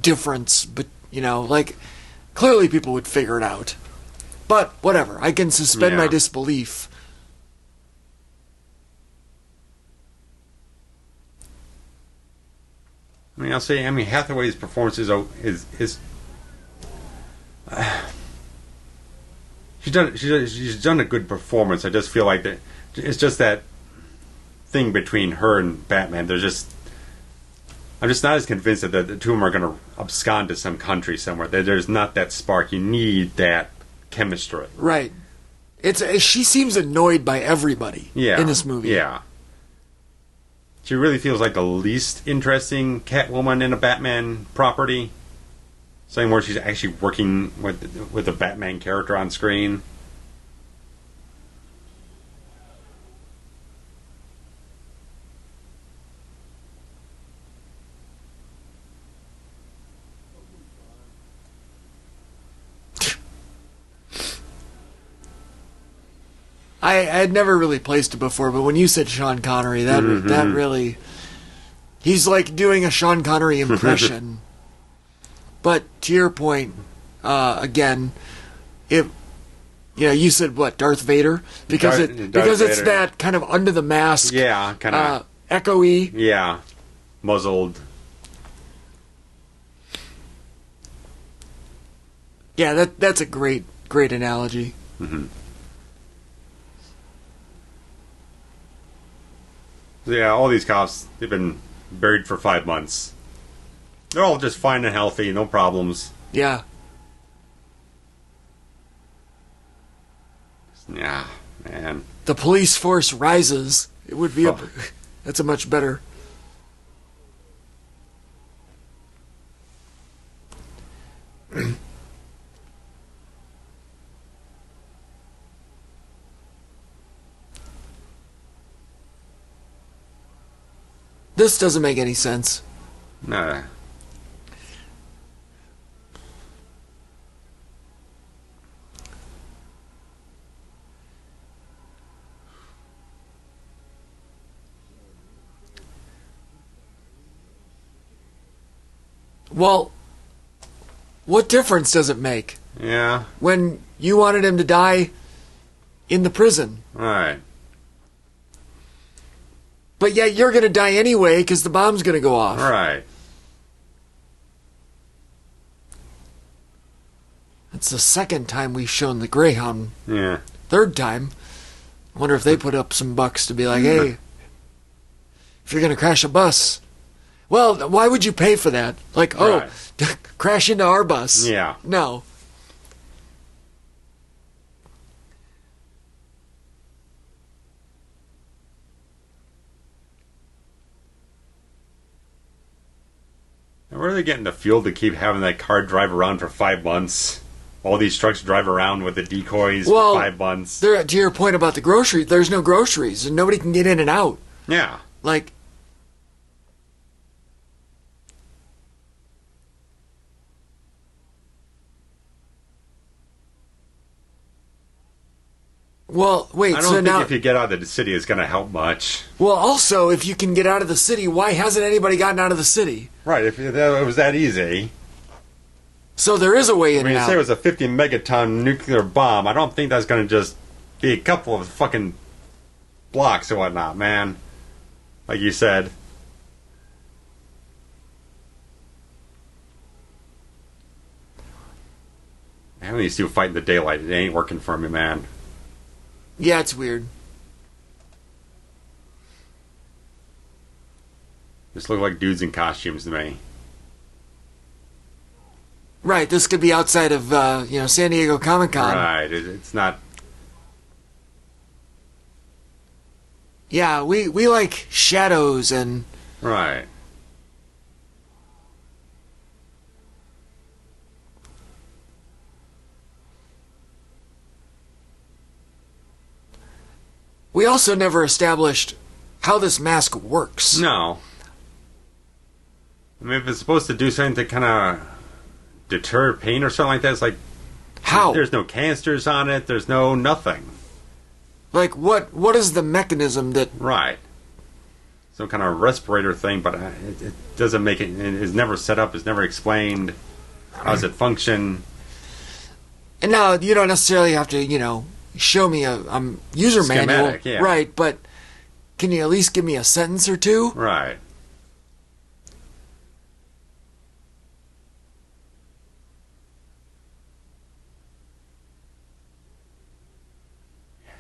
difference, but, you know, like, clearly people would figure it out. But, whatever, I can suspend my disbelief. I mean, I'll say, Hathaway's performance is she's done a good performance. I just feel like that it's just that thing between her and Batman. I'm just not as convinced that the two of them are going to abscond to some country somewhere. There's not that spark. You need that chemistry. Right. She seems annoyed by everybody in this movie. Yeah. She really feels like the least interesting Catwoman in a Batman property. Something where she's actually working with a Batman character on screen. I had never really placed it before, but when you said Sean Connery, that really... He's like doing a Sean Connery impression. But to your point, again, you said what, Darth Vader? Because it's that kind of under the mask, kind of echoey. Yeah, muzzled. Yeah, that's a great analogy. Mm-hmm. Yeah, all these cops, they've been buried for 5 months. They're all just fine and healthy, no problems. Yeah. Yeah, man. The police force rises. It would be that's a much better... This doesn't make any sense. Nah. Well, what difference does it make? Yeah. When you wanted him to die in the prison. Right. But yet you're going to die anyway because the bomb's going to go off. Right. It's the second time we've shown the Greyhound. Yeah. Third time. I wonder if they put up some bucks to be like, hey, if you're going to crash a bus, well, why would you pay for that? Like, crash into our bus. Yeah. No. Where are they getting the fuel to keep having that car drive around for 5 months all these trucks drive around with the decoys Well, for 5 months. To your point about the groceries, there's no groceries, and nobody can get in and out. Yeah. Like, well, wait, I don't so think now... if you get out of the city, it's going to help much. Well, also, if you can get out of the city, why hasn't anybody gotten out of the city? Right, if it was that easy. So there is a way in I mean, and you out. say it was a 50 megaton nuclear bomb. I don't think that's going to just be a couple of fucking blocks or whatnot, man. Like you said. Having these two fight in the daylight, it ain't working for me, man. Yeah, it's weird. Just look like dudes in costumes to me. Right, this could be outside of, San Diego Comic-Con. Right, it's not... Yeah, we like shadows and... Right. We also never established how this mask works. No. I mean, if it's supposed to do something to kind of deter pain or something like that, it's like... How? There's no canisters on it, there's no nothing. Like, what is the mechanism that... Right. Some kind of respirator thing, but it doesn't make it... It's never set up, it's never explained. How does it function? And now, you don't necessarily have to, show me a user manual. Schematic, yeah. Right, but can you at least give me a sentence or two? Right.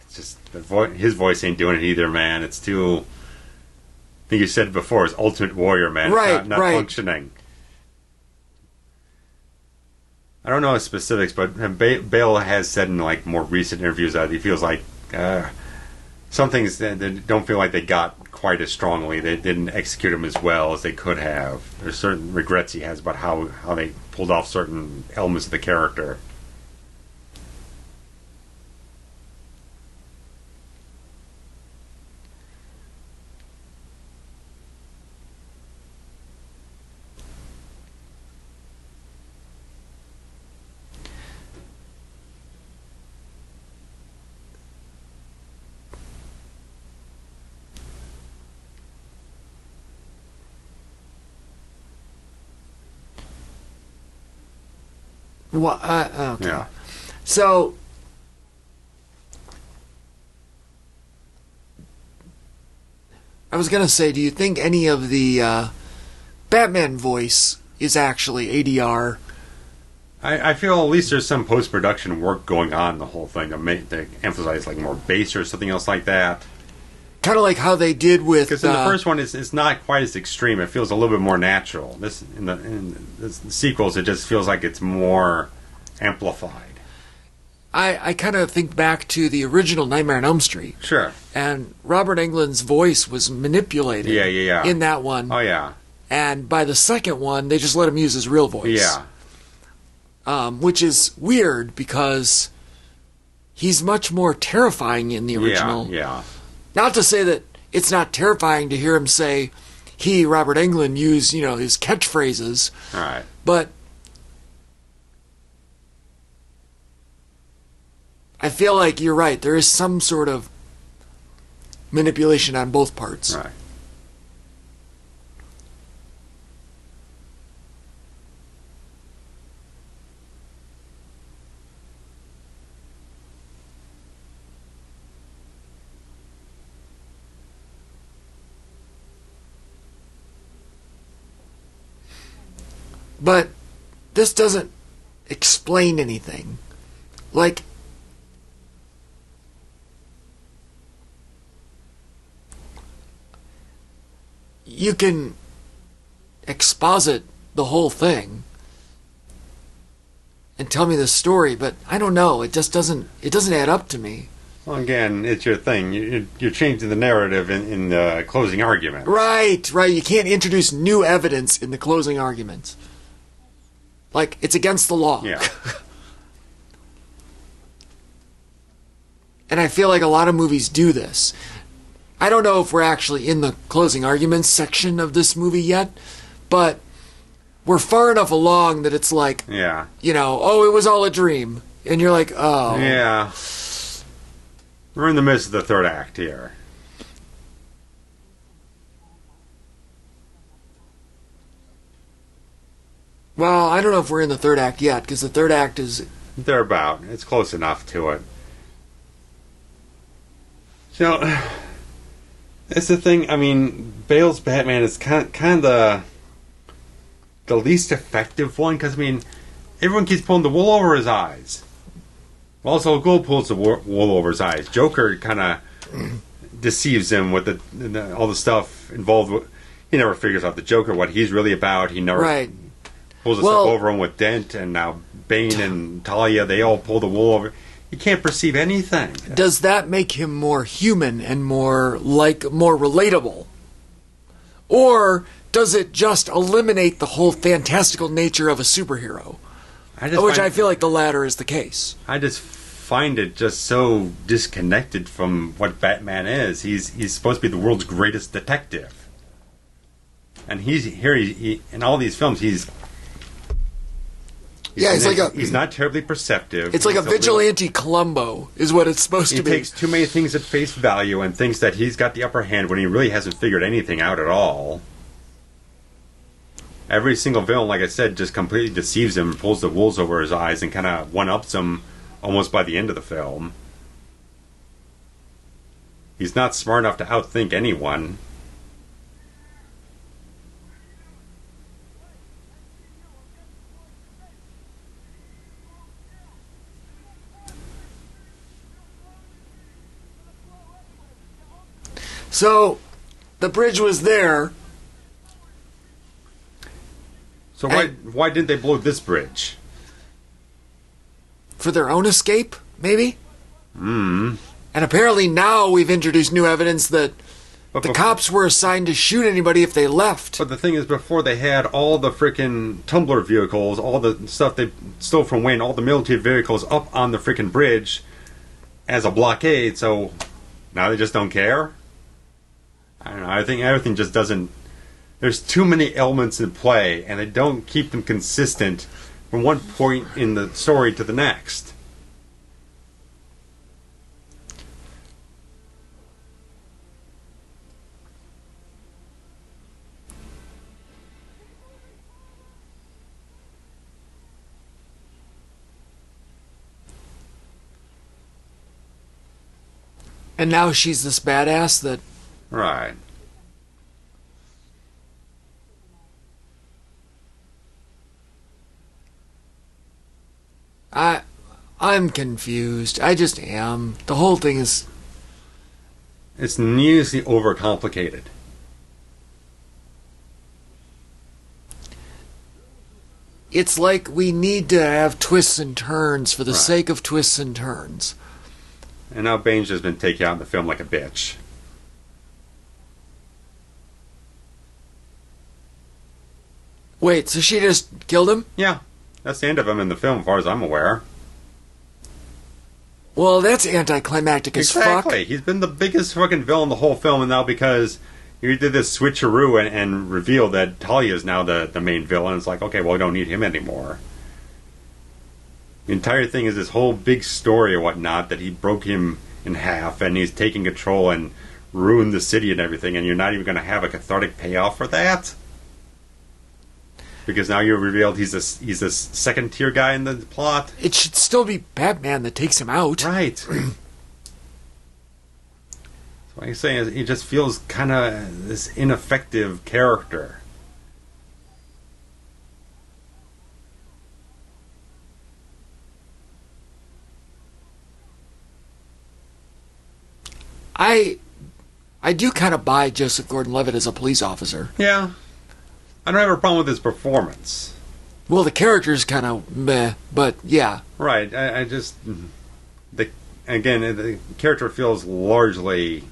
It's just his voice ain't doing it either, man. It's too... I think you said before, it's Ultimate Warrior, man. Right, it's not right. functioning. I don't know the specifics, but Bale has said in like more recent interviews that he feels like some things that don't feel like they got quite as strongly. They didn't execute them as well as they could have. There's certain regrets he has about how they pulled off certain elements of the character. What? Okay. Yeah. So, I was going to say, do you think any of the Batman voice is actually ADR? I feel at least there's some post-production work going on in the whole thing to emphasize like more bass or something else like that. Kind of like how they did with... Because in the first one, it's not quite as extreme. It feels a little bit more natural. In the sequels, it just feels like it's more amplified. I kind of think back to the original Nightmare on Elm Street. Sure. And Robert Englund's voice was manipulated Yeah. in that one. Oh, yeah. And by the second one, they just let him use his real voice. Yeah. Which is weird because he's much more terrifying in the original. Yeah. Not to say that it's not terrifying to hear him say, Robert Englund, use, his catchphrases. All right. But I feel like you're right. There is some sort of manipulation on both parts. Right. But this doesn't explain anything. Like, you can exposit the whole thing and tell me the story, but I don't know. It just doesn't add up to me. Well, again, it's your thing. You're changing the narrative in the closing argument. Right. You can't introduce new evidence in the closing arguments. Like, it's against the law. Yeah. And I feel like a lot of movies do this. I don't know if we're actually in the closing arguments section of this movie yet, but we're far enough along that it's like, yeah, oh, it was all a dream. And you're like, oh. Yeah. We're in the midst of the third act here. Well, I don't know if we're in the third act yet, because the third act is... Thereabout. It's close enough to it. So, that's the thing. I mean, Bale's Batman is kind of the least effective one, because, I mean, everyone keeps pulling the wool over his eyes. Also, Ghul pulls the wool over his eyes. Joker kind of deceives him with all the stuff involved with... He never figures out the Joker, what he's really about. He never... Right. Pulls the stuff over him with Dent, and now Bane and Talia, they all pull the wool over. You can't perceive anything. Does that make him more human and more relatable? Or does it just eliminate the whole fantastical nature of a superhero? I feel like the latter is the case. I just find it just so disconnected from what Batman is. He's supposed to be the world's greatest detective. And he's in all these films, he's not terribly perceptive. It's like a vigilante Columbo, is what it's supposed to be. He takes too many things at face value and thinks that he's got the upper hand when he really hasn't figured anything out at all. Every single villain, like I said, just completely deceives him, pulls the wool over his eyes, and kind of one-ups him almost by the end of the film. He's not smart enough to outthink anyone. So, the bridge was there. So why didn't they blow this bridge? For their own escape, maybe? And apparently now we've introduced new evidence that the cops were assigned to shoot anybody if they left. But the thing is, before they had all the frickin' tumbler vehicles, all the stuff they stole from Wayne, all the military vehicles up on the frickin' bridge as a blockade, so now they just don't care? I don't know, I think everything just doesn't... There's too many elements in play, and they don't keep them consistent from one point in the story to the next. And now she's this badass that... Right. I'm confused. I just am. The whole thing is... It's needlessly overcomplicated. It's like we need to have twists and turns for the sake of twists and turns. And now Bane's just been taken out in the film like a bitch. Wait, so she just killed him? Yeah. That's the end of him in the film, as far as I'm aware. Well, that's anticlimactic as fuck. Exactly. He's been the biggest fucking villain the whole film, and now because you did this switcheroo and revealed that Talia is now the main villain, it's like, okay, well, we don't need him anymore. The entire thing is this whole big story or whatnot, that he broke him in half, and he's taking control and ruined the city and everything, and you're not even going to have a cathartic payoff for that? Because now you've revealed he's a second-tier guy in the plot. It should still be Batman that takes him out. Right. So what I'm saying is he just feels kind of this ineffective character. I do kind of buy Joseph Gordon-Levitt as a police officer. Yeah. I don't have a problem with his performance. Well, the character's kind of meh, but yeah. Right. I just... the character feels largely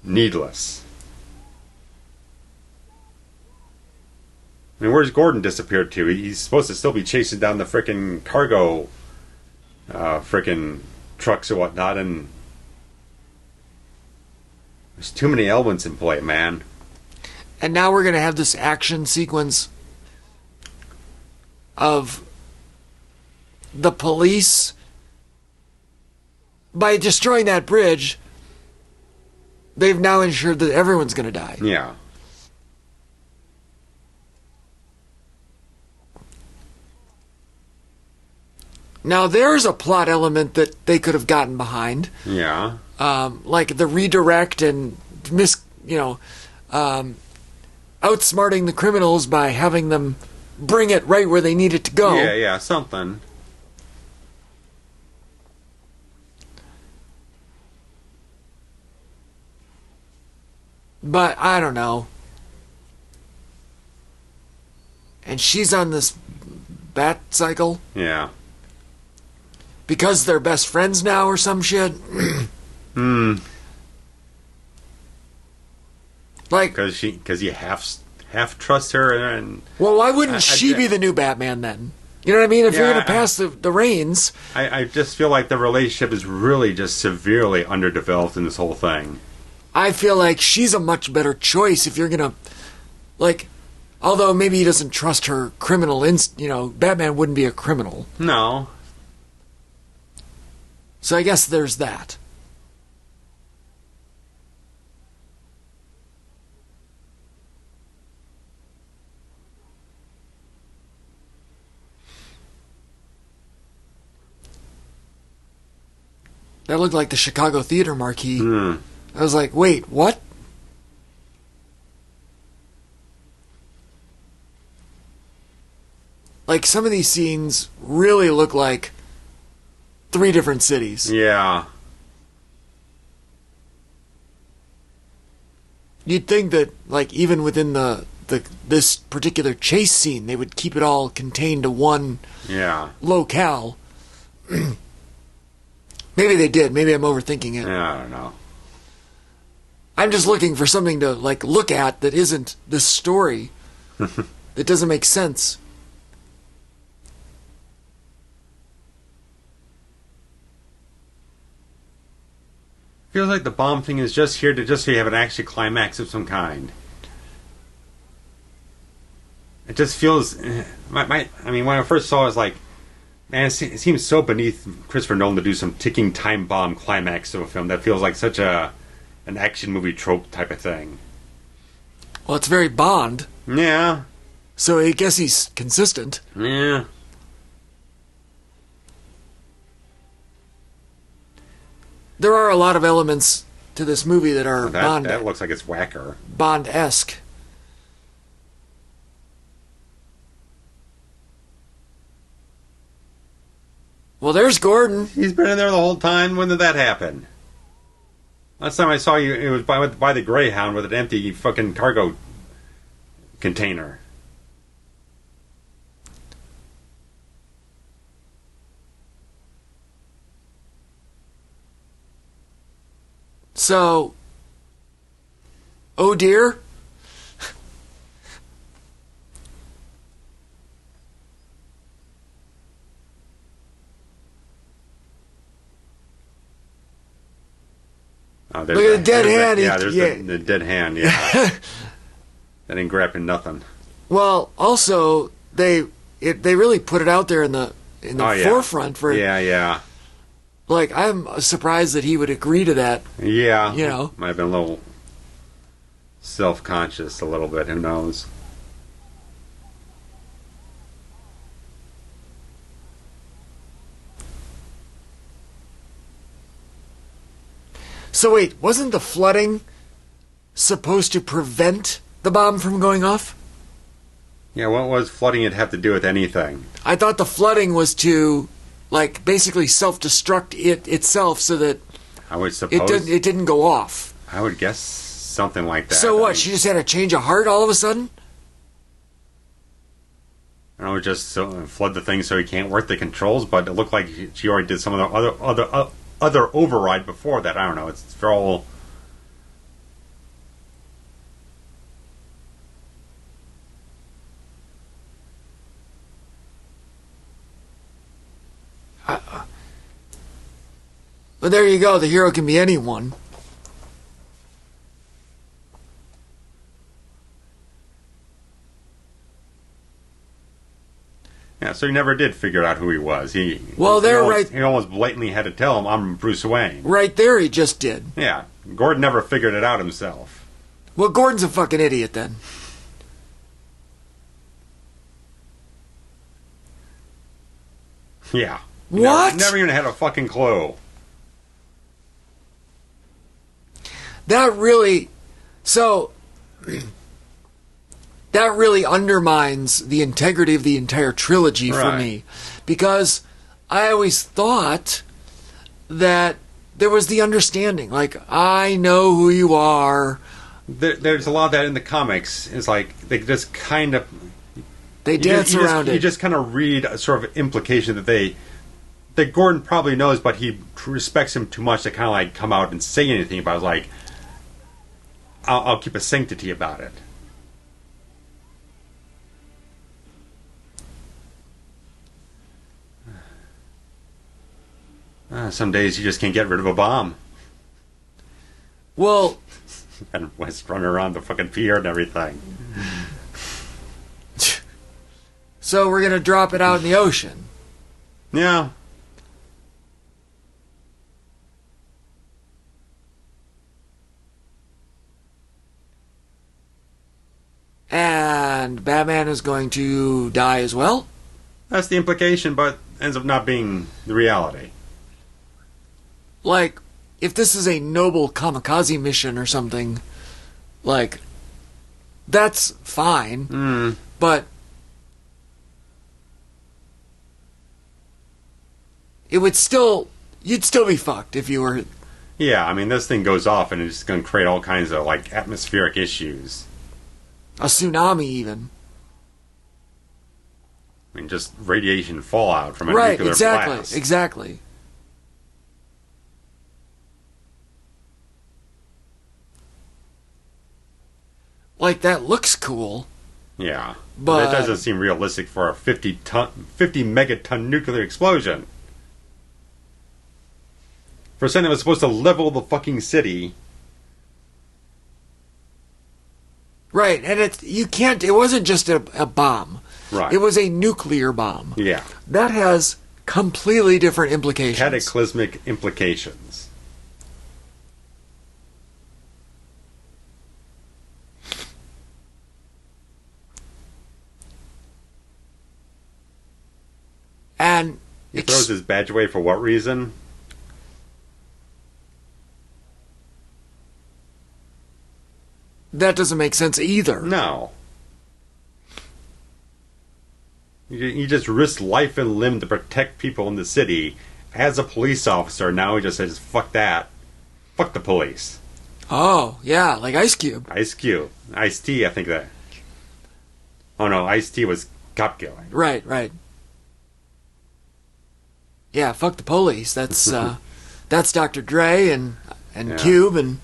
needless. I mean, where's Gordon disappeared to? He's supposed to still be chasing down the frickin' cargo frickin' trucks and whatnot, and there's too many elements in play, man. And now we're going to have this action sequence of the police. By destroying that bridge, they've now ensured that everyone's going to die. Yeah. Now, there's a plot element that they could have gotten behind. Yeah. Like the redirect and outsmarting the criminals by having them bring it right where they need it to go. Yeah, something. But I don't know. And she's on this bat cycle. Yeah. Because they're best friends now or some shit. Like, because you half trust her, and well, why wouldn't she be the new Batman then? You know what I mean? If you're going to pass the reins, I just feel like the relationship is really just severely underdeveloped in this whole thing. I feel like she's a much better choice if you're going to, like, although maybe he doesn't trust her criminal Batman wouldn't be a criminal. No. So I guess there's that. That looked like the Chicago Theater marquee. I was like, wait, what? Like, some of these scenes really look like 3 different cities. Yeah. You'd think that, like, even within this particular chase scene, they would keep it all contained to one locale. Maybe they did. Maybe I'm overthinking it. Yeah, I don't know. I'm just looking for something to, like, look at that isn't this story. That doesn't make sense. Feels like the bomb thing is just here to just so you have an action climax of some kind. It just feels... I mean, when I first saw it, I was like, man, it seems so beneath Christopher Nolan to do some ticking time bomb climax of a film. That feels like such an action movie trope type of thing. Well, it's very Bond. Yeah. So I guess he's consistent. Yeah. There are a lot of elements to this movie that are Bond. That looks like it's whacker. Bond-esque. Well, there's Gordon. He's been in there the whole time. When did that happen? Last time I saw you, it was by the Greyhound with an empty fucking cargo container. So, oh dear. Oh, look at the dead hand. There's the dead hand. Yeah, that ain't grabbing nothing. Well, also they really put it out there in the forefront for Yeah. Like, I'm surprised that he would agree to that. Yeah, you know, might have been a little self-conscious, a little bit. Who knows? So wait, wasn't the flooding supposed to prevent the bomb from going off? Yeah, what was flooding it have to do with anything? I thought the flooding was to, like, basically self-destruct it itself so that I would suppose it didn't go off. I would guess something like that. So what? She just had a change of heart all of a sudden? I don't know, just flood the thing so he can't work the controls. But it looked like she already did some of the other override before that. I don't know. It's all. But there you go. The hero can be anyone. Yeah, so he never did figure out who he was. He almost blatantly had to tell him, I'm Bruce Wayne. Right there, he just did. Yeah, Gordon never figured it out himself. Well, Gordon's a fucking idiot then. Yeah. What? Never even had a fucking clue. That really undermines the integrity of the entire trilogy for me, because I always thought that there was the understanding, like, I know who you are. There's a lot of that in the comics. It's like they just kind of dance around it. You just kind of read a sort of implication that Gordon probably knows, but he respects him too much to kind of like come out and say anything about it. Like, I'll keep a sanctity about it. Some days you just can't get rid of a bomb. Well, and West running around the fucking pier and everything. So we're gonna drop it out in the ocean. Yeah. And Batman is going to die as well? That's the implication, but ends up not being the reality. Like, if this is a noble kamikaze mission or something, like, that's fine. But it would you'd still be fucked if you were... Yeah, I mean, this thing goes off and it's going to create all kinds of, like, atmospheric issues. A tsunami, even. I mean, just radiation fallout from a nuclear blast. Exactly. Like, that looks cool. Yeah. But it doesn't seem realistic for a 50 megaton nuclear explosion. For something that was supposed to level the fucking city. Right, and it wasn't just a bomb. Right. It was a nuclear bomb. Yeah. That has completely different implications. Cataclysmic implications. And he throws his badge away for what reason? That doesn't make sense either. No. You just risk life and limb to protect people in the city. As a police officer, now he just says, fuck that. Fuck the police. Oh, yeah, like Ice Cube. Ice Cube. Ice-T, I think that... Oh no, Ice-T was cop killing. Right. Yeah, fuck the police. That's that's Dr. Dre and Yeah. Cube and...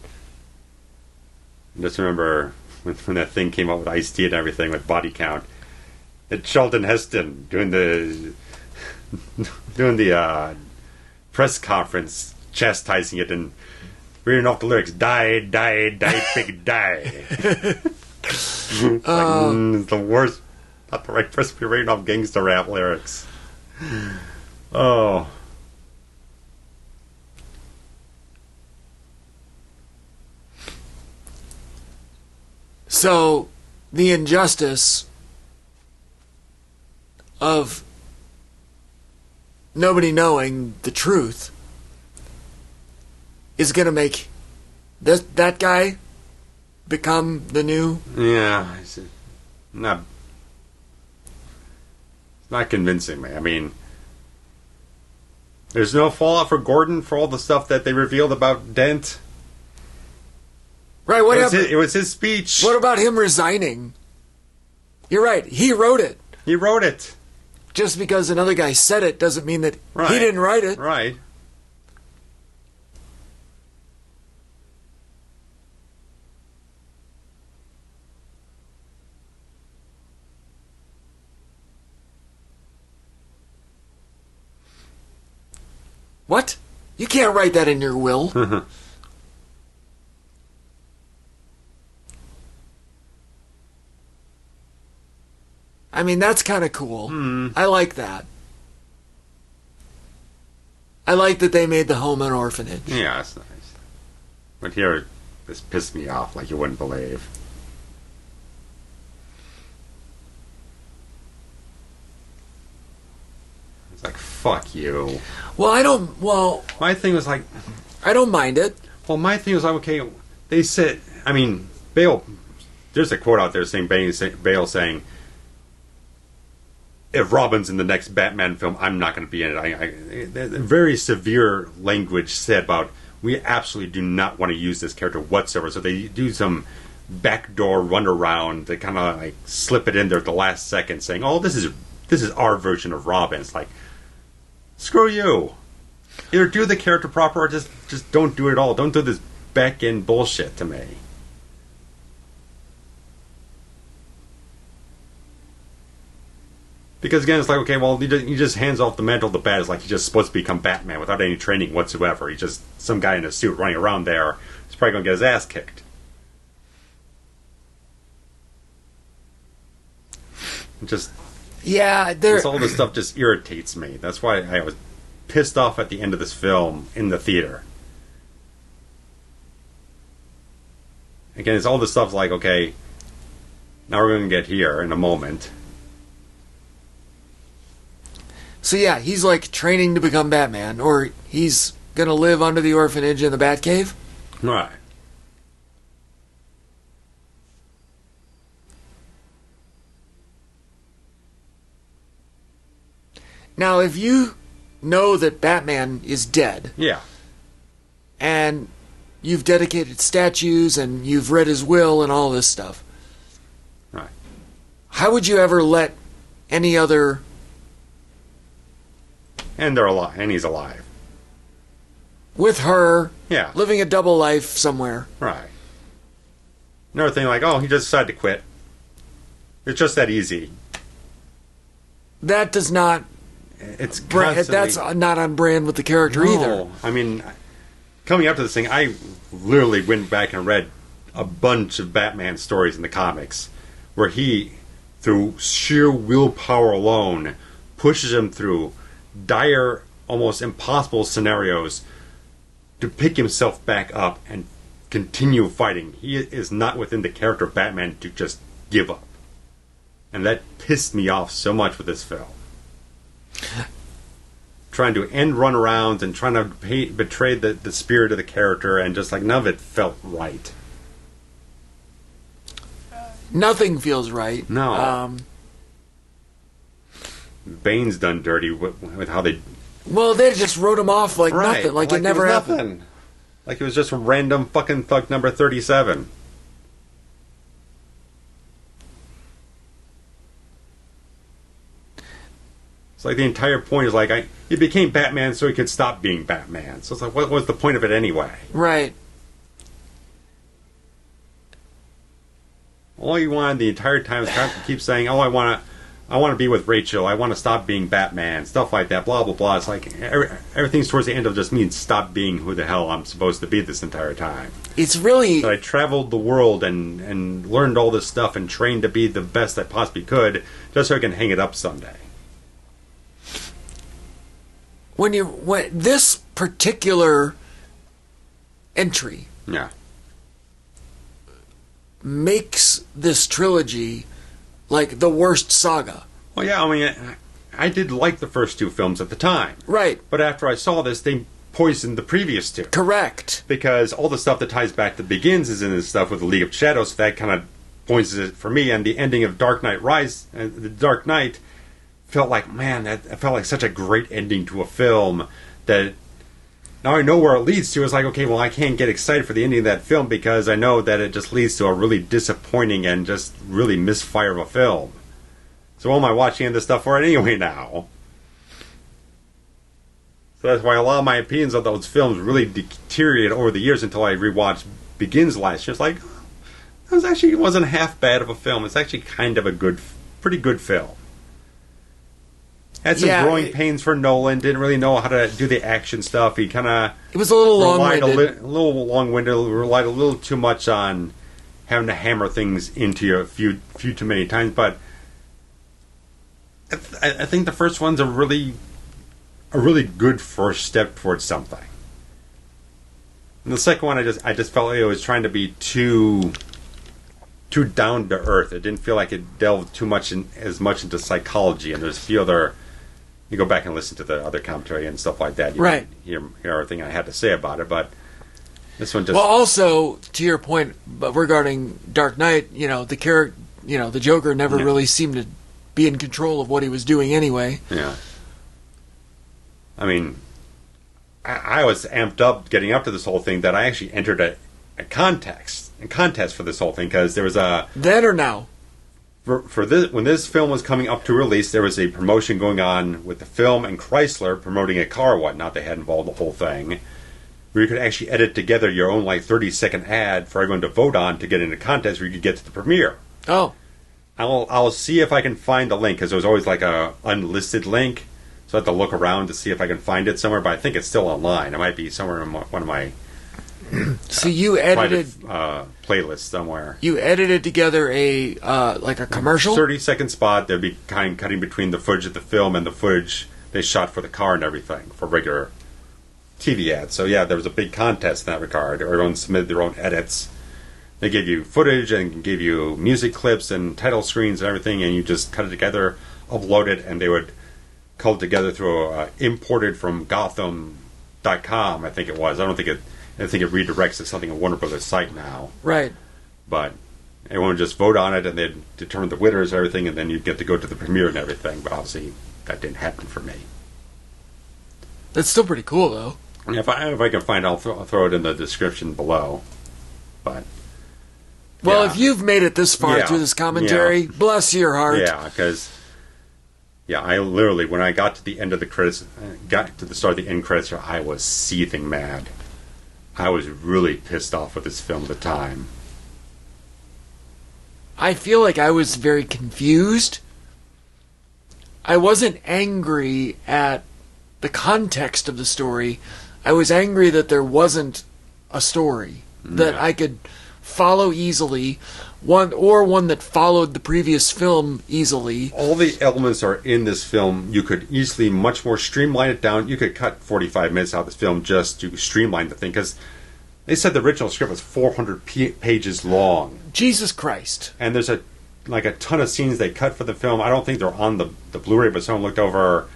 Just remember when that thing came out with Ice-T and everything with body count. It's Charlton Heston doing the press conference, chastising it and reading off the lyrics. Die, pig, die. It's the worst. Not the right person to be reading off gangster rap lyrics. Oh. So, the injustice of nobody knowing the truth is going to make that guy become the new... Yeah. It's not convincing me. I mean, there's no fallout for Gordon for all the stuff that they revealed about Dent. Right, what happened? It was his speech. What about him resigning? You're right, he wrote it. He wrote it. Just because another guy said it doesn't mean that he didn't write it. Right. What? You can't write that in your will. I mean, that's kind of cool. I like that. I like that they made the home an orphanage. Yeah, that's nice. But here, this pissed me off like you wouldn't believe. It's like, fuck you. Well, my thing was like... I don't mind it. Well, my thing was like, okay, they said... I mean, Bale... There's a quote out there saying, Bale saying... If Robin's in the next Batman film, I'm not going to be in it. Very severe language said about, we absolutely do not want to use this character whatsoever. So they do some backdoor runaround to kind of like slip it in there at the last second, saying, "Oh, this is our version of Robin." It's like, screw you. Either do the character proper, or just don't do it at all. Don't do this back end bullshit to me. Because again, it's like, okay, well, he just hands off the mantle to Bat. It's like he's just supposed to become Batman without any training whatsoever. He's just some guy in a suit running around there. He's probably going to get his ass kicked. Just... Yeah, all this stuff just irritates me. That's why I was pissed off at the end of this film in the theater. Again, it's all this stuff like, okay, now we're going to get here in a moment. So yeah, he's like training to become Batman, or he's gonna live under the orphanage in the Batcave. Right. Now, if you know that Batman is dead, yeah, and you've dedicated statues and you've read his will and all this stuff, right? How would you ever let any other... And they're alive, and he's alive. With her, yeah, living a double life somewhere. Right. Another thing, like, oh, he just decided to quit. It's just that easy. That does not... It's constantly... That's not on brand with the character either. I mean, coming up to this thing, I literally went back and read a bunch of Batman stories in the comics where he, through sheer willpower alone, pushes him through dire, almost impossible scenarios to pick himself back up and continue fighting. He is not within the character of Batman to just give up. And that pissed me off so much with this film. Trying to end runarounds and trying to betray the spirit of the character, and just like none of it felt right. Nothing feels right. No. Bane's done dirty with how they... Well, they just wrote him off like nothing. Like it never happened. Nothing. Like it was just random fucking thug number 37. It's like the entire point is like, he became Batman so he could stop being Batman. So it's like, what was the point of it anyway? Right. All you wanted the entire time is to keep saying, oh, I want to be with Rachel. I want to stop being Batman. Stuff like that. Blah, blah, blah. It's like everything's towards the end of just means stop being who the hell I'm supposed to be this entire time. It's really... So I traveled the world and learned all this stuff and trained to be the best I possibly could just so I can hang it up someday. When this particular entry... Yeah. makes this trilogy like the worst saga. Well, yeah, I mean, I did like the first two films at the time. Right. But after I saw this, they poisoned the previous two. Correct. Because all the stuff that ties back to Begins is in this stuff with the League of Shadows, so that kind of poisons it for me. And the ending of Dark Knight Rise, the Dark Knight, felt like, man, that felt like such a great ending to a film that... Now I know where it leads to. It's like, okay, well, I can't get excited for the ending of that film because I know that it just leads to a really disappointing and just really misfire of a film. So what am I watching this stuff for anyway now? So that's why a lot of my opinions of those films really deteriorated over the years until I rewatched Begins last year. It's like, it wasn't half bad of a film. It's actually kind of a pretty good film. Had some growing pains for Nolan. Didn't really know how to do the action stuff. He kind of... It was a little long-winded. A little long-winded. Relied a little too much on having to hammer things into you a few too many times. But I think the first one's a really good first step towards something. And the second one, I just felt like it was trying to be too down to earth. It didn't feel like it delved too much as much into psychology. And there's a few other... You go back and listen to the other commentary and stuff like that. You right. Hear everything I had to say about it, but this one just... Well, also, to your point regarding Dark Knight, the Joker never really seemed to be in control of what he was doing anyway. Yeah. I mean, I was amped up getting up to this whole thing that I actually entered a contest for this whole thing, because there was a... Then or now? For this, when this film was coming up to release, there was a promotion going on with the film and Chrysler promoting a car or whatnot. They had involved the whole thing, where you could actually edit together your own 30-second ad for everyone to vote on to get in a contest where you could get to the premiere. Oh. I'll see if I can find the link, because there was always a unlisted link, so I have to look around to see if I can find it somewhere, but I think it's still online. It might be somewhere in one of my so you edited playlists somewhere. You edited together a commercial? 30-second spot. There'd be cutting between the footage of the film and the footage they shot for the car and everything for regular TV ads. So yeah, there was a big contest in that regard. Everyone submitted their own edits. They gave you footage and gave you music clips and title screens and everything, and you just cut it together, upload it, and they would cull it together through imported from Gotham.com, I think it was. I think it redirects to something on Warner Brothers site now. Right. But everyone would just vote on it, and they'd determine the winners and everything, and then you'd get to go to the premiere and everything. But obviously, that didn't happen for me. That's still pretty cool, though. Yeah, if I can find it, I'll throw it in the description below. But well, if you've made it this far through this commentary, bless your heart. Yeah, because I literally, when I got to the end of the credits, got to the start of the end credits, I was seething mad. I was really pissed off with this film at the time. I feel like I was very confused. I wasn't angry at the context of the story. I was angry that there wasn't a story that I could follow easily, one that followed the previous film easily. All the elements are in this film. You could easily much more streamline it down. You could cut 45 minutes out of this film just to streamline the thing, because they said the original script was 400 pages long. Jesus Christ. And there's a ton of scenes they cut for the film. I don't think they're on the Blu-ray, but someone looked over...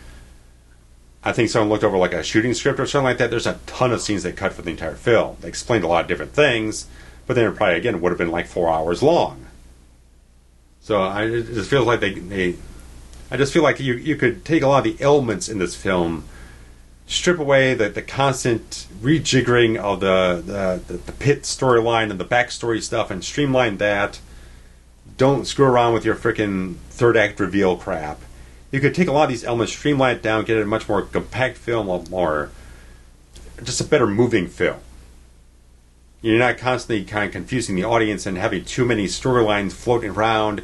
I think someone looked over a shooting script or something like that. There's a ton of scenes they cut for the entire film. They explained a lot of different things, but then it probably, again, would have been 4 hours long. So it just feels like I just feel like you could take a lot of the elements in this film, strip away the constant rejiggering of the pit storyline and the backstory stuff, and streamline that. Don't screw around with your freaking third act reveal crap. You could take a lot of these elements, streamline it down, get it a much more compact film, just a better moving film. You're not constantly kind of confusing the audience and having too many storylines floating around,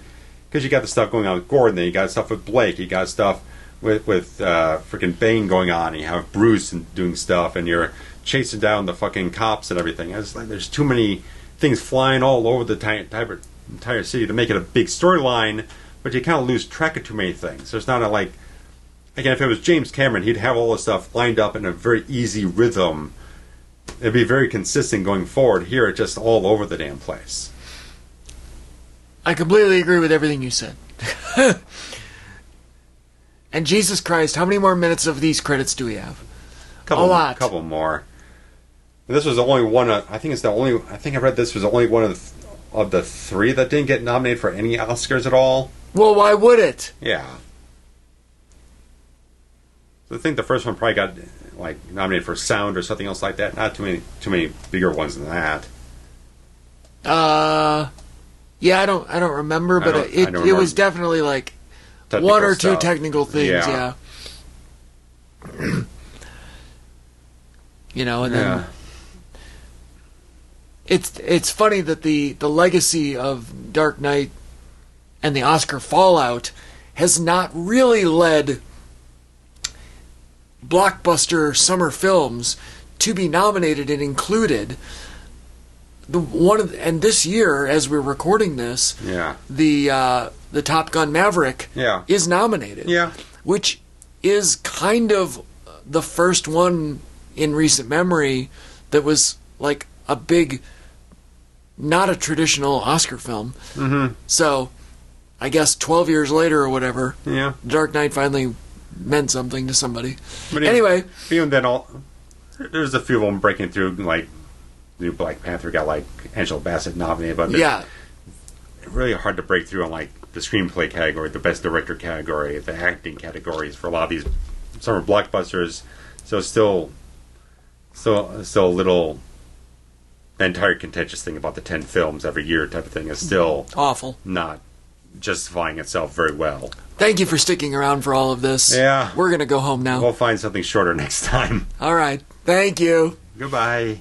because you got the stuff going on with Gordon, then you got stuff with Blake, you got stuff with freaking Bane going on, and you have Bruce doing stuff, and you're chasing down the fucking cops and everything. It's there's too many things flying all over the entire city to make it a big storyline, but you kind of lose track of too many things. There's not again, if it was James Cameron, he'd have all this stuff lined up in a very easy rhythm. It'd be very consistent going forward. Here, it's just all over the damn place. I completely agree with everything you said. And Jesus Christ, how many more minutes of these credits do we have? A lot. A couple more. This was the only one. I think I read this was only one of the three that didn't get nominated for any Oscars at all. Well, why would it? Yeah. So I think the first one probably got nominated for sound or something else like that. Not too many bigger ones than that. Yeah, I don't remember, but it was definitely one or two technical things. Yeah. And then it's funny that the legacy of Dark Knight and the Oscar fallout has not really led blockbuster summer films to be nominated and included. And this year, as we're recording this, the Top Gun Maverick is nominated. Yeah. Which is kind of the first one in recent memory that was like a big, not a traditional Oscar film. Mm-hmm. So, I guess 12 years later or whatever, Dark Knight finally meant something to somebody. But anyway, even then, there's a few of them breaking through, like the new Black Panther got like Angela Bassett nominated, but really hard to break through on like the screenplay category, the best director category, the acting categories for a lot of these summer blockbusters. So still a little. The entire contentious thing about the 10 films every year type of thing is still awful, not justifying itself very well. Thank you for sticking around for all of this. Yeah. We're going to go home now. We'll find something shorter next time. All right. Thank you. Goodbye.